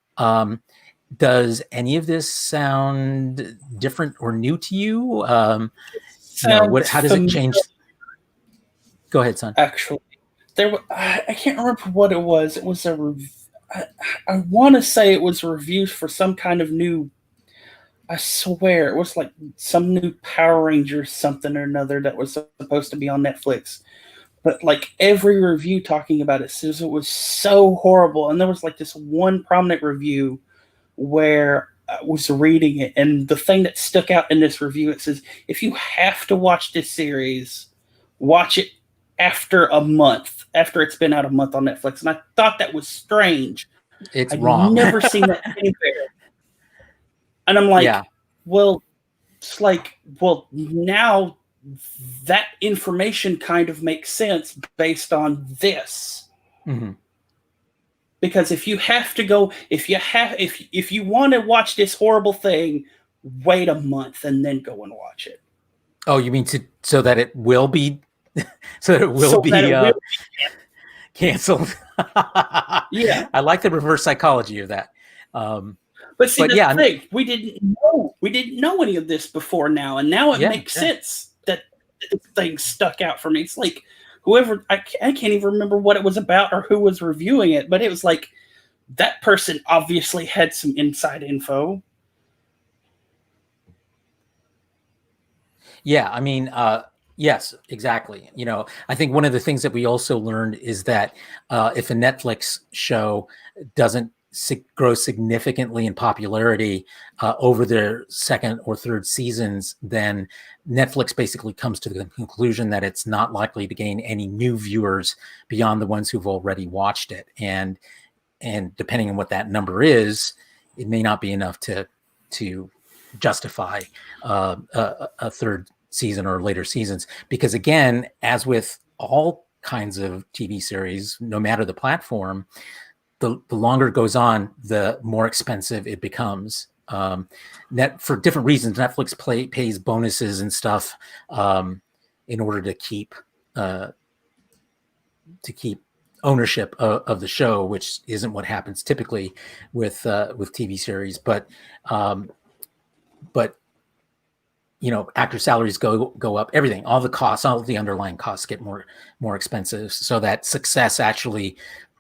Does any of this sound different or new to you? How does it change? Go ahead, son. Actually, I can't remember what it was. It was I want to say it was reviews for some kind of new. I swear it was like some new Power Rangers something or another that was supposed to be on Netflix. But like every review talking about it says it was so horrible. And there was like this one prominent review where I was reading it, and the thing that stuck out in this review, it says, if you have to watch this series, watch it after a month, after it's been out a month on Netflix. And I thought that was strange. It's wrong. I've never seen that anywhere. And I'm like, well, it's like, well, now that information kind of makes sense based on this. Mm-hmm. Because if you have to go, if you want to watch this horrible thing, wait a month and then go and watch it. Oh, you mean so that it will be, so that it will be canceled? Yeah, I like the reverse psychology of that. But see, the thing, we didn't know any of this before now, and now it makes sense that the thing stuck out for me. It's like whoever, I can't even remember what it was about or who was reviewing it, but it was like that person obviously had some inside info. Yeah, I mean, yes, exactly. I think one of the things that we also learned is that if a Netflix show doesn't grow significantly in popularity over their second or third seasons, then Netflix basically comes to the conclusion that it's not likely to gain any new viewers beyond the ones who've already watched it. And depending on what that number is, it may not be enough to justify a third season or later seasons. Because again, as with all kinds of TV series, no matter the platform, the longer it goes on, the more expensive it becomes. For different reasons, Netflix pays bonuses and stuff in order to keep ownership of the show, which isn't what happens typically with TV series. But actor salaries go up. Everything, all the costs, all of the underlying costs get more expensive, so that success actually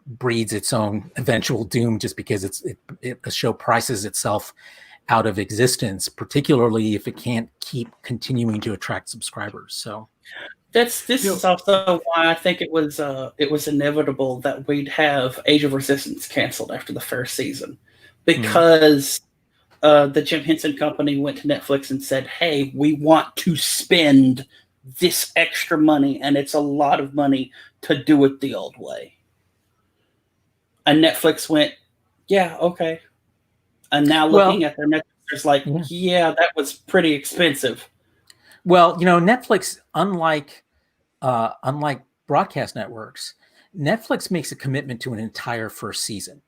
breeds its own eventual doom, just because a show prices itself out of existence, particularly if it can't keep continuing to attract subscribers. So this is also why I think it was inevitable that we'd have Age of Resistance canceled after the first season, because the Jim Henson Company went to Netflix and said, hey, we want to spend this extra money, and it's a lot of money to do it the old way. And Netflix went, yeah, okay. And now looking at their metrics, it's like, yeah, that was pretty expensive. Well, Netflix, unlike broadcast networks, Netflix makes a commitment to an entire first season.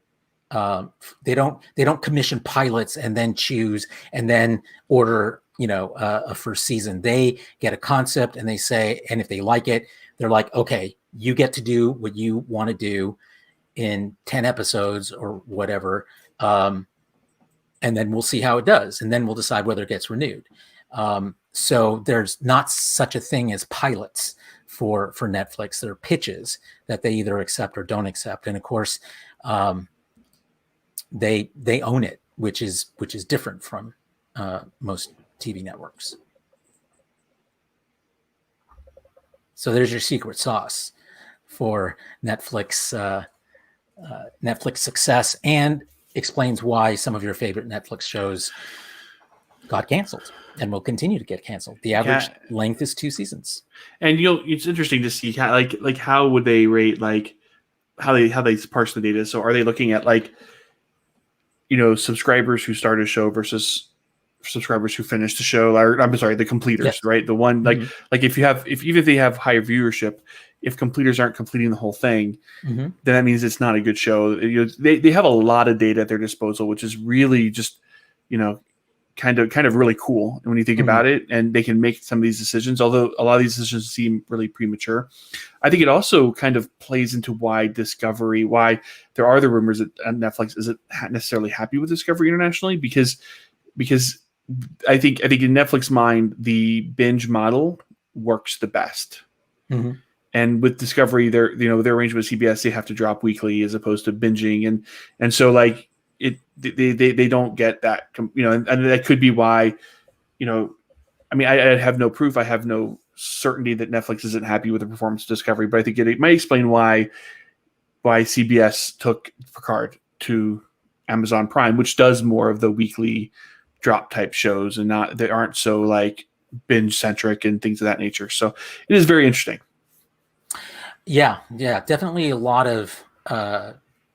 They don't commission pilots and then choose and then order a first season. They get a concept and they say, and if they like it, they're like, okay, you get to do what you want to do in 10 episodes or whatever, and then we'll see how it does, and then we'll decide whether it gets renewed. So there's not such a thing as pilots for Netflix. There are pitches that they either accept or don't accept, and of course, they own it, which is different from most TV networks. So there's your secret sauce. for Netflix success, and explains why some of your favorite Netflix shows got canceled and will continue to get canceled. The average length is 2 seasons. And it's interesting to see how, like how would they rate, like how they parse the data. So are they looking at subscribers who start a show versus subscribers who finish the show, or I'm sorry, the completers, right? The one like if they have higher viewership, if completers aren't completing the whole thing, then that means it's not a good show. They have a lot of data at their disposal, which is really just kind of really cool when you think about it, and they can make some of these decisions, although a lot of these decisions seem really premature. I think it also kind of plays into why there are the rumors that Netflix isn't necessarily happy with Discovery internationally, because I think in Netflix mind, the binge model works the best. And with Discovery, their arrangement with CBS, they have to drop weekly as opposed to binging, and so they don't get that, and that could be why, I have no proof, I have no certainty that Netflix isn't happy with the performance of Discovery, but I think it might explain why CBS took Picard to Amazon Prime, which does more of the weekly drop type shows, and they aren't so binge centric and things of that nature. So it is very interesting. Yeah, definitely a lot of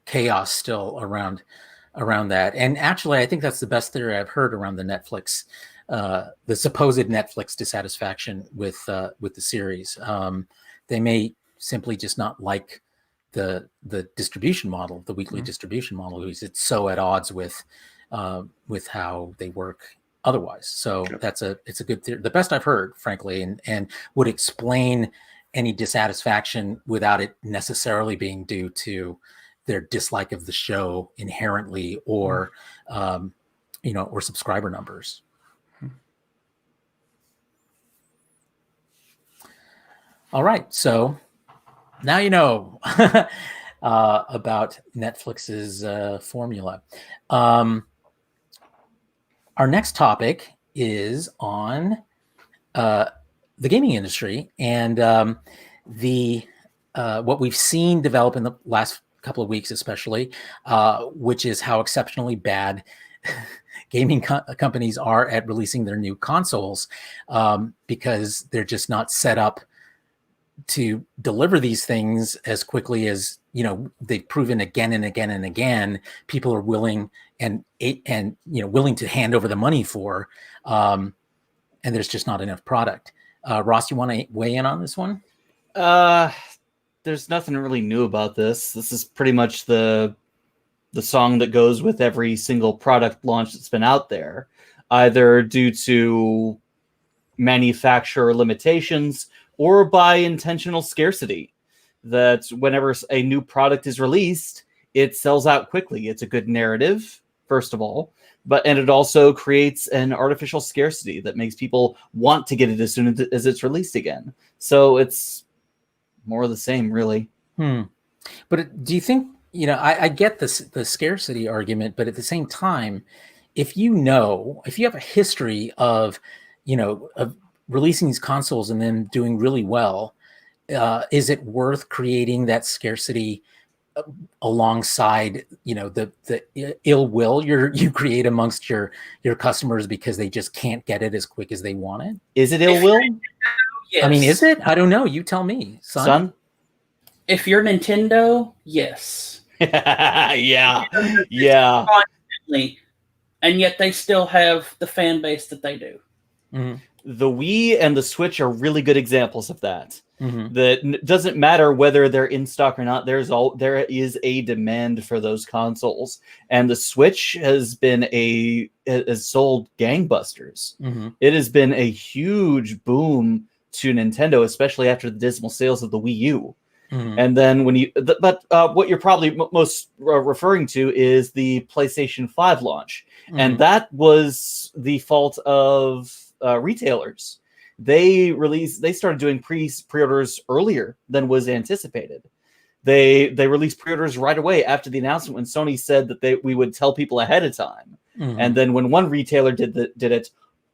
chaos still around that. And actually, I think that's the best theory I've heard around the Netflix, the supposed Netflix dissatisfaction with the series. They may simply just not like the distribution model, the weekly distribution model, because it's so at odds with how they work otherwise. So it's a good theory, the best I've heard, frankly, and would explain any dissatisfaction without it necessarily being due to their dislike of the show inherently, or or subscriber numbers. All right, so now you know about Netflix's formula. Our next topic is on the gaming industry and what we've seen develop in the last couple of weeks, especially, which is how exceptionally bad gaming companies are at releasing their new consoles, because they're just not set up to deliver these things as quickly as they've proven again and again and again. People are willing and willing to hand over the money for, and there's just not enough product. Ross, you want to weigh in on this one? There's nothing really new about this. This is pretty much the song that goes with every single product launch that's been out there, either due to manufacturer limitations or by intentional scarcity. That whenever a new product is released, it sells out quickly. It's a good narrative, first of all, and it also creates an artificial scarcity that makes people want to get it as soon as it's released again. So it's more of the same, really. But do you think, I get the scarcity argument, but at the same time, if you have a history of releasing these consoles and then doing really well, is it worth creating that scarcity alongside the ill will you create amongst your customers because they just can't get it as quick as they want it? Is it ill will? Yes. I mean, is it? I don't know. You tell me, son. If you're Nintendo, yes. Yeah. Constantly, and yet they still have the fan base that they do. Mm-hmm. The Wii and the Switch are really good examples of that. That doesn't matter whether they're in stock or not. There is a demand for those consoles, and the Switch has sold gangbusters. It has been a huge boom to Nintendo, especially after the dismal sales of the Wii U. And then what you're probably most referring to is the PlayStation 5 launch, and that was the fault of retailers. They started doing pre-orders earlier than was anticipated. They released pre-orders right away after the announcement when Sony said that we would tell people ahead of time. And then when one retailer did it,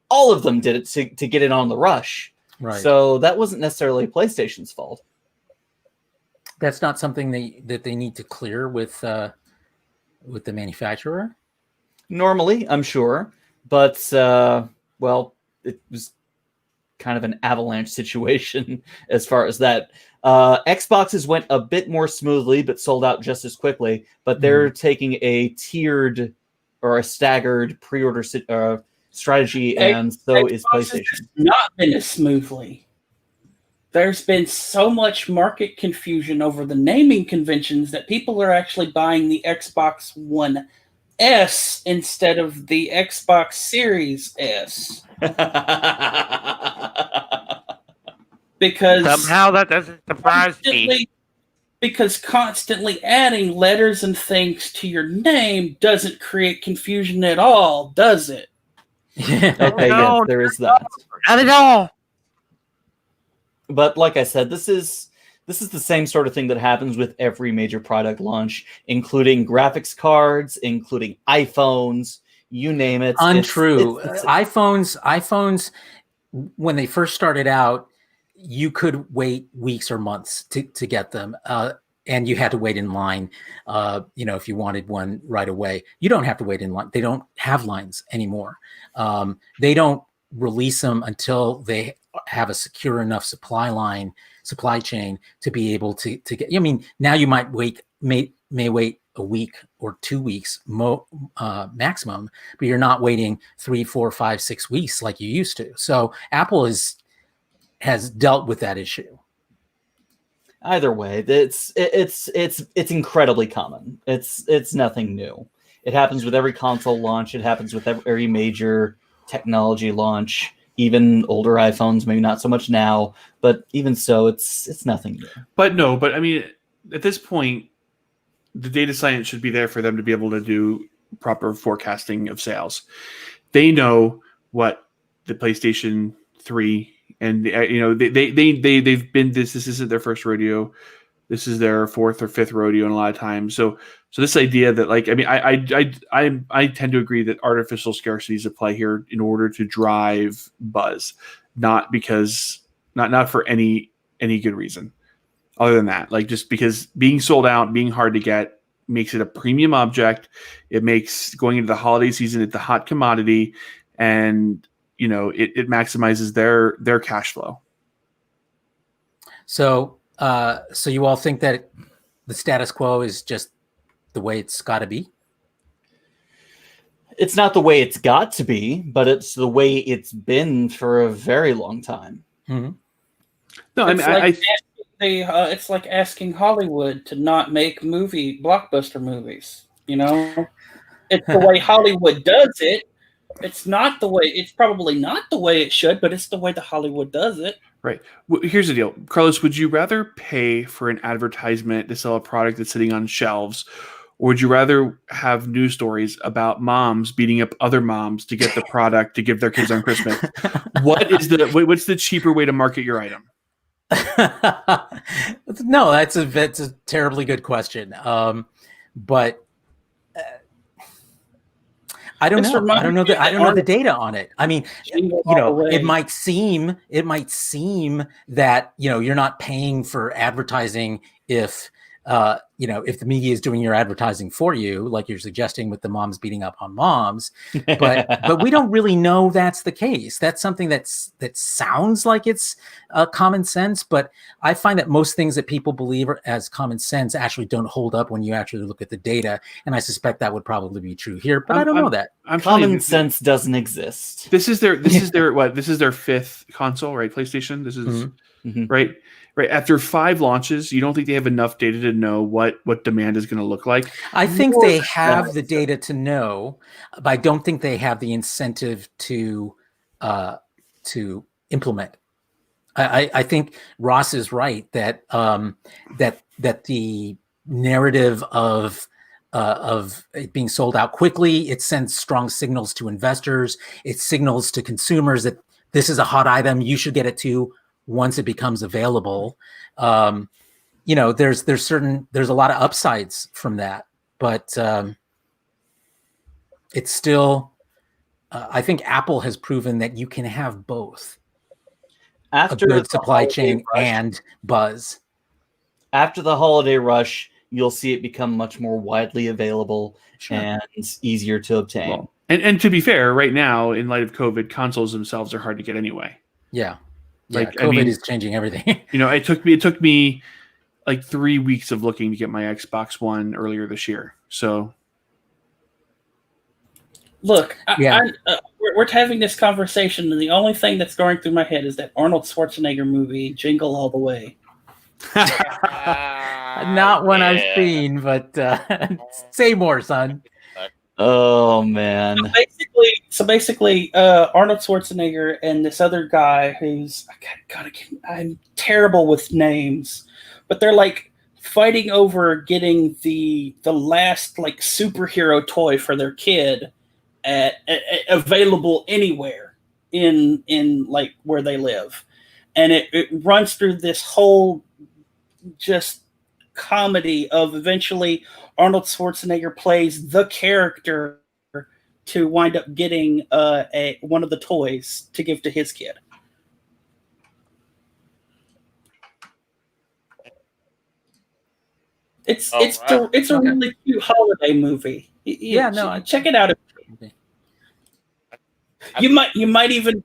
all of them did it to get in on the rush. Right. So that wasn't necessarily PlayStation's fault. That's not something that they need to clear with the manufacturer. Normally, I'm sure, but well, it was kind of an avalanche situation as far as that. Xboxes went a bit more smoothly, but sold out just as quickly. But they're taking a tiered or a staggered pre-order strategy, and so Xbox is PlayStation. has not been as smoothly. There's been so much market confusion over the naming conventions that people are actually buying the Xbox One S instead of the Xbox Series S. Because somehow that doesn't surprise me. Because constantly adding letters and things to your name doesn't create confusion at all, does it? Okay, yes, there is that. Not at all. But like I said, this is the same sort of thing that happens with every major product launch, including graphics cards, including iPhones, you name it. Untrue. iPhones, when they first started out, you could wait weeks or months to get them. And you had to wait in line, if you wanted one right away. You don't have to wait in line. They don't have lines anymore. They don't release them until they have a secure enough supply chain to be able to get. I mean, now you might may wait a week or 2 weeks maximum, but you're not waiting 3, 4, 5, 6 weeks like you used to. So Apple has dealt with that issue. Either way, it's incredibly common. It's nothing new. It happens with every console launch. It happens with every major technology launch. Even older iPhones, maybe not so much now, but even so, it's nothing new. But I mean, at this point, the data science should be there for them to be able to do proper forecasting of sales. They know what the PlayStation 3 and they've been this isn't their first rodeo. This is their fourth or fifth rodeo in a lot of times. So this idea that I tend to agree that artificial scarcity is at play here in order to drive buzz, not for any good reason other than that. Like just because being sold out, being hard to get makes it a premium object. It makes going into the holiday season it's the hot commodity, and it maximizes their cash flow. So you all think that the status quo is just the way it's got to be? It's not the way it's got to be, but it's the way it's been for a very long time. Mm-hmm. No, it's like asking Hollywood to not make blockbuster movies. It's the way Hollywood does it. It's probably not the way it should, but it's the way the Hollywood does it. Right. Well, here's the deal. Carlos, would you rather pay for an advertisement to sell a product that's sitting on shelves, or would you rather have news stories about moms beating up other moms to get the product to give their kids on Christmas? What's the cheaper way to market your item? No, that's a terribly good question. But I don't know. I don't know the data on it. I mean, it might seem that you're not paying for advertising if the media is doing your advertising for you, like you're suggesting with the moms beating up on moms, but we don't really know that's the case. That's something that sounds like it's common sense, but I find that most things that people believe as common sense actually don't hold up when you actually look at the data, and I suspect that would probably be true here, but I don't know that. Common sense doesn't exist. This is their fifth console, right? PlayStation. This is right. Right. After 5 launches, you don't think they have enough data to know what demand is going to look like? I think they have the data to know, but I don't think they have the incentive to implement. I think Ross is right that that the narrative of it being sold out quickly, it sends strong signals to investors. It signals to consumers that this is a hot item. You should get it too. Once it becomes available, there's a lot of upsides from that, but it's still, I think Apple has proven that you can have both after a good supply chain and buzz. after the holiday rush, you'll see it become much more widely available and easier to obtain. Well, and to be fair, right now, in light of COVID, consoles themselves are hard to get anyway. Yeah. Like, COVID is changing everything. It took me like 3 weeks of looking to get my Xbox One earlier this year. So, look, we're having this conversation, and the only thing that's going through my head is that Arnold Schwarzenegger movie, Jingle All the Way. Not one I've seen, but say more, son. Oh man! So basically, Arnold Schwarzenegger and this other guy who's I'm terrible with names, but they're like fighting over getting the last like superhero toy for their kid at available anywhere in like where they live, and it runs through this whole just comedy of eventually Arnold Schwarzenegger plays the character to wind up getting one of the toys to give to his kid. It's a really cute holiday movie. Check it out. You might even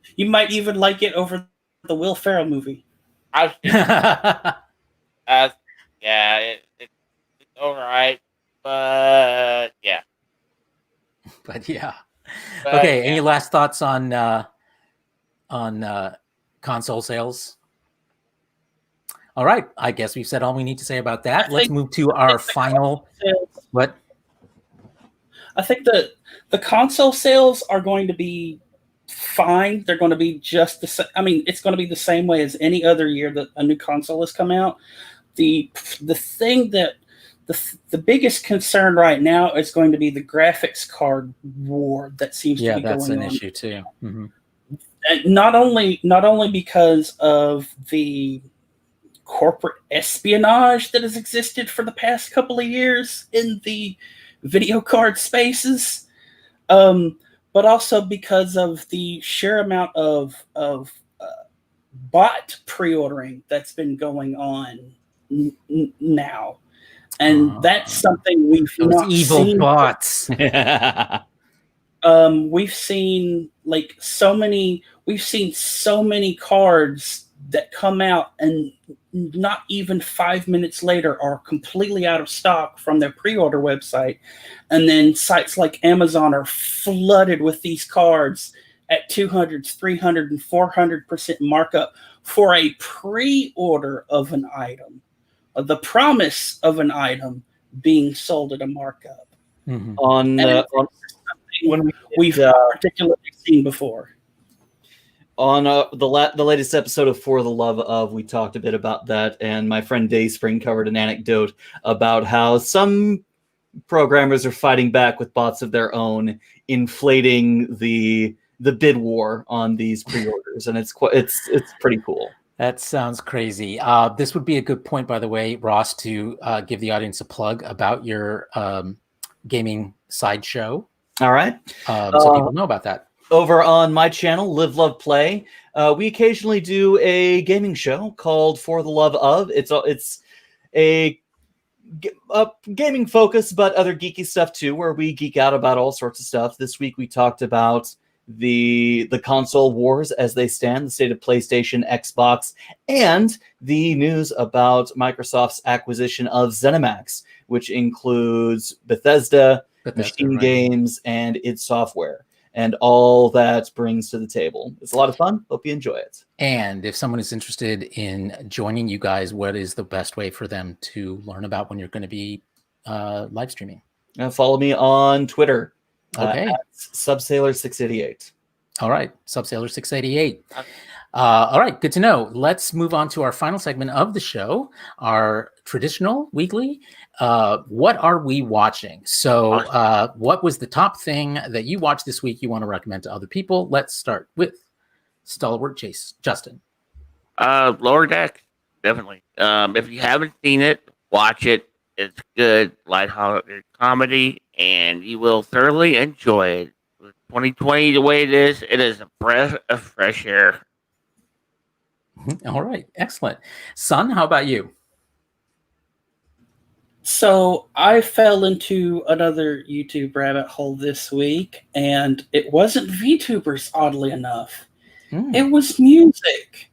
like it over the Will Ferrell movie. It's all right, but yeah. But yeah. Okay. Any last thoughts on console sales? All right. I guess we've said all we need to say about that. Let's move to our final. What? I think the console sales are going to be fine. They're going to be just the same. I mean, it's going to be the same way as any other year that a new console has come out. The thing that the biggest concern right now is going to be the graphics card war that seems to be going on. Yeah, that's an issue too. Mm-hmm. And not only because of the corporate espionage that has existed for the past couple of years in the video card spaces, but also because of the sheer amount of bot pre-ordering that's been going on now. And that's something we've not evil seen. Bots. We've seen so many cards that come out and not even 5 minutes later are completely out of stock from their pre-order website. And then sites like Amazon are flooded with these cards at 200, 300, and 400% markup for a pre-order of an item. The promise of an item being sold at a markup. Mm-hmm. We've particularly seen before. On the latest episode of For the Love Of, we talked a bit about that, and my friend Dayspring covered an anecdote about how some programmers are fighting back with bots of their own, inflating the bid war on these pre-orders, and it's pretty cool. That sounds crazy. This would be a good point, by the way, Ross, to give the audience a plug about your gaming sideshow. All right. So people know about that. Over on my channel, Live, Love, Play, we occasionally do a gaming show called For the Love Of. It's a gaming focus, but other geeky stuff too, where we geek out about all sorts of stuff. This week we talked about the console wars as they stand, the state of PlayStation, Xbox, and the news about Microsoft's acquisition of ZeniMax, which includes Bethesda Machine Games, and id Software, and all that brings to the table. It's a lot of fun. Hope you enjoy it. And if someone is interested in joining you guys, what is the best way for them to learn about when you're going to be live streaming? Follow me on Twitter. Okay. Subsailor688. All right. Subsailor688. All right. Good to know. Let's move on to our final segment of the show, our traditional weekly. What are we watching? So what was the top thing that you watched this week you want to recommend to other people? Let's start with Stalwart Chase. Justin. Lower Deck, definitely. If you haven't seen it, watch it. It's good, lighthearted comedy, and you will thoroughly enjoy it. With 2020 the way it is a breath of fresh air. All right, excellent. Son, how about you? So I fell into another YouTube rabbit hole this week, and it wasn't VTubers, oddly enough. It was music.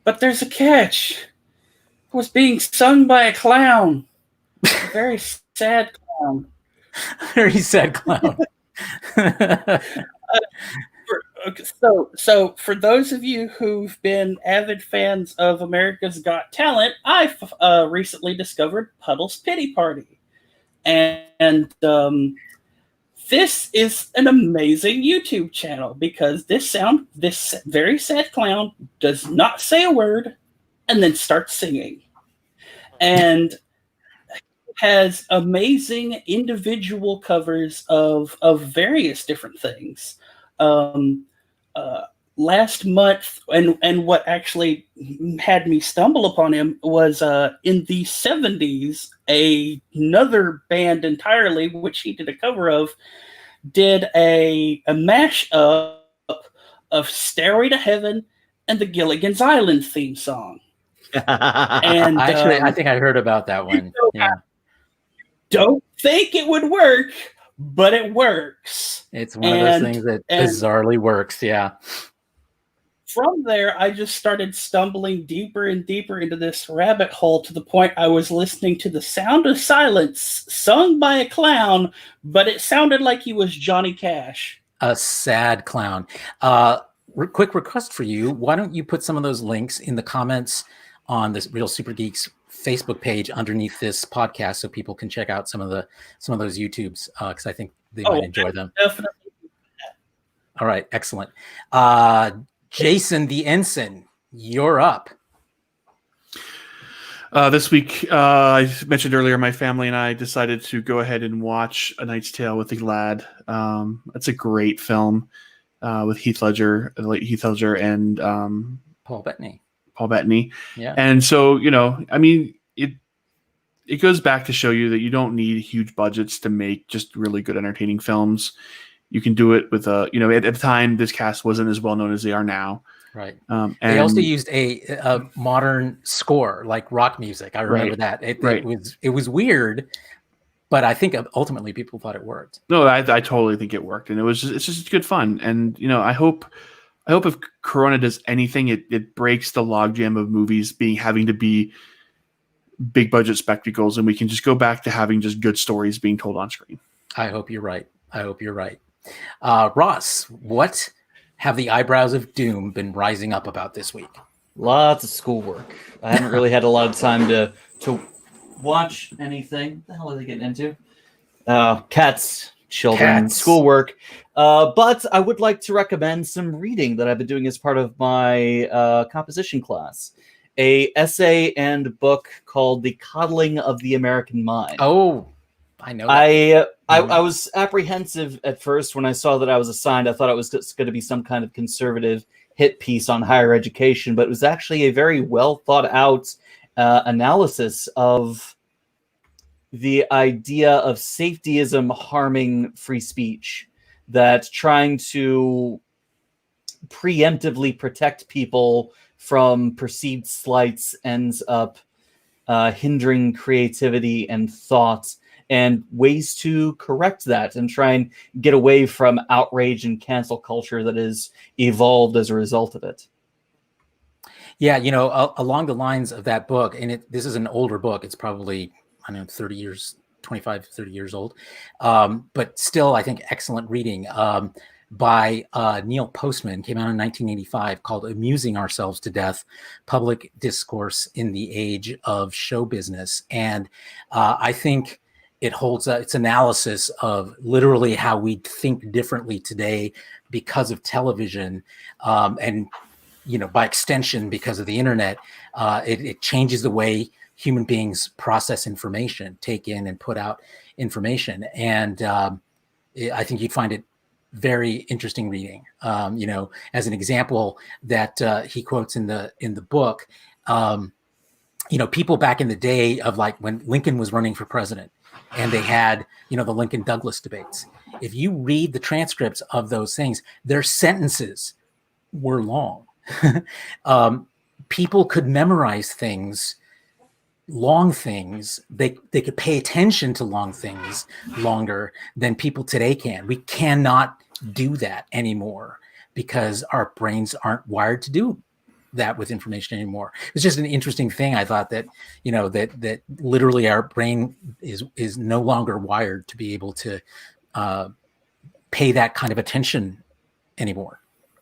But there's a catch. It was being sung by a clown. A very sad clown. Very sad clown. So for those of you who've been avid fans of America's Got Talent, I've recently discovered Puddle's Pity Party. And this is an amazing YouTube channel because this very sad clown does not say a word and then starts singing. And has amazing individual covers of various different things. Last month, and what actually had me stumble upon him was in the 70s, another band entirely, which he did a cover of, did a mashup of Stairway to Heaven and the Gilligan's Island theme song. And actually, I think I heard about that one. Yeah. Don't think it would work, but it works. It's one of those things that bizarrely works. Yeah. From there, I just started stumbling deeper and deeper into this rabbit hole to the point I was listening to The Sound of Silence sung by a clown, but it sounded like he was Johnny Cash. A sad clown. Quick request for you. Why don't you put some of those links in the comments on this Real Super Geeks Facebook page underneath this podcast so people can check out some of those YouTubes because I think they might enjoy them. Definitely. All right, excellent. Jason the Ensign, you're up. This week, I mentioned earlier, my family and I decided to go ahead and watch A Knight's Tale with the Lad. It's a great film with Heath Ledger, the late Heath Ledger, and Paul Bettany. Yeah. And so, I mean, it goes back to show you that you don't need huge budgets to make just really good, entertaining films. You can do it with at the time, this cast wasn't as well known as they are now. Right. And they also used a modern score, like rock music. I remember that. It was weird, but I think ultimately people thought it worked. No, I totally think it worked, and it's just good fun. And I hope if Corona does anything, it breaks the logjam of movies having to be big budget spectacles, and we can just go back to having just good stories being told on screen. I hope you're right. Ross, what have the eyebrows of doom been rising up about this week? Lots of schoolwork. I haven't really had a lot of time to watch anything. What the hell are they getting into? Cats, children, schoolwork. But I would like to recommend some reading that I've been doing as part of my composition class. A essay and book called The Coddling of the American Mind. Oh, I know that. I was apprehensive at first when I saw that I was assigned. I thought it was just going to be some kind of conservative hit piece on higher education, but it was actually a very well thought out analysis of the idea of safetyism harming free speech, that trying to preemptively protect people from perceived slights ends up hindering creativity and thought, and ways to correct that and try and get away from outrage and cancel culture that has evolved as a result of it. Yeah, along the lines of that book, and this is an older book. It's probably, 30 years, 25, 30 years old. But still, I think excellent reading by Neil Postman, came out in 1985, called Amusing Ourselves to Death, Public Discourse in the Age of Show Business. And I think it holds its analysis of literally how we think differently today because of television, and by extension because of the internet. It changes the way human beings process information, take in and put out information, and I think you'd find it very interesting reading. As an example that he quotes in the book, people back in the day of like when Lincoln was running for president, and they had, the Lincoln Douglas debates. If you read the transcripts of those things, their sentences were long. People could memorize things long things, they could pay attention to long things longer than people today can. We cannot do that anymore because our brains aren't wired to do that with information anymore. It's just an interesting thing. I thought that, that literally our brain is no longer wired to be able to pay that kind of attention anymore.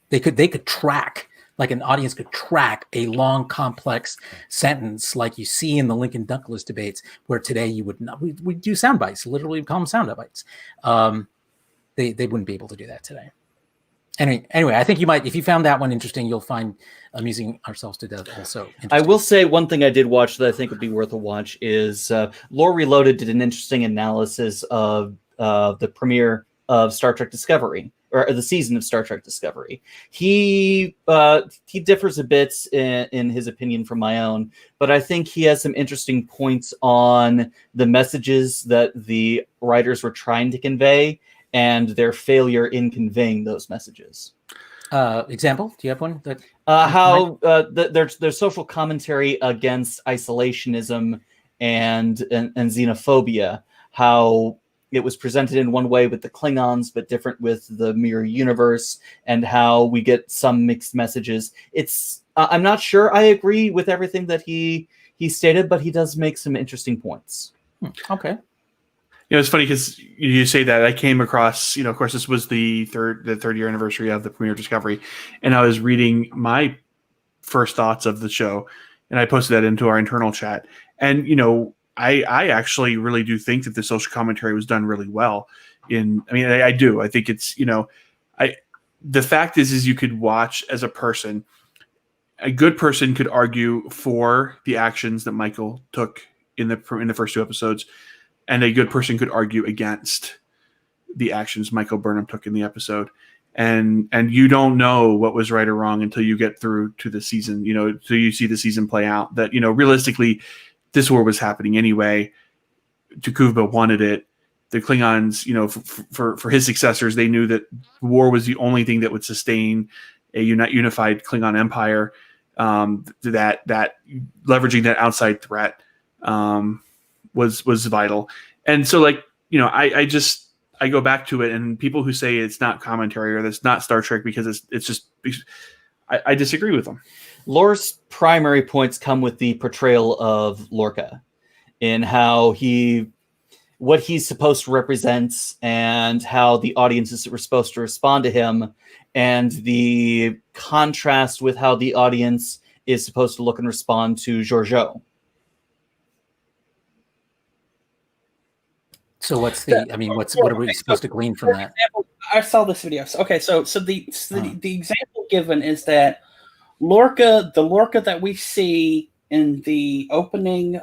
They could track, like an audience could track a long, complex sentence like you see in the Lincoln Douglas debates, where today you would not. We do sound bites, literally call them sound bites. They wouldn't be able to do that today. Anyway, I think you might, if you found that one interesting, you'll find Amusing Ourselves to Death also interesting. I will say one thing I did watch that I think would be worth a watch is Lore Reloaded did an interesting analysis of the premiere of Star Trek Discovery, or the season of Star Trek Discovery. He differs a bit in his opinion from my own, but I think he has some interesting points on the messages that the writers were trying to convey and their failure in conveying those messages. Example? Do you have one? How there's social commentary against isolationism and xenophobia. How it was presented in one way with the Klingons, but different with the Mirror Universe, and how we get some mixed messages. It's I'm not sure I agree with everything that he stated, but he does make some interesting points. Okay. It's funny because you say that. I came across, of course, this was the third year anniversary of the premiere of Discovery, and I was reading my first thoughts of the show, and I posted that into our internal chat. And I actually really do think that the social commentary was done really well. I do. I think it's the fact is you could watch as a person. A good person could argue for the actions that Michael took in the first two episodes. And a good person could argue against the actions Michael Burnham took in the episode. And you don't know what was right or wrong until you get through to the season, so you see the season play out. That, realistically, this war was happening anyway. T'Kuvba wanted it. The Klingons, for his successors, they knew that war was the only thing that would sustain a unified Klingon empire. That leveraging that outside threat was vital. And so, I go back to it, and people who say it's not commentary or that's not Star Trek because it's just, I disagree with them. Lore's primary points come with the portrayal of Lorca in how what he's supposed to represent and how the audiences were supposed to respond to him, and the contrast with how the audience is supposed to look and respond to Georgiou. So what are we supposed to glean from that? Example, I saw this video. Okay, so the example given is that the Lorca that we see in the opening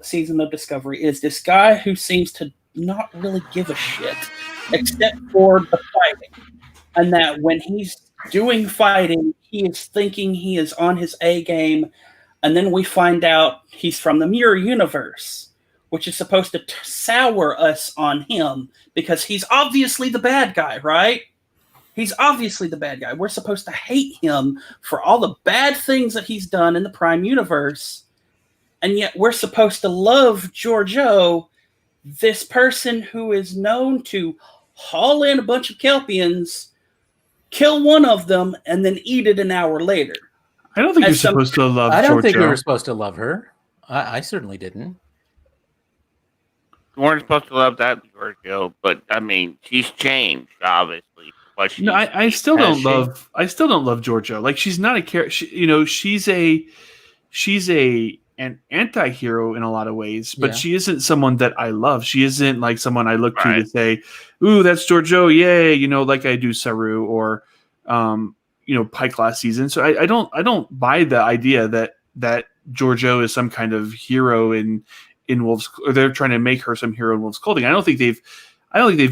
season of Discovery is this guy who seems to not really give a shit except for the fighting, and that when he's doing fighting, he is thinking he is on his A game, and then we find out he's from the Mirror Universe, which is supposed to sour us on him because he's obviously the bad guy, right? He's obviously the bad guy. We're supposed to hate him for all the bad things that he's done in the Prime Universe, and yet we're supposed to love Georgiou, this person who is known to haul in a bunch of Kelpians, kill one of them, and then eat it an hour later. I don't think you're supposed to love Georgiou. I don't think we were supposed to love her. I certainly didn't. We weren't supposed to love that Georgiou, but she's changed, obviously. No, I still don't love Georgiou. Like, she's not a character. She's an anti-hero in a lot of ways, but she isn't someone that I love. She isn't like someone I look to say, "Ooh, that's Georgiou, yay!" Like I do Saru or Pike last season. So I don't buy the idea that Georgiou is some kind of hero in Wolf's, or they're trying to make her some hero in Wolf's Clothing. I don't think they've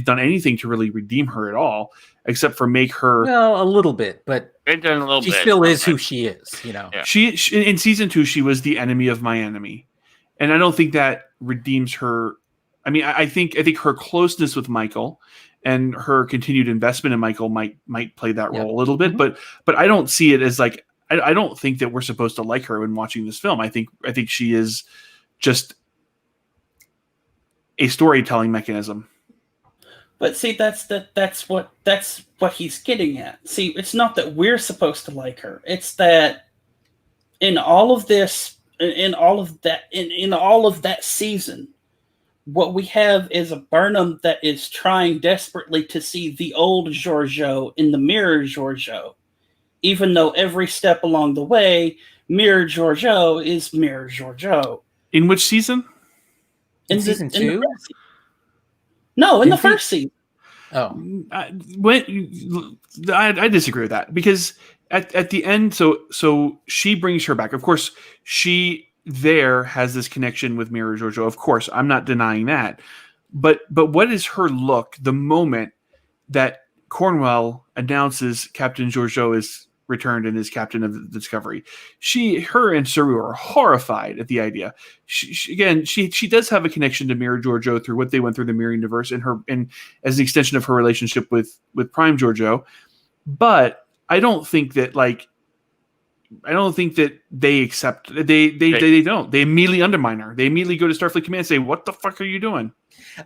done anything to really redeem her at all, except for make her a little bit, but they've done a little she bit. still is who she is. Yeah. She in season 2 she was the enemy of my enemy, and I don't think that redeems her. I think her closeness with Michael and her continued investment in Michael might play that role a little bit, but I don't see it as like I don't think that we're supposed to like her when watching this film. I think she is just a storytelling mechanism. But see, that's what he's getting at. See, it's not that we're supposed to like her. It's that in all of this, in all of that season, what we have is a Burnham that is trying desperately to see the old Georgiou in the mirror Georgiou, even though every step along the way, mirror Georgiou is mirror Georgiou. In which season? In season 2? In the first season. Oh, I disagree with that, because at the end, so she brings her back. Of course, she there has this connection with Mirror Georgiou. Of course, I'm not denying that. But what is her look the moment that Cornwell announces Captain Georgiou is returned and is captain of the Discovery? Her and Saru are horrified at the idea. She does have a connection to Mirror Georgiou through what they went through the Mirror Universe and as an extension of her relationship with Prime Georgiou. But I don't think that they accept. They don't. They immediately undermine her. They immediately go to Starfleet Command and say, "What the fuck are you doing?"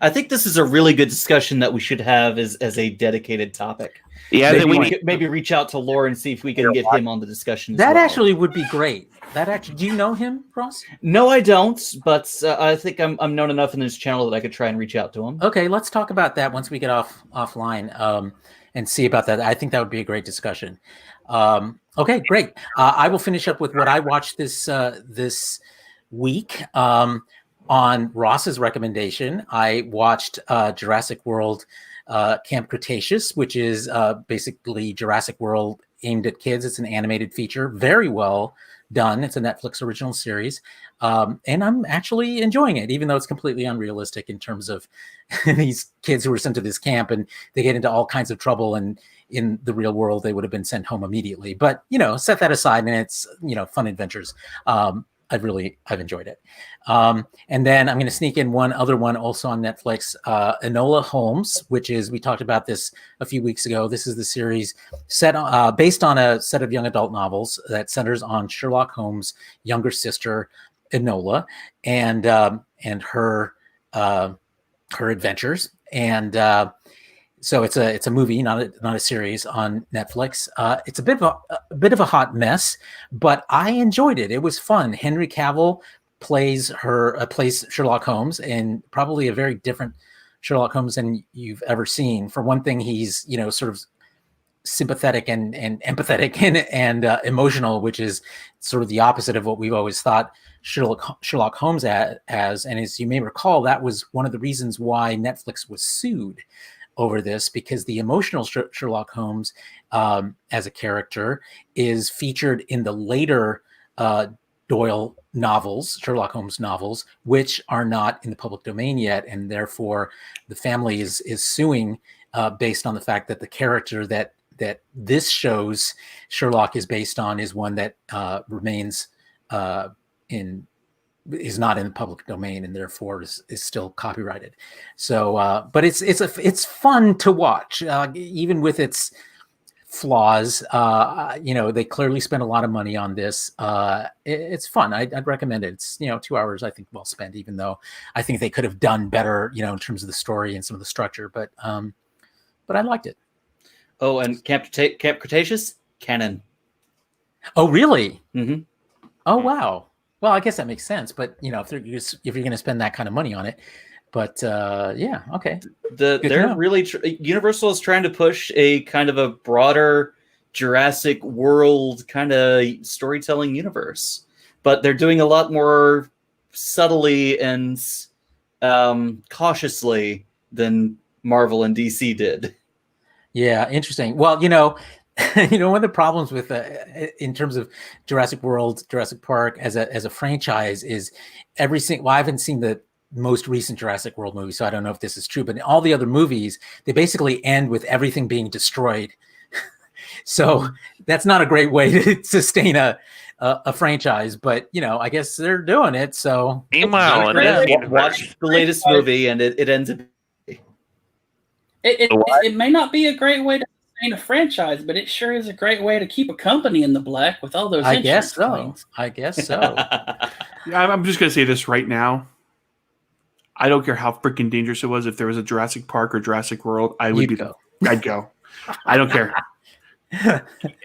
I think this is a really good discussion that we should have as a dedicated topic. Yeah, maybe we could maybe reach out to Lore and see if we can get him on the discussion. That well. actually would be great. Do you know him, Ross? No, I don't. But I think I'm known enough in this channel that I could try and reach out to him. Okay, let's talk about that once we get offline and see about that. I think that would be a great discussion. Okay, great. I will finish up with what I watched this week. On Ross's recommendation, I watched Jurassic World Camp Cretaceous, which is basically Jurassic World aimed at kids. It's an animated feature, very well done. It's a Netflix original series, and I'm actually enjoying it, even though it's completely unrealistic in terms of these kids who were sent to this camp and they get into all kinds of trouble, and in the real world they would have been sent home immediately. But set that aside, and it's fun adventures. I've enjoyed it. And then I'm going to sneak in one other one also on Netflix, Enola Holmes, which is, we talked about this a few weeks ago. This is the series based on a set of young adult novels that centers on Sherlock Holmes' younger sister, Enola, and her adventures. And so it's a movie, not a series on Netflix. It's a bit of a hot mess, but I enjoyed it. It was fun. Henry Cavill plays Sherlock Holmes, and probably a very different Sherlock Holmes than you've ever seen. For one thing, he's sort of sympathetic and empathetic and emotional, which is sort of the opposite of what we've always thought Sherlock Holmes as. And as you may recall, that was one of the reasons why Netflix was sued over this, because the emotional Sherlock Holmes as a character is featured in the later Doyle novels, Sherlock Holmes novels, which are not in the public domain yet, and therefore the family is suing based on the fact that the character that this show's Sherlock is based on is one that remains is not in the public domain, and therefore is still copyrighted. So, but it's fun to watch, even with its flaws. They clearly spent a lot of money on this. It's fun. I'd recommend it. It's 2 hours, I think, well spent, even though I think they could have done better, in terms of the story and some of the structure. But I liked it. Oh, and Camp Cretaceous canon. Oh, really? Mm-hmm. Oh, wow. Well, I guess that makes sense, but if you're going to spend that kind of money on it, but yeah, okay. They're really Universal is trying to push a kind of a broader Jurassic World kind of storytelling universe, but they're doing a lot more subtly and cautiously than Marvel and DC did. Yeah, interesting. Well, one of the problems with in terms of Jurassic World, Jurassic Park as a franchise is I haven't seen the most recent Jurassic World movie, so I don't know if this is true, but in all the other movies, they basically end with everything being destroyed. So that's not a great way to sustain a franchise, but I guess they're doing it. So meanwhile, watch the latest movie, and it ends up. It may not be a great way to ain't a franchise, but it sure is a great way to keep a company in the black with all those insurance claims. I guess so. Yeah, I'm just gonna say this right now. I don't care how freaking dangerous it was. If there was a Jurassic Park or Jurassic World, I'd go. I don't care.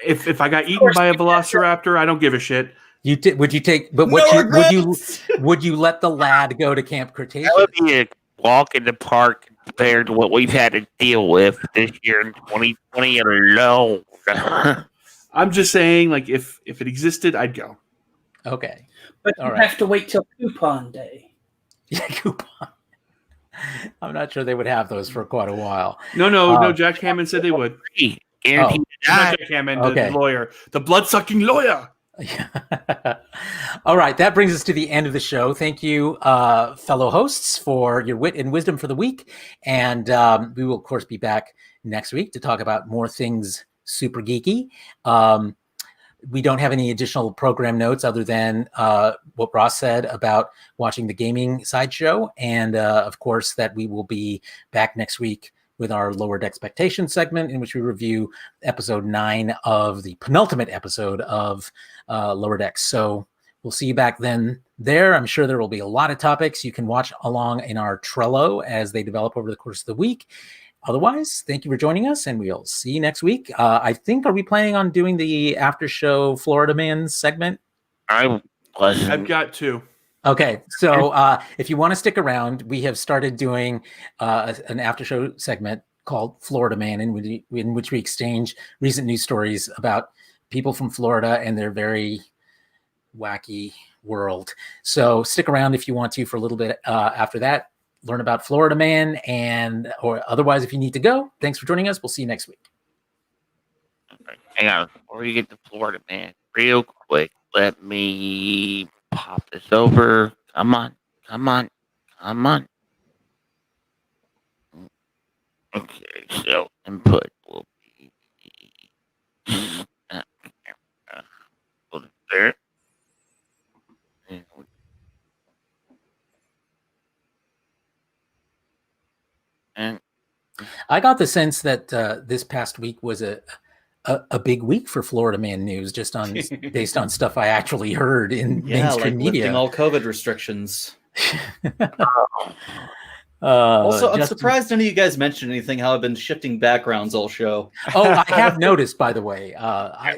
If I got eaten by a velociraptor, I don't give a shit. Would you let the lad go to Camp Cretaceous? That would be a walk in the park compared to what we've had to deal with this year in 2020 alone. I'm just saying, like, if it existed, I'd go. Okay. But you have to wait till coupon day. Yeah, coupon. I'm not sure they would have those for quite a while. No. Jack Hammond said they would. Guaranteed to die. Not Jack Hammond, the lawyer, the blood-sucking lawyer. All right, that brings us to the end of the show. Thank you, fellow hosts, for your wit and wisdom for the week. And we will, of course, be back next week to talk about more things super geeky. We don't have any additional program notes other than what Ross said about watching the gaming sideshow. And, of course, that we will be back next week with our Lower Decks-spectations segment, in which we review episode 9 of the penultimate episode of Lower Decks. So we'll see you back then there. I'm sure there will be a lot of topics. You can watch along in our Trello as they develop over the course of the week. Otherwise, thank you for joining us, and we'll see you next week. I think, are we planning on doing the after show Florida Man segment? I've got 2. Okay, so if you want to stick around, we have started doing an after show segment called Florida Man, in which we exchange recent news stories about people from Florida and their very wacky world. So stick around if you want to for a little bit after that. Learn about Florida Man, or otherwise, if you need to go, thanks for joining us. We'll see you next week. Hang on, before you get to Florida Man, real quick, let me pop this over. Come on. Okay, so input will be put it there. And I got the sense that this past week was a big week for Florida Man news, just on based on stuff I actually heard in mainstream media. Lifting all COVID restrictions. Also, I'm surprised none of you guys mentioned anything how I've been shifting backgrounds all show. Oh, I have noticed, by the way.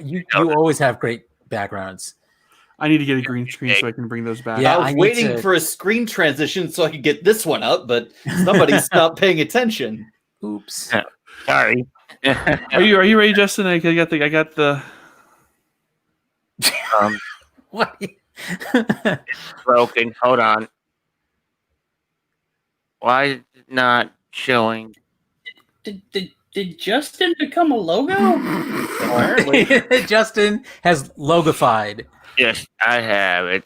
You always have great backgrounds. I need to get a green screen so I can bring those back. Yeah, I was waiting for a screen transition so I could get this one up, but somebody stopped paying attention. Oops. Sorry. Are you ready, Justin? I got the. What? It's broken. Hold on. Why is it not showing? Did Justin become a logo? Justin has logified. Yes, I have.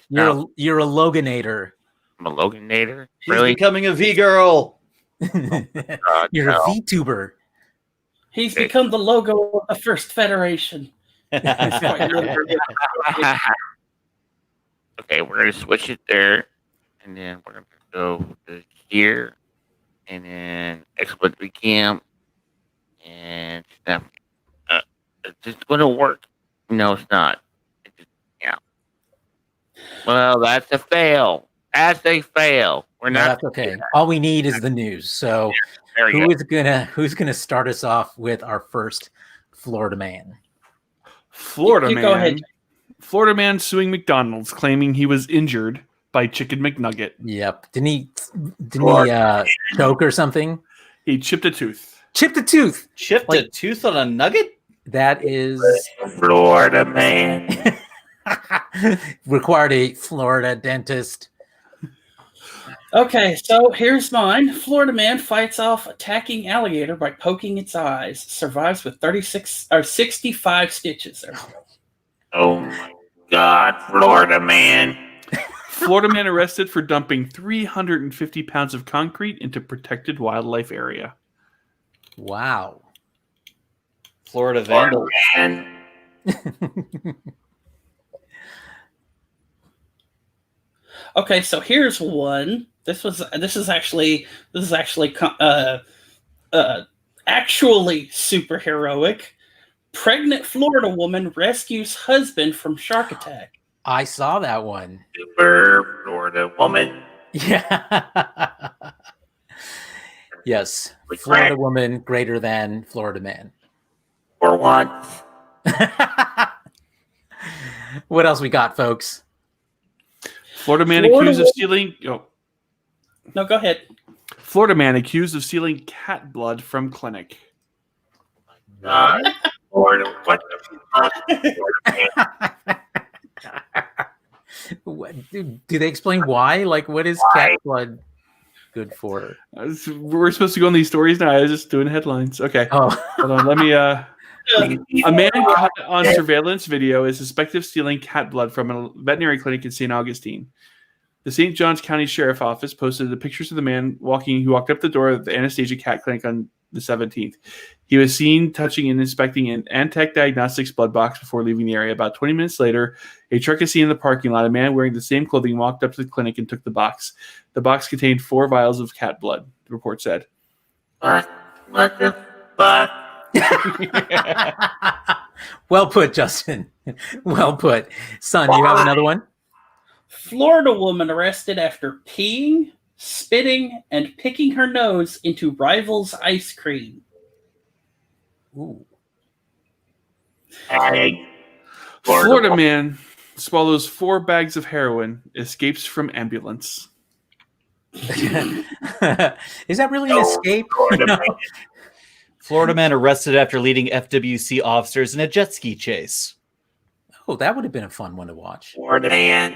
You're a Loganator. I'm a Loganator? She's becoming a V-girl. You're a VTuber. He's become the logo of the First Federation. Okay, we're going to switch it there. And then we're going to go to here. And then export the camp. And it's just going to work. No, it's not. Well, that's a fail. That's a fail. We're not. That's okay. All we need is the news. So, who's gonna start us off with our first Florida Man? Florida Man suing McDonald's, claiming he was injured by Chicken McNugget. Yep. Didn't he choke or something? He chipped a tooth. Chipped a tooth. Chipped a tooth on a nugget? That is Florida Man. Required a Florida dentist. Okay, so here's mine. Florida man fights off attacking alligator by poking its eyes. Survives with 65 stitches. Oh my God, Florida man. Florida man arrested for dumping 350 pounds of concrete into protected wildlife area. Wow. Florida vandal. Man. Okay, so here's one. This is actually Actually super heroic. Pregnant Florida woman rescues husband from shark attack. I saw that one. Super Florida woman. Yeah. Yes. Florida woman greater than Florida man. For once. What else we got, folks? Florida man accused of stealing. Oh. No, go ahead. Florida man accused of stealing cat blood from clinic. Florida, what Do they explain why? Like, what is cat blood good for? We're supposed to go on these stories now. I was just doing headlines. Okay. Oh. Hold on. Let me. A man caught on surveillance video is suspected of stealing cat blood from a veterinary clinic in St. Augustine. The St. Johns County Sheriff Office posted the pictures of the man who walked up the door of the Anastasia Cat Clinic on the 17th. He was seen touching and inspecting an Antec Diagnostics blood box before leaving the area. About 20 minutes later, a truck is seen in the parking lot. A man wearing the same clothing walked up to the clinic and took the box. The box contained 4 vials of cat blood, the report said. What the fuck? Well put, Justin. Well put. Son, you have another one? Florida woman arrested after peeing, spitting, and picking her nose into rival's ice cream. Ooh. Florida man swallows 4 bags of heroin, escapes from ambulance. Is that really an escape? No. Florida man arrested after leading FWC officers in a jet ski chase. Oh, that would have been a fun one to watch. Florida man.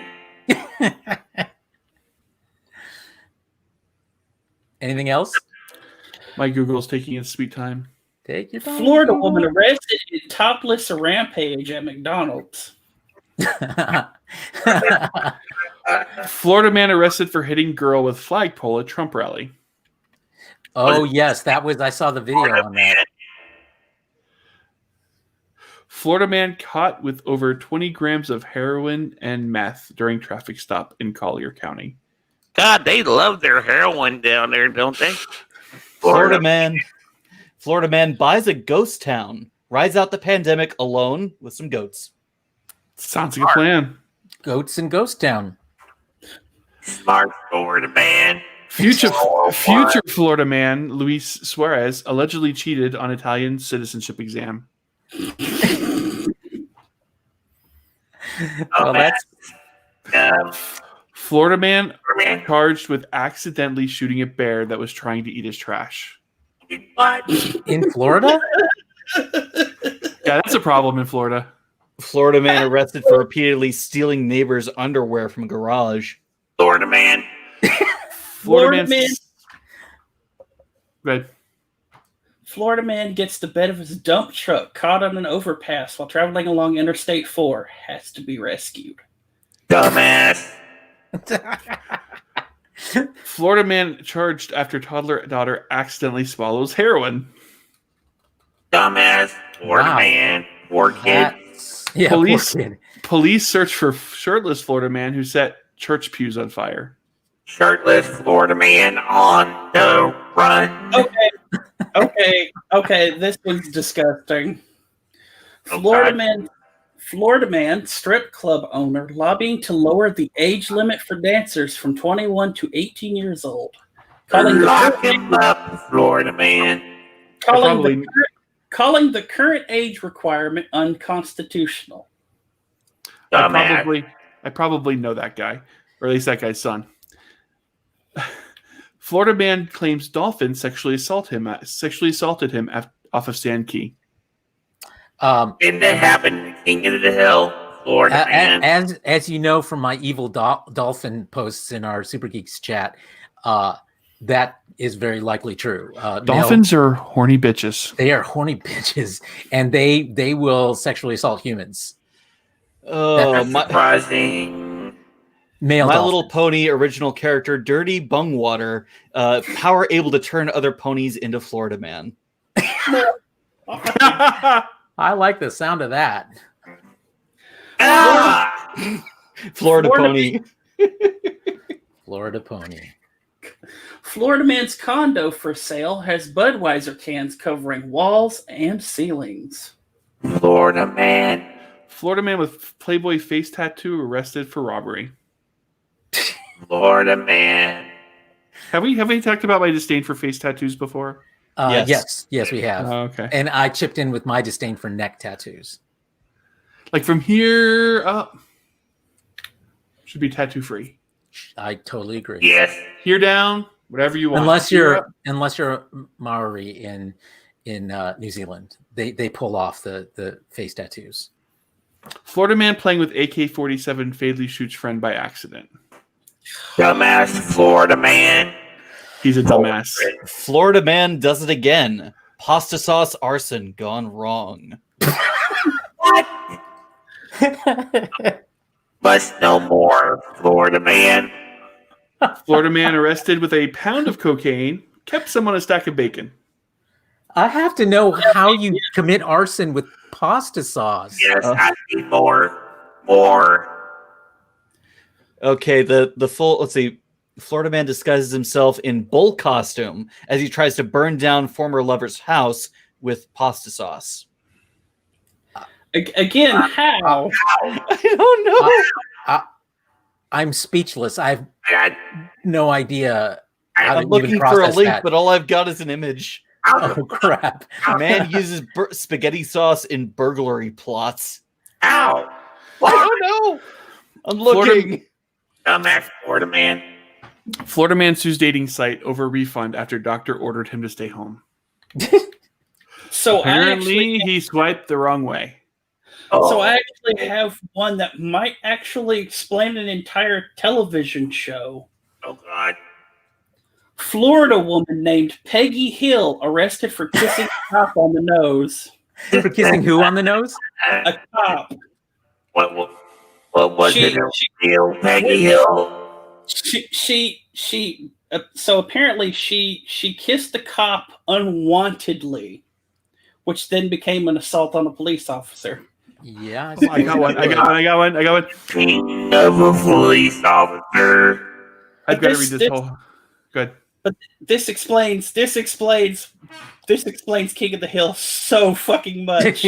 Anything else? My Google's taking its sweet time. Take your time. Florida woman arrested in topless rampage at McDonald's. Florida man arrested for hitting girl with flagpole at Trump rally. Oh, yes, that was. I saw the video on that. Florida man caught with over 20 grams of heroin and meth during traffic stop in Collier County. God, they love their heroin down there, don't they? Florida man buys a ghost town, rides out the pandemic alone with some goats. Sounds like a plan. Goats in Ghost Town. Smart Florida man. Future Florida man Luis Suarez allegedly cheated on Italian citizenship exam. Well, that's Florida man charged with accidentally shooting a bear that was trying to eat his trash. in Florida. Yeah, that's a problem in Florida. Florida man arrested for repeatedly stealing neighbors' underwear from a garage. Florida man. Florida man. Go ahead. Florida man gets the bed of his dump truck caught on an overpass while traveling along Interstate 4. Has to be rescued. Dumbass. Florida man charged after toddler daughter accidentally swallows heroin. Dumbass. Florida Wow. man. Poor kid. Yeah, Police poor kid. Police search for shirtless Florida man who set church pews on fire. Shirtless Florida man on the run. Okay. This one's disgusting. Florida man, strip club owner, lobbying to lower the age limit for dancers from 21 to 18 years old. Lock him up, Florida man. Calling the current age requirement unconstitutional. I probably know that guy, or at least that guy's son. Florida man claims dolphin sexually assaulted him off of Sand Key. Didn't that happen, King of the Hill, Florida man? As you know from my evil dolphin posts in our Super Geeks chat, that is very likely true. Dolphins are horny bitches. They are horny bitches, and they will sexually assault humans. Oh, Surprising. Male My dolphins. Little Pony original character, Dirty Bungwater, power able to turn other ponies into Florida man. I like the sound of that. Florida Pony. Florida pony. Florida man's condo for sale has Budweiser cans covering walls and ceilings. Florida man. Florida man with Playboy face tattoo arrested for robbery. Florida man. Have we talked about my disdain for face tattoos before? Yes, we have. Okay. And I chipped in with my disdain for neck tattoos. Like from here up, should be tattoo free. I totally agree. Yes. Here down, whatever you want. Unless you're Maori in New Zealand, they pull off the face tattoos. Florida man playing with AK-47 fatally shoots friend by accident. Dumbass Florida man. He's a dumbass. Florida man does it again. Pasta sauce arson gone wrong. What? Bust no more, Florida man. Florida man arrested with a pound of cocaine, kept some on a stack of bacon. I have to know how you commit arson with pasta sauce. Yes, I need more. Okay, the full, let's see. Florida man disguises himself in bull costume as he tries to burn down former lover's house with pasta sauce. Again, how? I don't know. I'm speechless. I have no idea how I'm to even looking for a process link, that. but all I've got is an image. Oh, crap. Man uses spaghetti sauce in burglary plots. Ow. I don't know. I'm looking. Dumbass Florida man. Florida man sues dating site over refund after doctor ordered him to stay home. So Apparently, he swiped the wrong way. So I actually have one that might actually explain an entire television show. Oh, God. Florida woman named Peggy Hill arrested for kissing a cop on the nose. For kissing who on the nose? A cop. What was it? Peggy Hill. So apparently she kissed the cop unwantedly, which then became an assault on a police officer. Yeah. I got one. King of a police officer. I've got to read this whole. Good. But this explains King of the Hill so fucking much.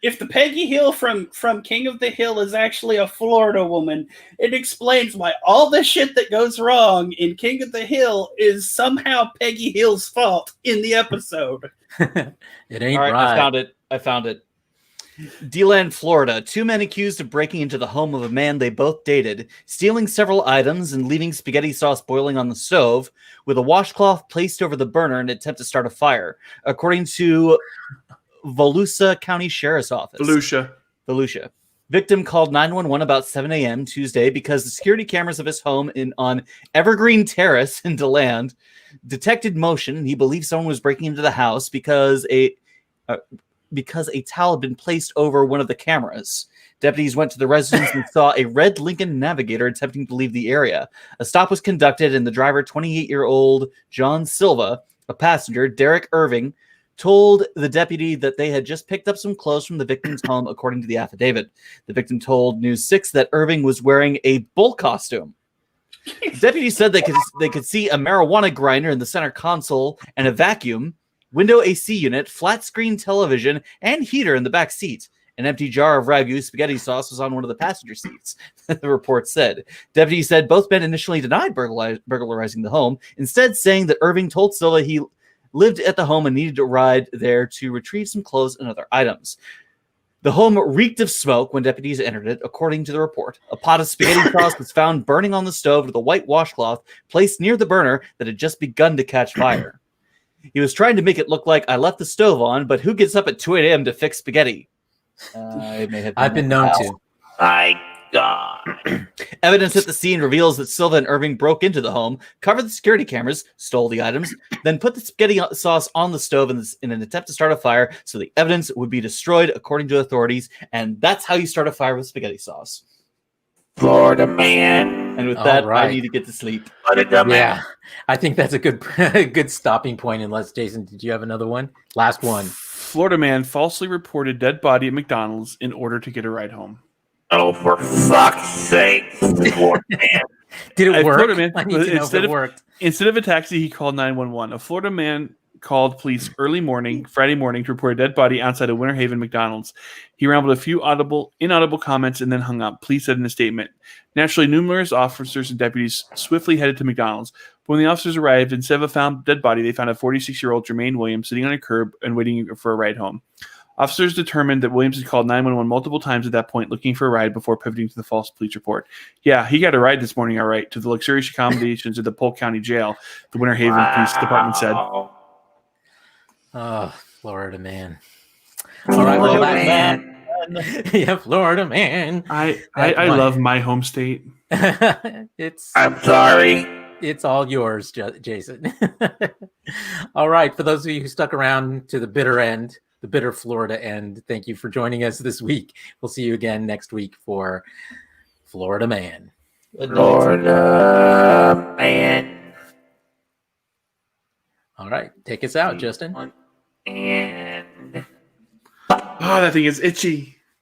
If the Peggy Hill from King of the Hill is actually a Florida woman, it explains why all the shit that goes wrong in King of the Hill is somehow Peggy Hill's fault in the episode. It ain't All right, right. I found it. DeLand, Florida. Two men accused of breaking into the home of a man they both dated, stealing several items and leaving spaghetti sauce boiling on the stove with a washcloth placed over the burner in an attempt to start a fire, according to Volusia County Sheriff's Office. Volusia. Victim called 911 about 7 a.m. Tuesday because the security cameras of his home on Evergreen Terrace in DeLand detected motion, and he believed someone was breaking into the house because a towel had been placed over one of the cameras. Deputies went to the residence and saw a red Lincoln Navigator attempting to leave the area. A stop was conducted, and the driver, 28-year-old John Silva, a passenger, Derek Irving, told the deputy that they had just picked up some clothes from the victim's home, according to the affidavit. The victim told News 6 that Irving was wearing a bull costume. The deputy said they could see a marijuana grinder in the center console and a vacuum, window AC unit, flat screen television, and heater in the back seat. An empty jar of ragu spaghetti sauce was on one of the passenger seats, the report said. Deputies said both men initially denied burglarizing the home, instead saying that Irving told Silva he lived at the home and needed to ride there to retrieve some clothes and other items. The home reeked of smoke when deputies entered it, according to the report. A pot of spaghetti sauce was found burning on the stove with a white washcloth placed near the burner that had just begun to catch fire. He was trying to make it look like I left the stove on, but who gets up at 2 a.m. to fix spaghetti? I've been known to. My God. Evidence at the scene reveals that Silva and Irving broke into the home, covered the security cameras, stole the items, then put the spaghetti sauce on the stove in an attempt to start a fire so the evidence would be destroyed, according to authorities. And that's how you start a fire with spaghetti sauce. Florida man. And with that, right. I need to get to sleep. Yeah, I think that's a good stopping point. Unless, Jason, did you have another one? Last one. Florida man falsely reported dead body at McDonald's in order to get a ride home. Oh, for fuck's sake, Florida man. Did it work? Florida man, I need to know if it worked. Instead of a taxi, he called 911. A Florida man called police early morning, Friday morning, to report a dead body outside of Winter Haven McDonald's. He rambled a few inaudible comments and then hung up. Police said in a statement. Naturally, numerous officers and deputies swiftly headed to McDonald's. But when the officers arrived, instead of a found dead body, they found a 46-year-old Jermaine Williams sitting on a curb and waiting for a ride home. Officers determined that Williams had called 911 multiple times at that point, looking for a ride before pivoting to the false police report. Yeah, he got a ride this morning, all right, to the luxurious accommodations at the Polk County Jail, the Winter Haven Police Department said. Oh, Florida man. All right, well, man. Yeah, Florida man. I love my home state. I'm sorry. It's all yours, Jason. All right, for those of you who stuck around to the bitter end, the bitter Florida end, thank you for joining us this week. We'll see you again next week for Florida Man. Florida Man. All right, take us out, Justin. And oh, that thing is itchy.